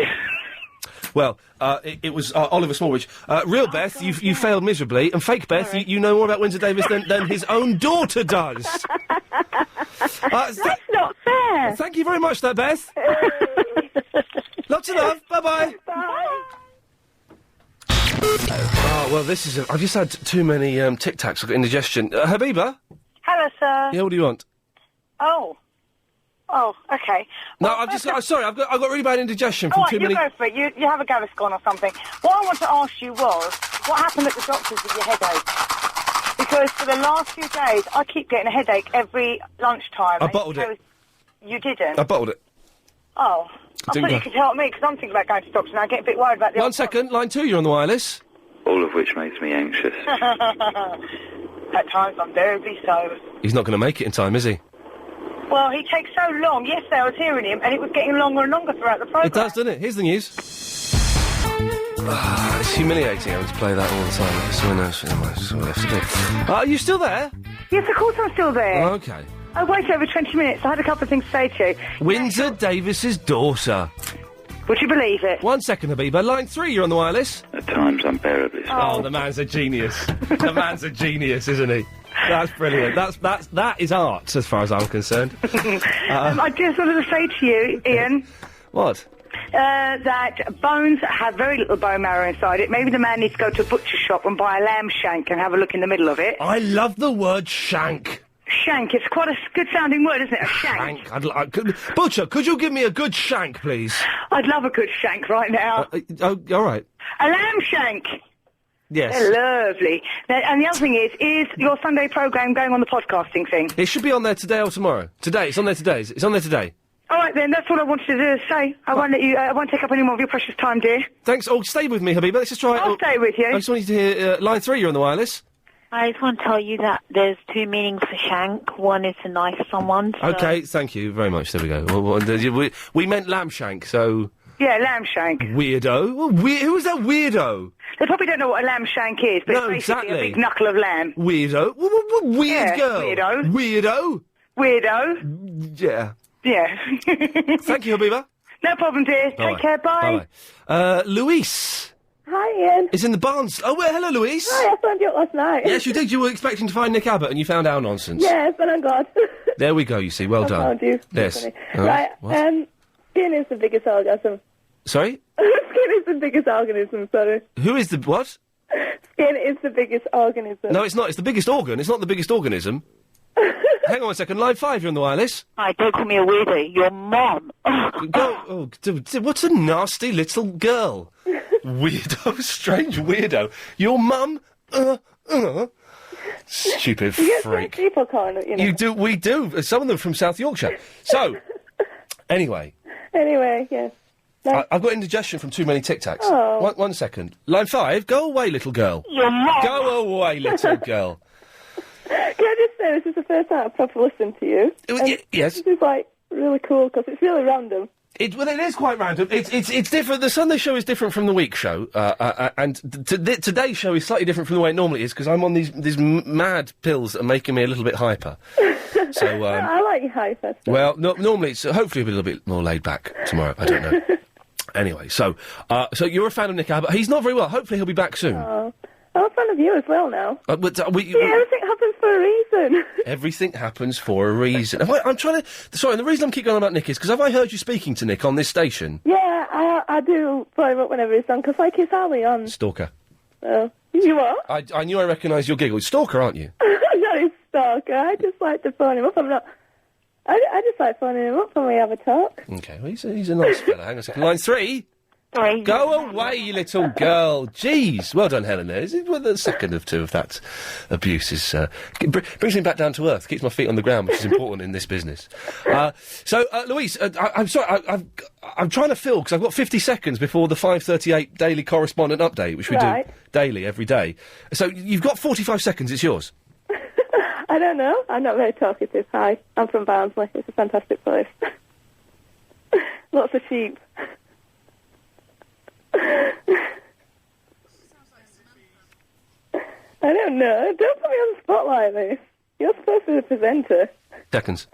Well, it was Oliver Smallridge. Real Beth, you failed miserably, and fake Beth, you know more about Windsor Davies than his own daughter does. That's not fair. Thank you very much, there, Beth. Lots of love. Bye-bye. Bye. Oh, well, this is... I've just had too many Tic Tacs. I've got indigestion. Habiba? Hello, sir. Yeah, what do you want? Oh, okay. No, sorry, I've got really bad indigestion from too many... you go for it. You have a Gaviscon or something. What I want to ask you was, what happened at the doctor's with your headache? Because for the last few days, I keep getting a headache every lunchtime. I bottled it. You didn't? I bottled it. Oh. I thought you could help me, because I'm thinking about going to the doctor now. I get a bit worried about the... 1 second, line 2, you're on the wireless. All of which makes me anxious. At times, I'm terribly so. He's not going to make it in time, is he? Well, he takes so long. Yesterday I was hearing him, and it was getting longer and longer throughout the programme. It does, doesn't it? Here's the news. It's humiliating having to play that all the time. That's what I have to do. Are you still there? Yes, of course I'm still there. OK. I waited over 20 minutes. I had a couple of things to say to you. Windsor Davies' daughter. Would you believe it? 1 second, Habiba. Line 3, you're on the wireless. At times, unbearably so. Oh, the man's a genius. The man's a genius, isn't he? That's brilliant. That is art, as far as I'm concerned. I just wanted to say to you, Ian. What? That bones have very little bone marrow inside it. Maybe the man needs to go to a butcher shop and buy a lamb shank and have a look in the middle of it. I love the word shank. Shank. It's quite a good-sounding word, isn't it? A shank. Butcher, could you give me a good shank, please? I'd love a good shank right now. All right. A lamb shank. Yes. They're lovely. Now, and the other thing is your Sunday programme going on the podcasting thing? It should be on there today or tomorrow. Today. It's on there today. It's on there today. All right, then. That's all I wanted to say. I won't let you... I won't take up any more of your precious time, dear. Thanks. Oh, stay with me, Habiba. Let's just try... I'll stay with you. I just want you to hear... line 3, you're on the wireless. I just want to tell you that there's 2 meanings for shank. One is to knife someone. So... OK, thank you very much. There we go. We meant lamb shank, so... Yeah, lamb shank. Weirdo. Who is that weirdo? They probably don't know what a lamb shank is, but it's basically a big knuckle of lamb. Weirdo. Weird girl. Weirdo. Weirdo. Yeah. Yeah. Thank you, Habiba. No problem, dear. Bye-bye. Take care. Bye. Bye-bye. Luis. Hi, Ian. Is in the barns. Oh, well, hello, Luis. Hi, I found you up last night. Yes, you did. You were expecting to find Nick Abbott, and you found our nonsense. Yes, but I'm God. There we go, you see. Well done. I found you. Yes. Right, skin is the biggest organism. Sorry? Skin is the biggest organism, sorry. Who is the... what? Skin is the biggest organism. No, it's not. It's the biggest organ. It's not the biggest organism. Hang on 1 second. Line 5, you're on the wireless. Hi, don't call me a weirdo. Your mom. What a nasty little girl. Weirdo. Strange weirdo. Your mum... Stupid You get freak. people calling it, you know. We do. Some of them from South Yorkshire. So, anyway, Anyway, yes. No. I've got indigestion from too many Tic Tacs. Oh. One second. Line 5, go away, little girl. Your mum. Go away, little girl. Can I just say, this is the first time I've properly listened to you. Yes. This is, like, really cool, because it's really random. It is quite random. It's different. The Sunday show is different from the week show, and today's show is slightly different from the way it normally is because I'm on these mad pills that are making me a little bit hyper. So I like your hyper stuff. well, normally it's hopefully a little bit more laid back tomorrow. I don't know. Anyway, so you're a fan of Nick Abbott. He's not very well. Hopefully he'll be back soon. Oh. I'm a fan of you as well now. But See, everything happens for a reason. everything happens for a reason. I'm trying to. Sorry, and the reason I'm keep going on about Nick is because have I heard you speaking to Nick on this station? Yeah, I do phone him up whenever he's on, because, like, he's hardly on. Stalker. Oh. You are? I knew I recognised your giggle. Stalker, aren't you? I'm not a stalker. I just like to phone him up. I'm not... I just like phoning him up when we have a talk. Okay, well, he's a nice fella. Hang on a second. Line 3. Sorry. Go away, you little girl. Jeez. Well done, Helen, there. Well, the second of two of that abuse is... brings me back down to earth. Keeps my feet on the ground, which is important in this business. Louise, I'm sorry. I'm trying to fill, because I've got 50 seconds before the 5:38 daily correspondent update, which we do daily, every day. So you've got 45 seconds. It's yours. I don't know. I'm not very talkative. Hi, I'm from Barnsley. It's a fantastic place. Lots of sheep. I don't know. Don't put me on the spot like this. You're supposed to be the presenter. Seconds.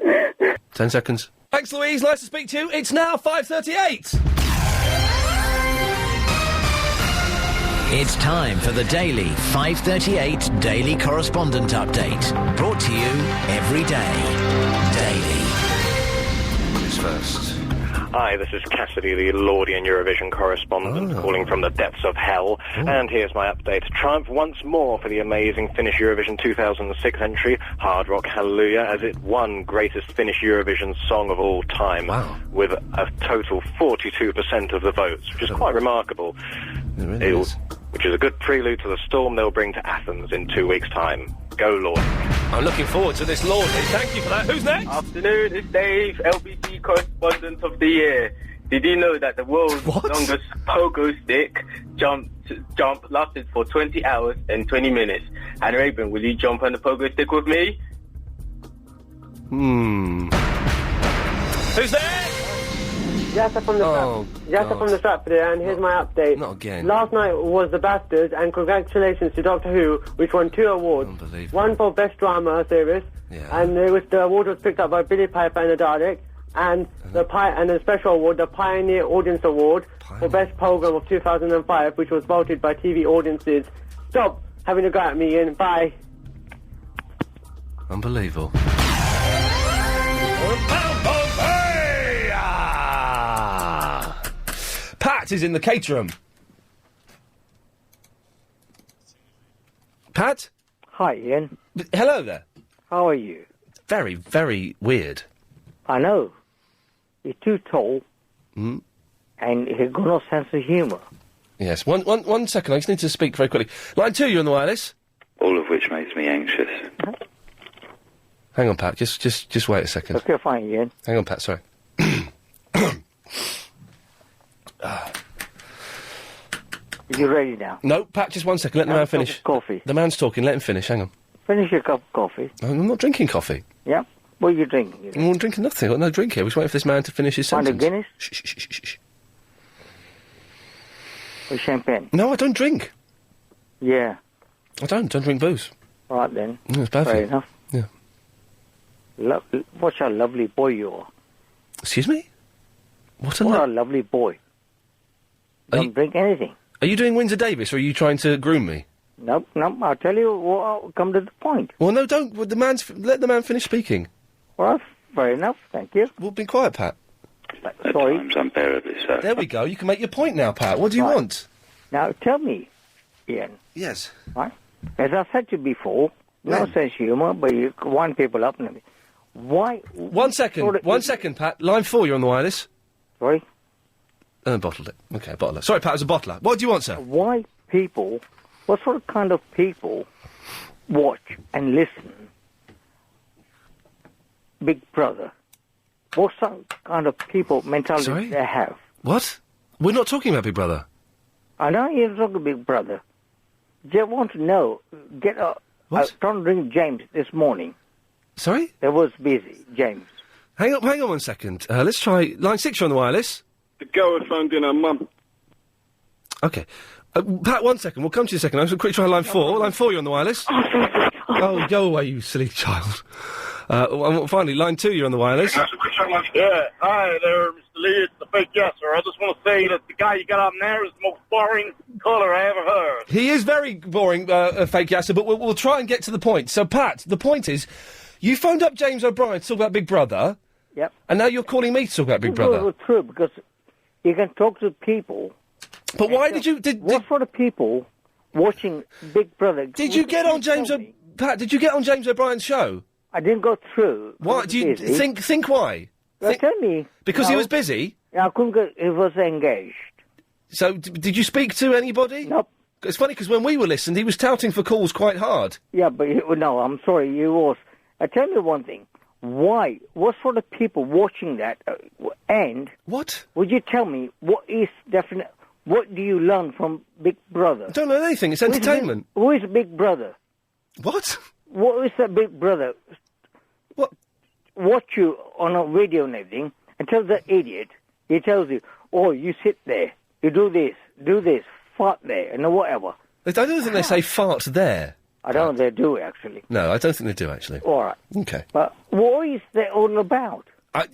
10 seconds. Thanks, Louise. Nice to speak to you. It's now 5:38. It's time for the daily 5:38 Daily Correspondent Update. Brought to you every day. Daily. Who's first? Hi, this is Cassidy, the Lordian Eurovision correspondent, calling from the depths of hell. And here's my update. Triumph once more for the amazing Finnish Eurovision 2006 entry, Hard Rock Hallelujah, as it won greatest Finnish Eurovision song of all time. Wow. With a total 42% of the votes, which is quite remarkable. It really is. Which is a good prelude to the storm they'll bring to Athens in 2 weeks' time. Go, Lord. I'm looking forward to this, Lordy. Thank you for that. Who's next? Afternoon, it's Dave, LBC Correspondent of the Year. Did you know that the world's longest pogo stick jump lasted for 20 hours and 20 minutes? And Raven, will you jump on the pogo stick with me? Who's there? Jassa from the Stratford, and here's my update. Not again. Last night was The Bastards, and congratulations to Doctor Who, which won 2 awards. One for Best Drama Series, and the award was picked up by Billy Piper and the Dalek, and the special award, the Pioneer Audience Award, for Best Programme of 2005, which was voted by TV audiences. Stop having a go at me, and bye. Unbelievable. Pat is in the cater room. Pat? Hi, Ian. Hello there. How are you? Very, very weird. I know. You're too tall, Mm. and you've got no sense of humour. Yes, one second, I just need to speak very quickly. Line 2, you're on the wireless. All of which makes me anxious. Hang on, Pat, just wait a second. Okay, fine, Ian. Hang on, Pat, sorry. Are you ready now? No, Pat, just 1 second, let the man finish. Coffee. The man's talking, let him finish, hang on. Finish your cup of coffee. I'm not drinking coffee. Yeah? What are you drinking? I'm drinking nothing, I've got no drink here. We're just waiting for this man to finish his Find a sentence. Guinness? Shh. Or champagne? No, I don't drink. Yeah. I don't drink booze. All right, then. It's bad for Fair you. enough. Yeah. What a lovely boy you are. Excuse me? What a lovely boy. Don't drink anything. Are you doing Windsor Davies, or are you trying to groom me? Nope, I'll tell you, I'll come to the point. Well, no, don't. Well, let the man finish speaking. All right, fair enough, thank you. Well, be quiet, Pat. Sorry. Times unbearably so. There we go, you can make your point now, Pat. What do you want? Now, tell me, Ian. Yes. Right? As I said to you before, no sense of humour, but you wind people up. Why? 1 second, 1 second, Pat. Line 4, you're on the wireless. Sorry? Bottled it. Okay, bottled it. Sorry, Pat, it was a bottler. What do you want, sir? Why people, what sort of kind of people watch and listen Big Brother, what kind of people mentality Sorry? they have? What? We're not talking about Big Brother. I know you're talking Big Brother. They want to know. Get up. I was trying to ring James this morning. Sorry? They was busy, James. Hang on 1 second. Let's try line 6. You're on the wireless. The girl had phoned in her mum. Okay. Pat, 1 second. We'll come to you in a second. I'm just quick try line 4. Line 4, you're on the wireless. Oh, go away, you silly child. Finally, line 2, you're on the wireless. Yeah, hi there, Mr. Lee. It's the fake guesser. I just want to say that the guy you got up there is the most boring caller I ever heard. He is very boring, fake yasser, but we'll try and get to the point. So, Pat, the point is, you phoned up James O'Brien to talk about Big Brother. Yep. And now you're calling me to talk about Big Brother. It's true, because you can talk to people. But why did you... What sort of people watching Big Brother... Did you get on James Pat, did you get on James O'Brien's show? I didn't go through. Why? Do you think why? Tell me. Because he was busy? I couldn't get... He was engaged. So, did you speak to anybody? Nope. It's funny, because when we were listening, he was touting for calls quite hard. Yeah, but... No, I'm sorry, you was... tell me one thing. Why? What sort of people watching that? And... What? Would you tell me what is definite... What do you learn from Big Brother? I don't know anything. It's entertainment. Who is Big Brother? What? What is that Big Brother? What? Watch you on a video and everything, and tell the idiot, he tells you, oh, you sit there, you do this, fart there, and whatever. I don't think they say fart there. I don't know if they do, actually. No, I don't think they do, actually. All right. Okay. But what is that all about? Pat,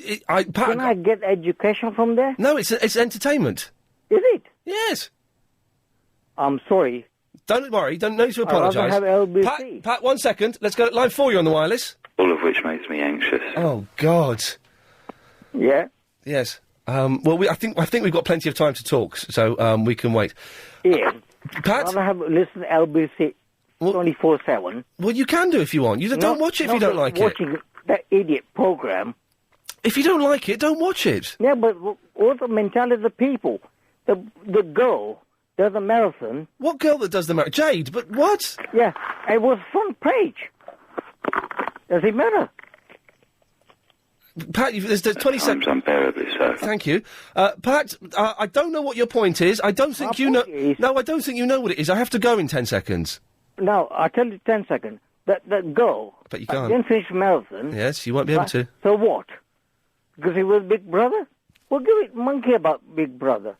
Can I get education from there? No, it's entertainment. Is it? Yes. I'm sorry. Don't worry. Don't need to I'd rather apologise. have LBC. Pat, 1 second. Let's go. Line 4, you're on the wireless. All of which makes me anxious. Oh, God. Yeah? Yes. Well, I think we've got plenty of time to talk, so we can wait. Yeah. Pat? I'd rather listen to LBC 24/7. Well, you can do if you want. You don't watch it if you don't like it. Watching that idiot program. If you don't like it, don't watch it. Yeah, but what the mentality of the people? The girl does a marathon. What girl that does the marathon? Jade, but what? Yeah, it was front page. Does it matter? Pat, there's 20 seconds. Unbearably so. Thank you. Pat, I don't know what your point is. I don't think you know... No, I don't think you know what it is. I have to go in 10 seconds. No, I'll tell you 10 seconds. That girl... But you can't. Didn't finish marathon. Yes, you won't be able to. So what? Because he was Big Brother? Well, give it monkey about Big Brother.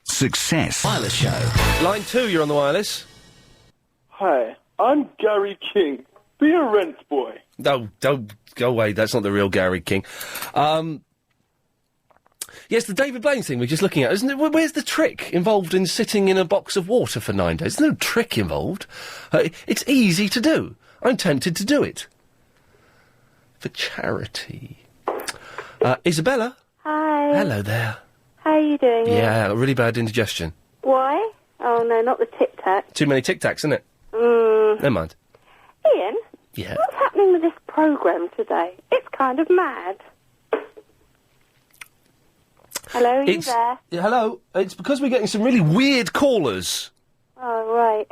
Success. Wireless show. Line 2, you're on the wireless. Hi, I'm Gary King. Be a rent boy. No, don't go away. That's not the real Gary King. Yes, the David Blaine thing we're just looking at, isn't it? Where's the trick involved in sitting in a box of water for 9 days? There's no trick involved. It's easy to do. I'm tempted to do it. For charity. Isabella? Hi. Hello there. How are you doing? Yeah, really bad indigestion. Why? Oh, no, not the Tic Tac. Too many Tic Tacs, isn't it? Never mind. Ian? Yeah. What's happening with this programme today? It's kind of mad. Hello, are you there? Yeah, hello. It's because we're getting some really weird callers. Oh, right.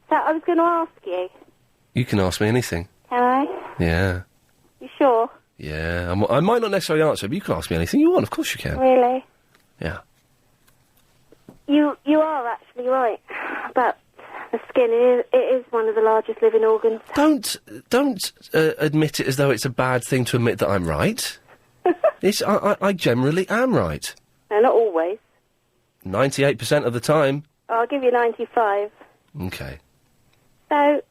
So, I was going to ask you. You can ask me anything. Can I? Yeah. You sure? Yeah. I might not necessarily answer, but you can ask me anything you want. Of course you can. Really? Yeah. You are actually right about the skin. It is one of the largest living organs. Don't admit it as though it's a bad thing to admit that I'm right. I generally am right. No, not always. 98% of the time. I'll give you 95. Okay. So,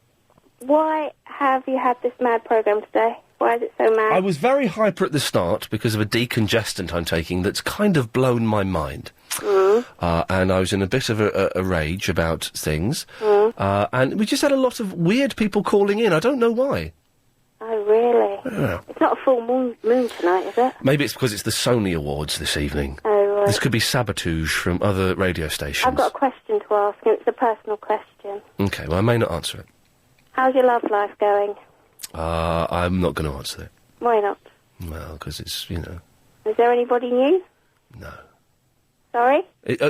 why have you had this mad programme today? Why is it so mad? I was very hyper at the start because of a decongestant I'm taking that's kind of blown my mind. And I was in a bit of a rage about things. And we just had a lot of weird people calling in. I don't know why. Oh, really? Yeah. It's not a full moon tonight, is it? Maybe it's because it's the Sony Awards this evening. Oh, right. This could be sabotage from other radio stations. I've got a question to ask, and it's a personal question. Okay, well, I may not answer it. How's your love life going? I'm not going to answer it. Why not? Well, because it's, you know... Is there anybody new? No. Sorry?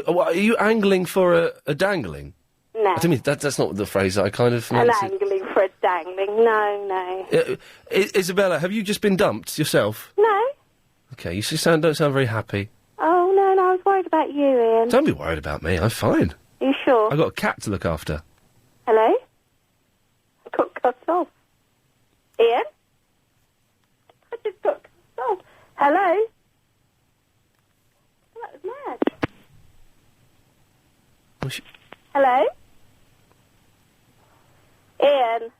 Are you angling for a dangling? No, No. I don't mean that's not the phrase I kind of An meant. angling for a dangling. No. Isabella, have you just been dumped yourself? No. Okay, you don't sound very happy. Oh, no, I was worried about you, Ian. Don't be worried about me. I'm fine. Are you sure? I've got a cat to look after. Hello? I got cut off. Ian? I just got cut off. Hello? That was mad. Hello? Ian?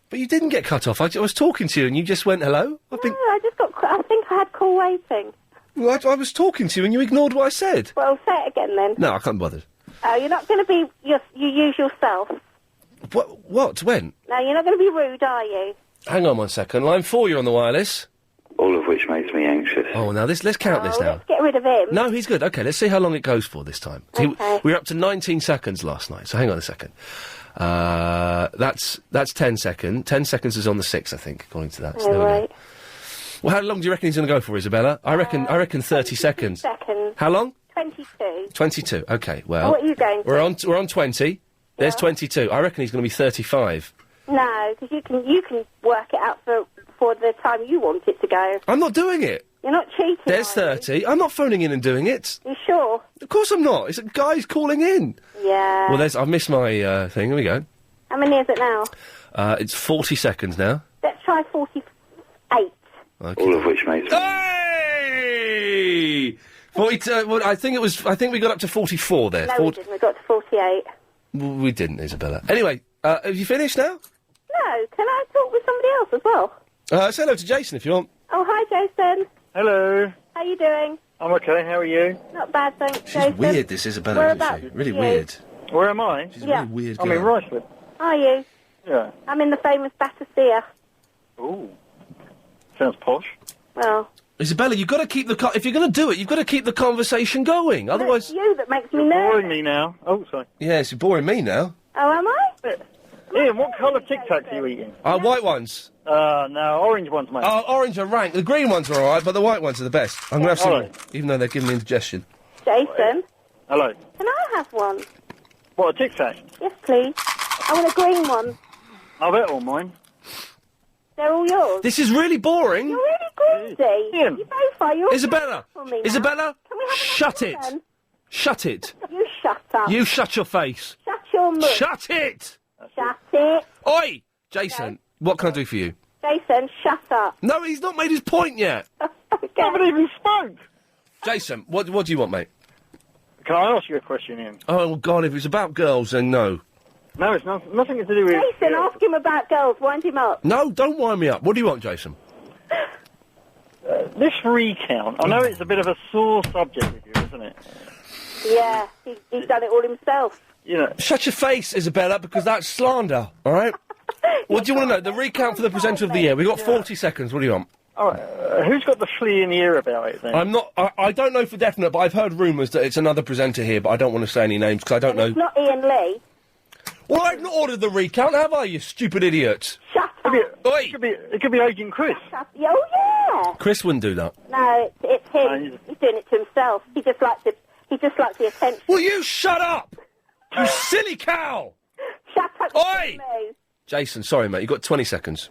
But you didn't get cut off. I was talking to you and you just went, hello? No, I just got... I think I had call waiting. Well, I was talking to you and you ignored what I said. Well, say it again then. No, I can't be bothered. Oh, you're not going to be your usual self. What? When? No, you're not going to be rude, are you? Hang on 1 second. Line 4, you're on the wireless. All of which makes me anxious. Oh, now let's count this now. Let's get rid of him. No, he's good. Okay, let's see how long it goes for this time. See, Okay. we were up to 19 seconds last night, so hang on a second. That's 10 seconds. 10 seconds is on the 6th, I think, according to that. So there we go. Right. Well, how long do you reckon he's going to go for, Isabella? I reckon 30 seconds. Seconds. How long? 22. 22. Okay, well. What are you going to? We're on 20. There's 22. I reckon he's going to be 35. No, because you can work it out for the time you want it to go. I'm not doing it. You're not cheating. There's 30. I'm not phoning in and doing it. You sure? Of course I'm not. It's a guy's calling in. Yeah. Well, I've missed my thing. Here we go. How many is it now? It's 40 seconds now. Let's try 48. Okay. All of which makes me... Hey! 42. Well, I think we got up to 44 there. No, we didn't. We got to 48. We didn't, Isabella. Anyway, have you finished now? No, can I talk with somebody else as well? Say hello to Jason if you want. Oh, hi, Jason. Hello. How you doing? I'm okay. How are you? Not bad, thanks, She's Jason. weird, this Isabella, Whereabouts isn't she? Really are you? weird. Where am I? She's a really weird I'm girl. in Rushford. Are you? Yeah. I'm in the famous Battersea. Ooh. Sounds posh. Well, Isabella, you've got to keep if you're going to do it, you've got to keep the conversation going. Otherwise... it's you that makes me You're nervous. boring me now. Oh, sorry. Yes, you're boring me now. Oh, am I? Ian, what colour Tic Tacs are you eating? White ones. No, orange ones, mate. Oh, orange are rank. The green ones are alright, but the white ones are the best. I'm going to have some, Alright. even though they're giving me indigestion. Jason, Hello. can I have one? What, a Tic Tac? Yes, please. I want a green one. Oh, they're all mine. They're all yours. This is really boring. You're really greedy. Ian. You both are. You're Isabella! for me now. Isabella! Can we have Shut it! then? Shut it! You shut up. You shut your face! Shut your mouth. Shut it! Shut it. Oi! Jason, what can I do for you? Jason, shut up. No, he's not made his point yet. I haven't even spoke. Jason, what do you want, mate? Can I ask you a question, Ian? Oh, God, if it's about girls, then no. No, it's nothing to do with... Jason, ask him about girls. Wind him up. No, don't wind me up. What do you want, Jason? This recount, I know it's a bit of a sore subject with you, isn't it? Yeah, he's done it all himself. You know... Shut your face, Isabella, because that's slander, all right? What do you want to know? The recount for the presenter of the year. We've got 40 seconds. What do you want? All right, who's got the flea in the ear about it, then? I'm not... I don't know for definite, but I've heard rumours that it's another presenter here, but I don't want to say any names, because I don't know... It's not Ian Lee. Well, I've not ordered the recount, have I, you stupid idiot? Shut up. Oi! It could be Agent Chris. Oh, yeah. Chris wouldn't do that. No, it's him. He's doing it to himself. He just likes the attention. Will you shut up? You silly cow! Shut up. Oi! Jason, sorry, mate. You've got 20 seconds.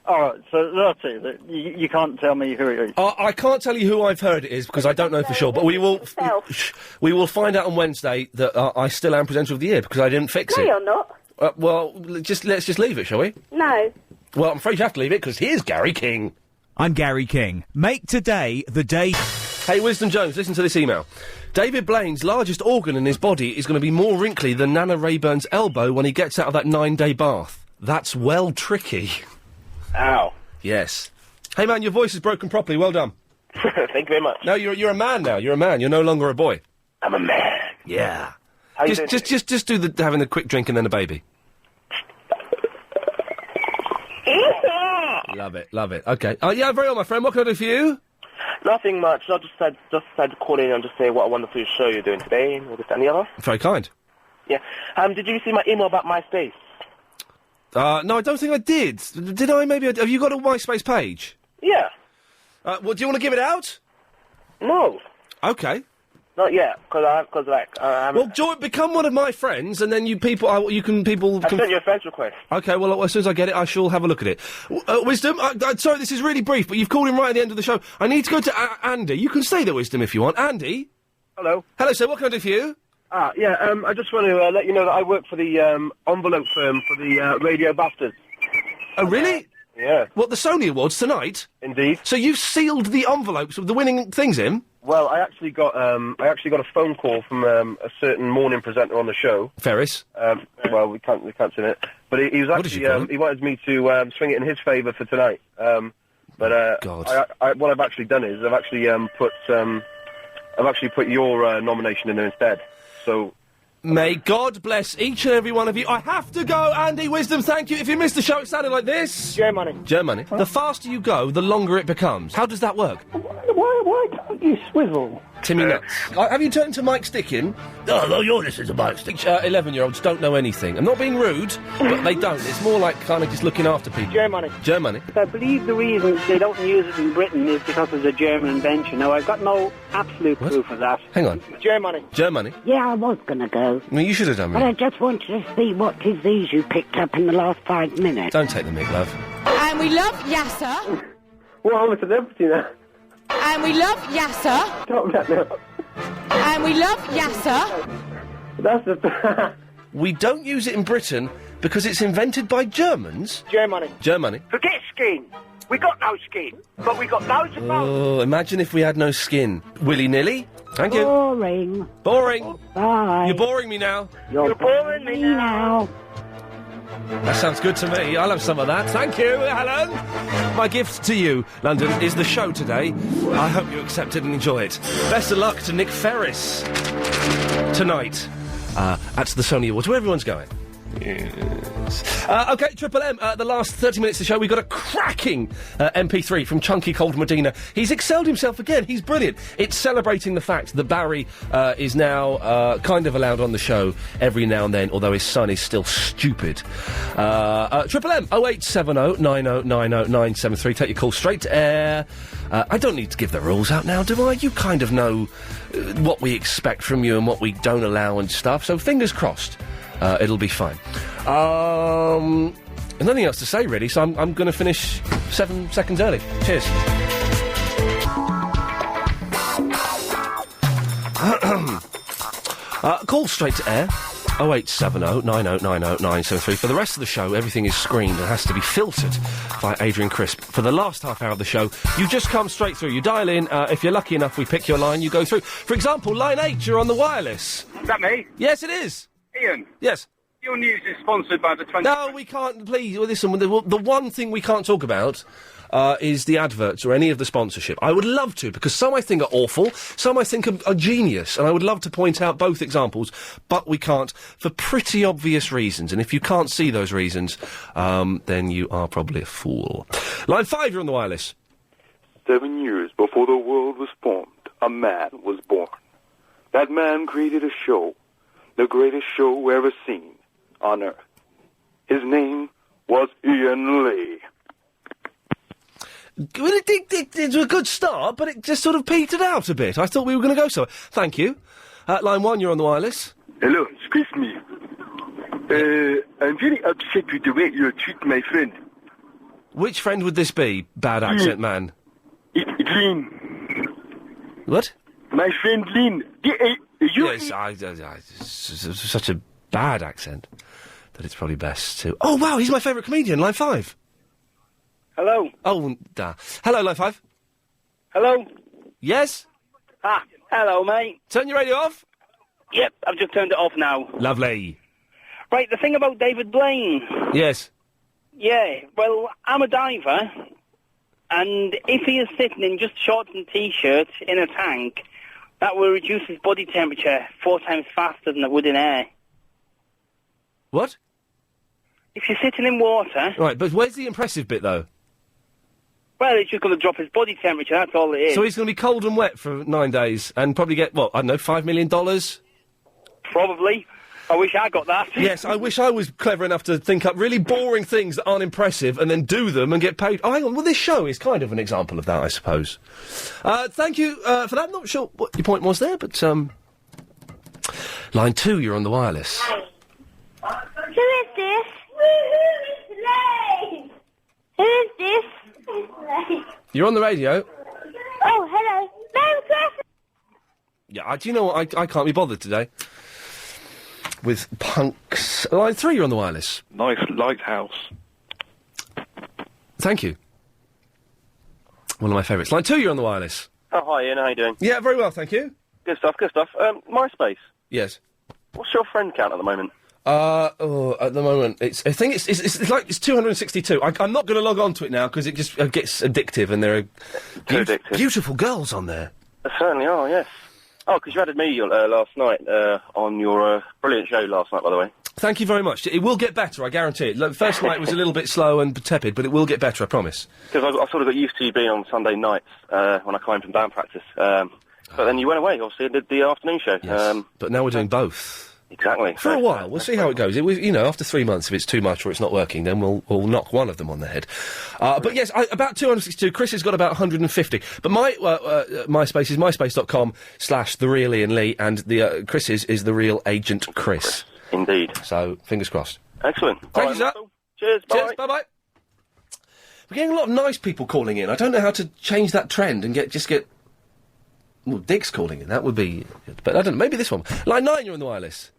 All right, so that's it. You can't tell me who it is. I can't tell you who I've heard it is because I don't know for sure. But we will find out on Wednesday that I still am presenter of the year because I didn't fix No, it. you're not. Well, let's just leave it, shall we? No. Well, I'm afraid you have to leave it because here's Gary King. I'm Gary King. Make today the day. Hey, Wisdom Jones, listen to this email. David Blaine's largest organ in his body is going to be more wrinkly than Nana Rayburn's elbow when he gets out of that 9-day bath. That's well tricky. Ow. Yes. Hey, man, your voice is broken properly. Well done. Thank you very much. No, you're a man now. You're a man. You're no longer a boy. I'm a man. Yeah. How you Just do the having a quick drink and then a baby. Love it, love it. Okay. Yeah, very well, my friend. What can I do for you? Nothing much. I just had to call in and just say what a wonderful show you're doing today and all this and the other. Very kind. Yeah. Did you see my email about MySpace? No, I don't think I did. Did I? Maybe. Have you got a MySpace page? Yeah. Well, do you want to give it out? No. Okay. Not yet, because become one of my friends, and then you can I sent you a friend's request. Okay, well, as soon as I get it, I shall have a look at it. Wisdom, sorry, this is really brief, but you've called in right at the end of the show. I need to go to Andy. You can stay there, Wisdom, if you want. Andy? Hello. Hello, sir. What can I do for you? I just want to let you know that I work for the envelope firm for the Radio BAFTAs. Oh, really? Yeah. What, the Sony Awards tonight? Indeed. So you sealed the envelopes with the winning things in? Well, I actually got a phone call from a certain morning presenter on the show. Ferris. Well, we can't say it, but he was actually he wanted me to swing it in his favour for tonight. God. What I've actually done is I've actually put your nomination in there instead. So. May God bless each and every one of you. I have to go, Andy. Wisdom, thank you. If you missed the show, it sounded like this. Germany. The faster you go, the longer it becomes. How does that work? Why don't you swivel? Timmy Nuts. Have you turned to Mike Stickin? Oh, hello, you're listening to Mike Stickin. 11-year-olds don't know anything. I'm not being rude, but they don't. It's more like kind of just looking after people. Germany. I believe the reason they don't use it in Britain is because it's a German invention. Now, I've got no absolute proof of that. Hang on. Germany. Yeah, I was going to go. Well, you should have done, But I really. just wanted to see what disease you picked up in the last 5 minutes. Don't take the mick, love. And we love Yasser. Well, I'm a celebrity now. And we love Yasser. Stop that now. And we love Yasser. That's the... We don't use it in Britain because it's invented by Germans. Germany. Forget skin. We got no skin, but we got loads of bones. Oh, imagine if we had no skin. Willy-nilly. Thank you. Boring. Bye. You're boring me now. You're boring me now. That sounds good to me. I'll have some of that. Thank you, Helen. My gift to you, London, is the show today. I hope you accept it and enjoy it. Best of luck to Nick Ferris tonight at the Sony Awards, where everyone's going. Yes. OK, Triple M, the last 30 minutes of the show, we got a cracking MP3 from Chunky Cold Medina. He's excelled himself again. He's brilliant. It's celebrating the fact that Barry is now kind of allowed on the show every now and then, although his son is still stupid. Triple M, 0870 9090 973. Take your call straight to air. I don't need to give the rules out now, do I? You kind of know what we expect from you and what we don't allow and stuff, so fingers crossed. It'll be fine. There's nothing else to say, really, so I'm going to finish 7 seconds early. Cheers. Call straight to air. 0870 9090 973. For the rest of the show, everything is screened and has to be filtered by Adrian Crisp. For the last half hour of the show, you just come straight through. You dial in. If you're lucky enough, we pick your line, you go through. For example, line 8, you're on the wireless. Is that me? Yes, it is. Ian? Yes. Your news is sponsored by the 20... No, we can't, please. Well, listen, the one thing we can't talk about is the adverts or any of the sponsorship. I would love to, because some I think are awful, some I think are genius, and I would love to point out both examples, but we can't for pretty obvious reasons. And if you can't see those reasons, then you are probably a fool. Line 5, you're on the wireless. 7 years before the world was formed, a man was born. That man created a show, the greatest show ever seen on Earth. His name was Iain Lee. Well, it was a good start, but it just sort of petered out a bit. I thought we were going to go somewhere. Thank you. Line 1, you're on the wireless. Hello, excuse me. I'm very upset with the way you treat my friend. Which friend would this be, bad accent man? It's Lynn. What? My friend Lynn. Yes, such a bad accent that it's probably best to... Oh, wow, he's my favourite comedian, line 5. Hello. Oh, da. Hello, line 5. Hello. Yes? Ah, hello, mate. Turn your radio off? Yep, I've just turned it off now. Lovely. Right, the thing about David Blaine. Yes. Yeah, well, I'm a diver, and if he is sitting in just shorts and T-shirts in a tank, that will reduce his body temperature 4 times faster than it would in air. What? If you're sitting in water... Right, but where's the impressive bit, though? Well, it's just going to drop his body temperature, that's all it is. So he's going to be cold and wet for 9 days and probably get, what, I don't know, $5 million? Probably. I wish I got that. Yes, I wish I was clever enough to think up really boring things that aren't impressive and then do them and get paid. Oh, hang on. Well, this show is kind of an example of that, I suppose. Thank you for that. I'm not sure what your point was there, but line 2, you're on the wireless. Who is this? Who is this? You're on the radio. Oh, hello. Merry Christmas. Yeah, do you know what? I can't be bothered today with punks. Line 3, you're on the wireless. Nice lighthouse. Thank you. One of my favourites. Line 2, you're on the wireless. Oh, hi, Ian. How you doing? Yeah, very well, thank you. Good stuff, good stuff. MySpace. Yes. What's your friend count at the moment? At the moment, I think it's 262. I'm not going to log on to it now because it just gets addictive, and there are beautiful girls on there. There certainly are, yes. Oh, because you added me last night on your brilliant show last night, by the way. Thank you very much. It will get better, I guarantee it. Look, first night was a little bit slow and tepid, but it will get better, I promise. Because I sort of got used to you being on Sunday nights when I came from band practice. But then you went away, obviously, and did the afternoon show. Yes, but now we're doing both. Exactly. For a while. We'll see how it goes. After 3 months, if it's too much or it's not working, then we'll knock one of them on the head. But yes, about 262. Chris has got about 150. But my MySpace is myspace.com/TheRealIanLee, and the Chris's is The Real Agent Chris. Indeed. So, fingers crossed. Excellent. Thank you, sir. Cheers, bye. Cheers, bye-bye. We're getting a lot of nice people calling in. I don't know how to change that trend and get... Well, Dick's calling in. That would be... But I don't know. Maybe this one. Line 9, you're on the wireless.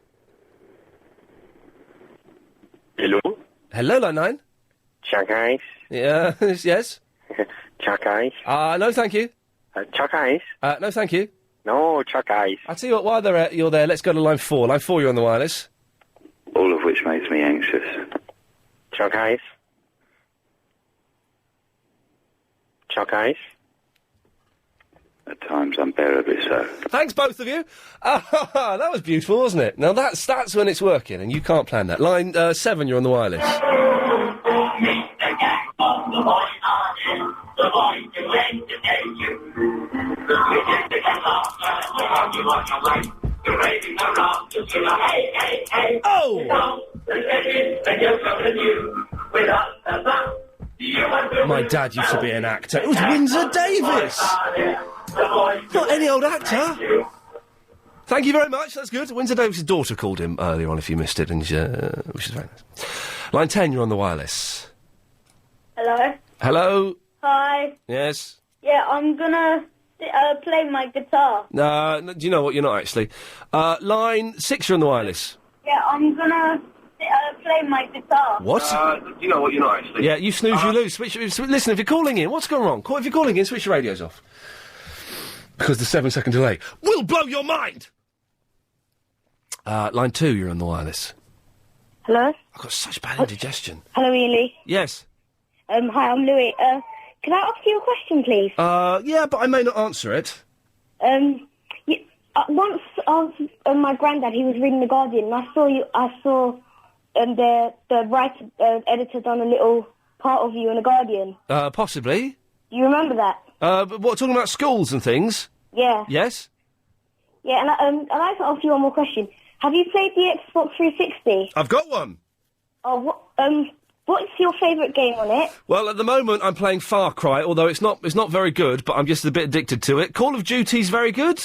Hello? Hello, Line 9. Chuck Ice? Yeah, yes? Chuck Ice? No, thank you. Chuck Ice? No, thank you. No, Chuck Ice. I'll tell you what, while you're there, let's go to line 4. Line 4, you're on the wireless. All of which makes me anxious. Chuck Ice? Chuck Ice? At times unbearably so. Thanks, both of you. That was beautiful, wasn't it? Now, that's when it's working, and you can't plan that. Line 7, you're on the wireless. Oh! My dad used to be an actor. It was Windsor Davies! Not any old actor. Thank you very much, that's good. Windsor Davies' daughter called him earlier on if you missed it, and which is very nice. Line 10, you're on the wireless. Hello. Hello? Hi. Yes? Yeah, I'm gonna play my guitar. No, do you know what? You're not actually. Line 6, you're on the wireless. Yeah, I'm gonna play my guitar. What? Do you know what? You're not actually. Yeah, you snooze, you lose. Listen, if you're calling in, what's gone wrong? If you're calling in, switch your radios off. Because the 7-second delay will blow your mind! Line 2, you're on the wireless. Hello? I've got such bad indigestion. Hello, Ian Lee. Yes. Hi, I'm Louis. Can I ask you a question, please? Yeah, but I may not answer it. Once my granddad, he was reading The Guardian, and I saw the writer, editor done a little part of you in The Guardian. Possibly. Do you remember that? But what, talking about schools and things? Yeah. Yes? Yeah, and I'd like to ask you one more question. Have you played the Xbox 360? I've got one. Oh, what's your favourite game on it? Well, at the moment, I'm playing Far Cry, although it's not very good, but I'm just a bit addicted to it. Call of Duty's very good.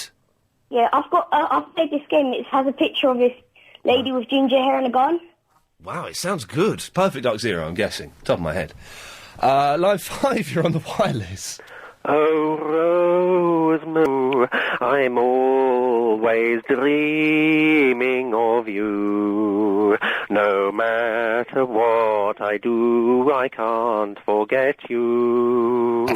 Yeah, I've played this game. It has a picture of this lady with ginger hair and a gun. Wow, it sounds good. Perfect Dark Zero, I'm guessing. Top of my head. Line 5, you're on the wireless. Oh, Rosemoo, I'm always dreaming of you. No matter what I do, I can't forget you.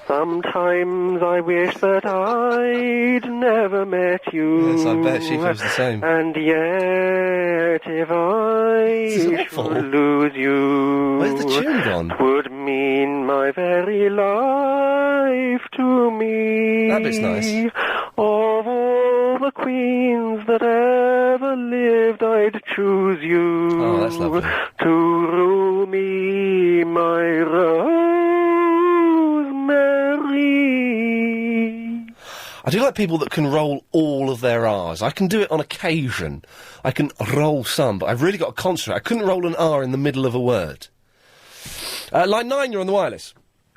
Sometimes I wish that I'd never met you. Yes, I bet she feels the same. And yet, if I should lose you, where's the tune gone? Would mean my very life to me. That bit's nice. Of all the queens that ever lived, I'd choose you. Oh, that's lovely. To rule me, my Rosemary. I do like people that can roll all of their R's. I can do it on occasion. I can roll some, but I've really got to concentrate. I couldn't roll an R in the middle of a word. Line 9, you're on the wireless.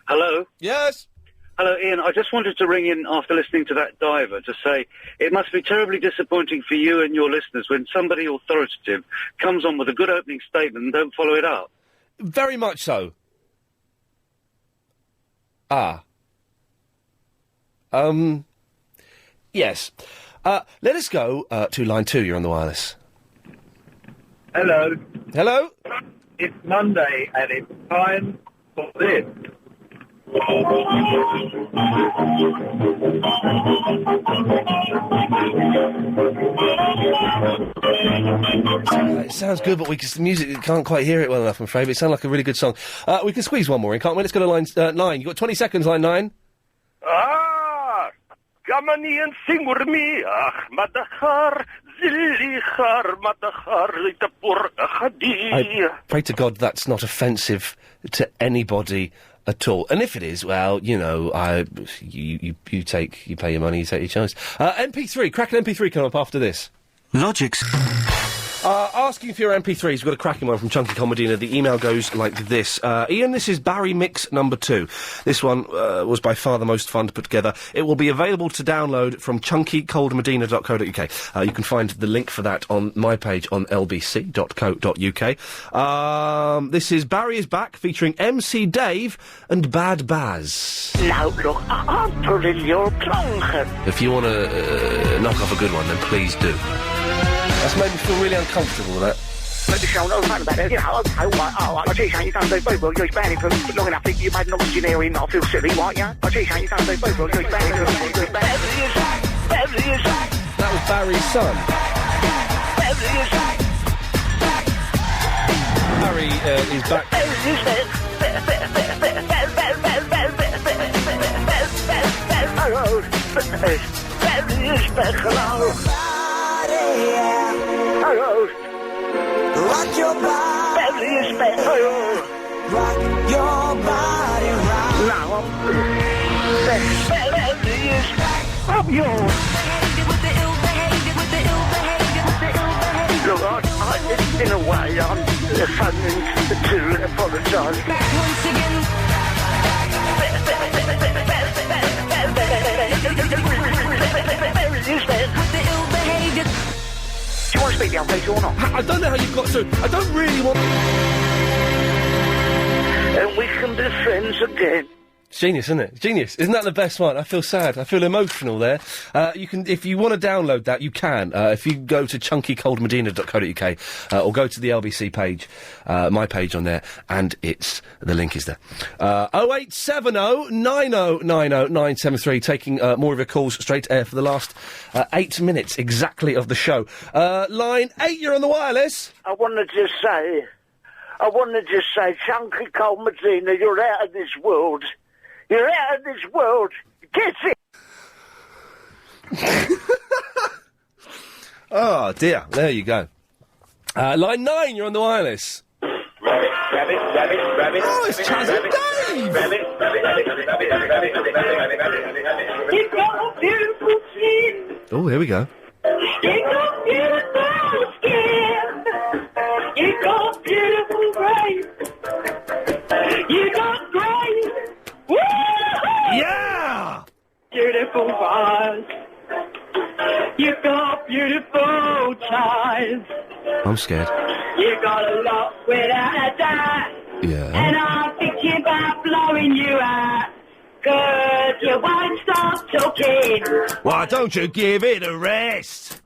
Hello? Yes? Hello, Ian. I just wanted to ring in after listening to that diver to say it must be terribly disappointing for you and your listeners when somebody authoritative comes on with a good opening statement and don't follow it up. Very much so. Yes. Let us go to line 2, you're on the wireless. Hello. Hello? It's Monday and it's time for this. It sounds good, but the music can't quite hear it well enough, I'm afraid, but it sounds like a really good song. We can squeeze one more in, can't we? Let's go to line 9. You've got 20 seconds, line 9. Come on and sing with me. Madachar, zilichar, madachar, I pray to God that's not offensive to anybody at all. And if it is, well, you know, you pay your money, you take your chance. MP3, crack an MP3 coming up after this. Logic's... Asking for your MP3s, we've got a cracking one from Chunky Comedina. The email goes like this. Ian, this is Barry Mix number 2. This one was by far the most fun to put together. It will be available to download from chunkycoldmedina.co.uk. You can find the link for that on my page on lbc.co.uk. This is Barry is Back, featuring MC Dave and Bad Baz. Now look, I'm pulling your plonker. If you want to knock off a good one, then please do. That's made me feel really uncomfortable, that. Maybe show no fun about it. You know, I'll tell you something, you don't do people, you're Hispanic for long enough, you've made an engineering, I feel silly, right, yeah? I'll tell you something, you don't do people, you're Hispanic for Beverly is back, Beverly is back. That was Barry's son. Beverly is back. Barry is back. Beverly is back. Hello. Beverly is back, hello. Hello. Rock your body. Beverly is back. Hello. Rock your body right. Now Beverly is back. I'm yours. Look, it's been a while. I'm phoning to apologise. Back once again. Beverly is back. With the ill behaviour. Do you want to speak down, please, or not? I don't know how you've got to. I don't really want... And we can be friends again. It's genius, isn't it? Genius. Isn't that the best one? I feel sad. I feel emotional there. You can, if you want to download that, you can. If you go to chunkycoldmedina.co.uk, or go to the LBC page, my page on there, and the link is there. 0870 9090 973, taking more of your calls straight to air for the last 8 minutes exactly of the show. Line 8, you're on the wireless. I want to just say, Chunky Cold Medina, you're out of this world. You're out of this world. Get it! Oh, dear. There you go. Line 9, you're on the wireless. Rabbit. Oh, it's Chazzy Dave! Rabbit. You've got a beautiful skin. Oh, here we go. You've got beautiful skin. You've got beautiful brains. You got brains. Woo! Yeah! Beautiful eyes. You've got beautiful ties. I'm scared. You got a lot without a doubt. Yeah. And I'm thinking about blowing you out. 'Cause you won't stop talking. Why don't you give it a rest?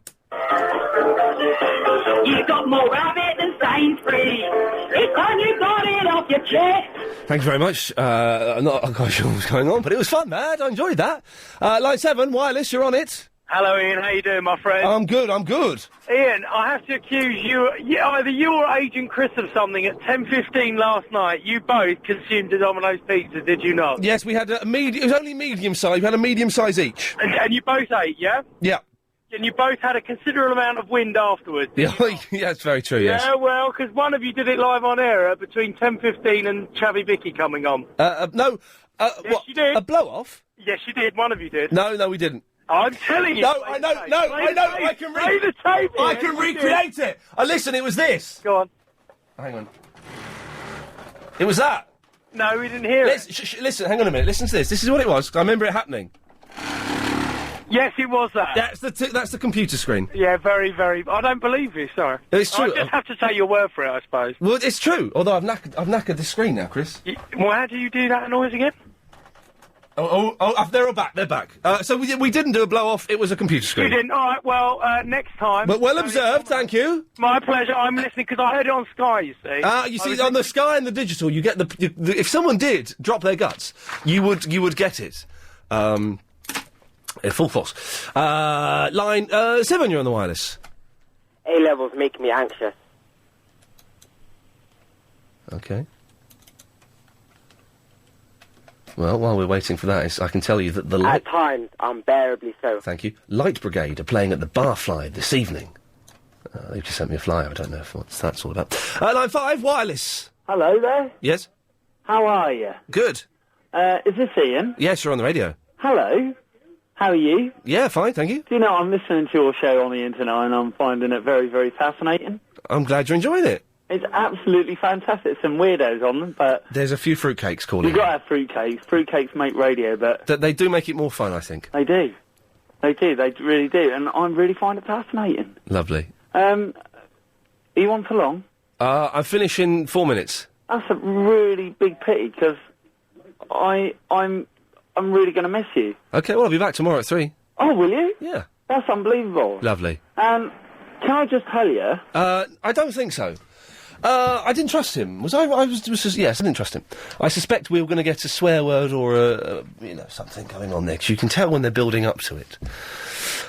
You got more of it than Sainsbury's. It's time you got it off your chest. Thank you very much. I'm not quite sure what's going on, but it was fun, man. I enjoyed that. Line 7, wireless, you're on it. Hello, Ian. How you doing, my friend? I'm good. Ian, I have to accuse you, either you or Agent Chris of something. At 10:15 last night, you both consumed a Domino's pizza, did you not? Yes, we had a medium. It was only medium size. We had a medium size each. And you both ate, yeah? Yeah. And you both had a considerable amount of wind afterwards. Yeah, yeah, it's very true. Yes. Yeah, well, because one of you did it live on air between 10:15 and Chavy Vicky coming on. No. Yes, what? you did. A blow off? Yes, you did. One of you did. No, we didn't. I'm telling you. No, I know, I can I can recreate it. Listen, it was this. Go on. Hang on. It was that. No, we didn't hear it. Listen, hang on a minute. Listen to this. This is what it was. I remember it happening. Yes, it was that. That's the computer screen. Yeah, very, very. I don't believe you. Sorry. It's true. I just have to take your word for it, I suppose. Well, it's true. Although I've knackered the screen now, Chris. Well, how do you do that noise again? They're all back. They're back. So we didn't do a blow off. It was a computer screen. You didn't. All right. Well, next time. But well observed. Thank you. My pleasure. I'm listening because I heard it on Sky. You see. You see, on the Sky and the digital, you get the if someone did drop their guts, you would get it. Full force. Line 7, you're on the wireless. A-levels make me anxious. Okay. Well, while we're waiting for that, I can tell you that the At times, unbearably so. Thank you. Light Brigade are playing at the Barfly this evening. They've just sent me a flyer. I don't know what that's all about. Line 5, wireless. Hello there. Yes. How are you? Good. Is this Ian? Yes, you're on the radio. Hello. How are you? Yeah, fine, thank you. Do you know, I'm listening to your show on the internet and I'm finding it very, very fascinating. I'm glad you're enjoying it. It's absolutely fantastic. Some weirdos on them, but... There's a few fruitcakes calling. You've got to have fruitcakes. Fruitcakes make radio, but... They do make it more fun, I think. They do. They do. They really do. And I really find it fascinating. Lovely. Are you on for long? I finish in 4 minutes. That's a really big pity, because I'm really going to miss you. Okay, well, I'll be back tomorrow at 3. Oh, will you? Yeah. That's unbelievable. Lovely. Can I just tell you? I don't think so. I didn't trust him. Was I? Yes, I didn't trust him. I suspect we were going to get a swear word or something going on there, 'cause you can tell when they're building up to it.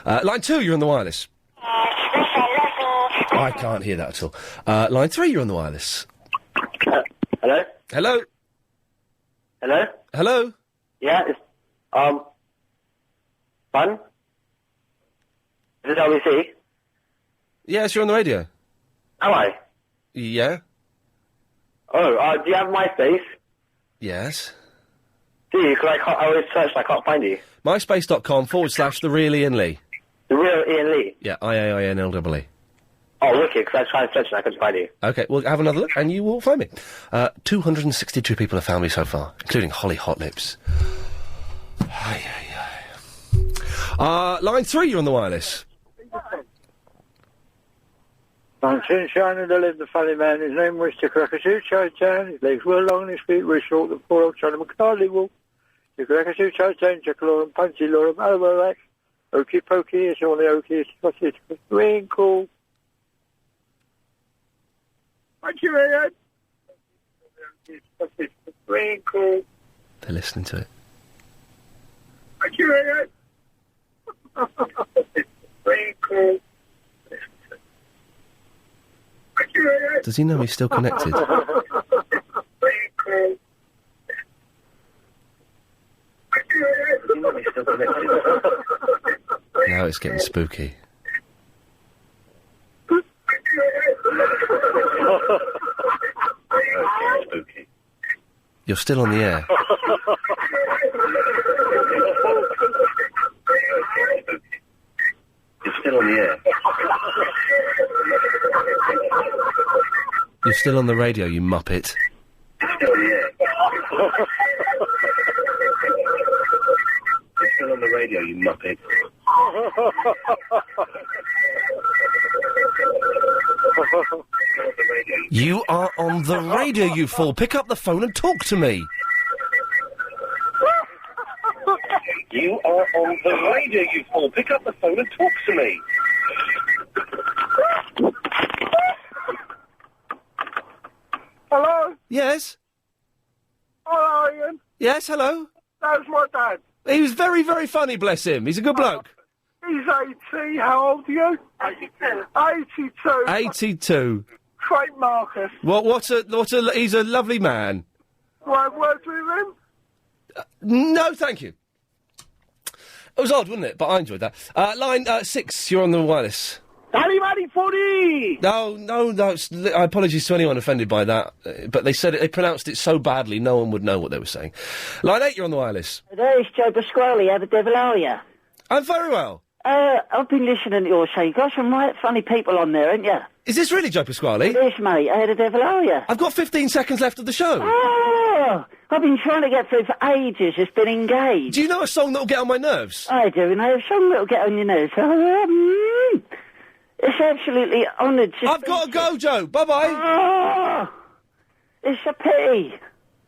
Line 2, you're on the wireless. I can't hear that at all. Line 3, you're on the wireless. Hello? Hello? Hello? Hello? Yeah, it's, fun? Is it LBC? Yes, you're on the radio. Am I? Yeah? Oh, do you have MySpace? Yes. Do you? Because I always search and I can't find you. MySpace.com/The Real Ian Lee. The Real Ian Lee? Yeah, IAINLEE. Oh, wicked, because I tried to search and I couldn't find you. Okay, well, have another look and you will find me. 262 people have found me so far, including Holly Hotlips. Line 3, you're on the wireless. Mountain shining, there lived the funny man. His name was Mr. Crackatoo Chai-Town. His legs were long and his feet were short. The poor old Chinaman could hardly walk. The Crackatoo Chai-Town, Jackalorum, Punchy, Lorum, Alabarax, Okey Pokey, it's all the Okies, what's it? Twinkle. Thank you, Ian. Twinkle. They're listening to it. Thank you, Ian. Twinkle. Does he know he's still connected? Now it's getting spooky. You're still on the air. You're still on the air. You're still on the radio, you muppet. You're still on the air. You're still on the radio, you muppet. You are on the radio, you fool. Pick up the phone and talk to me. You are on the radio, you fool. Pick up the phone and talk to me. Hello? Yes? Hello, Ian. Yes, hello? That's my dad. He was very, very funny, bless him. He's a good bloke. He's 80. How old are you? 82. 82. 82. Frank Marcus. He's a lovely man. Do I have words with him? No, thank you. It was odd, wasn't it? But I enjoyed that. Line 6, you're on the wireless. Daddy 40! No, apologies to anyone offended by that, but they pronounced it so badly, no one would know what they were saying. Line 8, you're on the wireless. There's Joe Pasquale, how the devil are you? I'm very well. I've been listening to your show. You got some right funny people on there, haven't you? Is this really Joe Pasquale? It is, mate. How the devil are you? I've got 15 seconds left of the show. Oh, I've been trying to get through for ages. It's been engaged. Do you know a song that'll get on my nerves? I do know a song that'll get on your nerves. It's absolutely honoured to I've got to go, Joe. Bye-bye. Oh, it's a pity.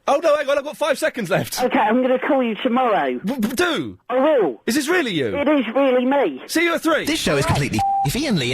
Oh, no, hang on. I've got 5 seconds left. Okay, I'm going to call you tomorrow. Do? I will. Is this really you? It is really me. See you at 3. This show is completely... If Iain Lee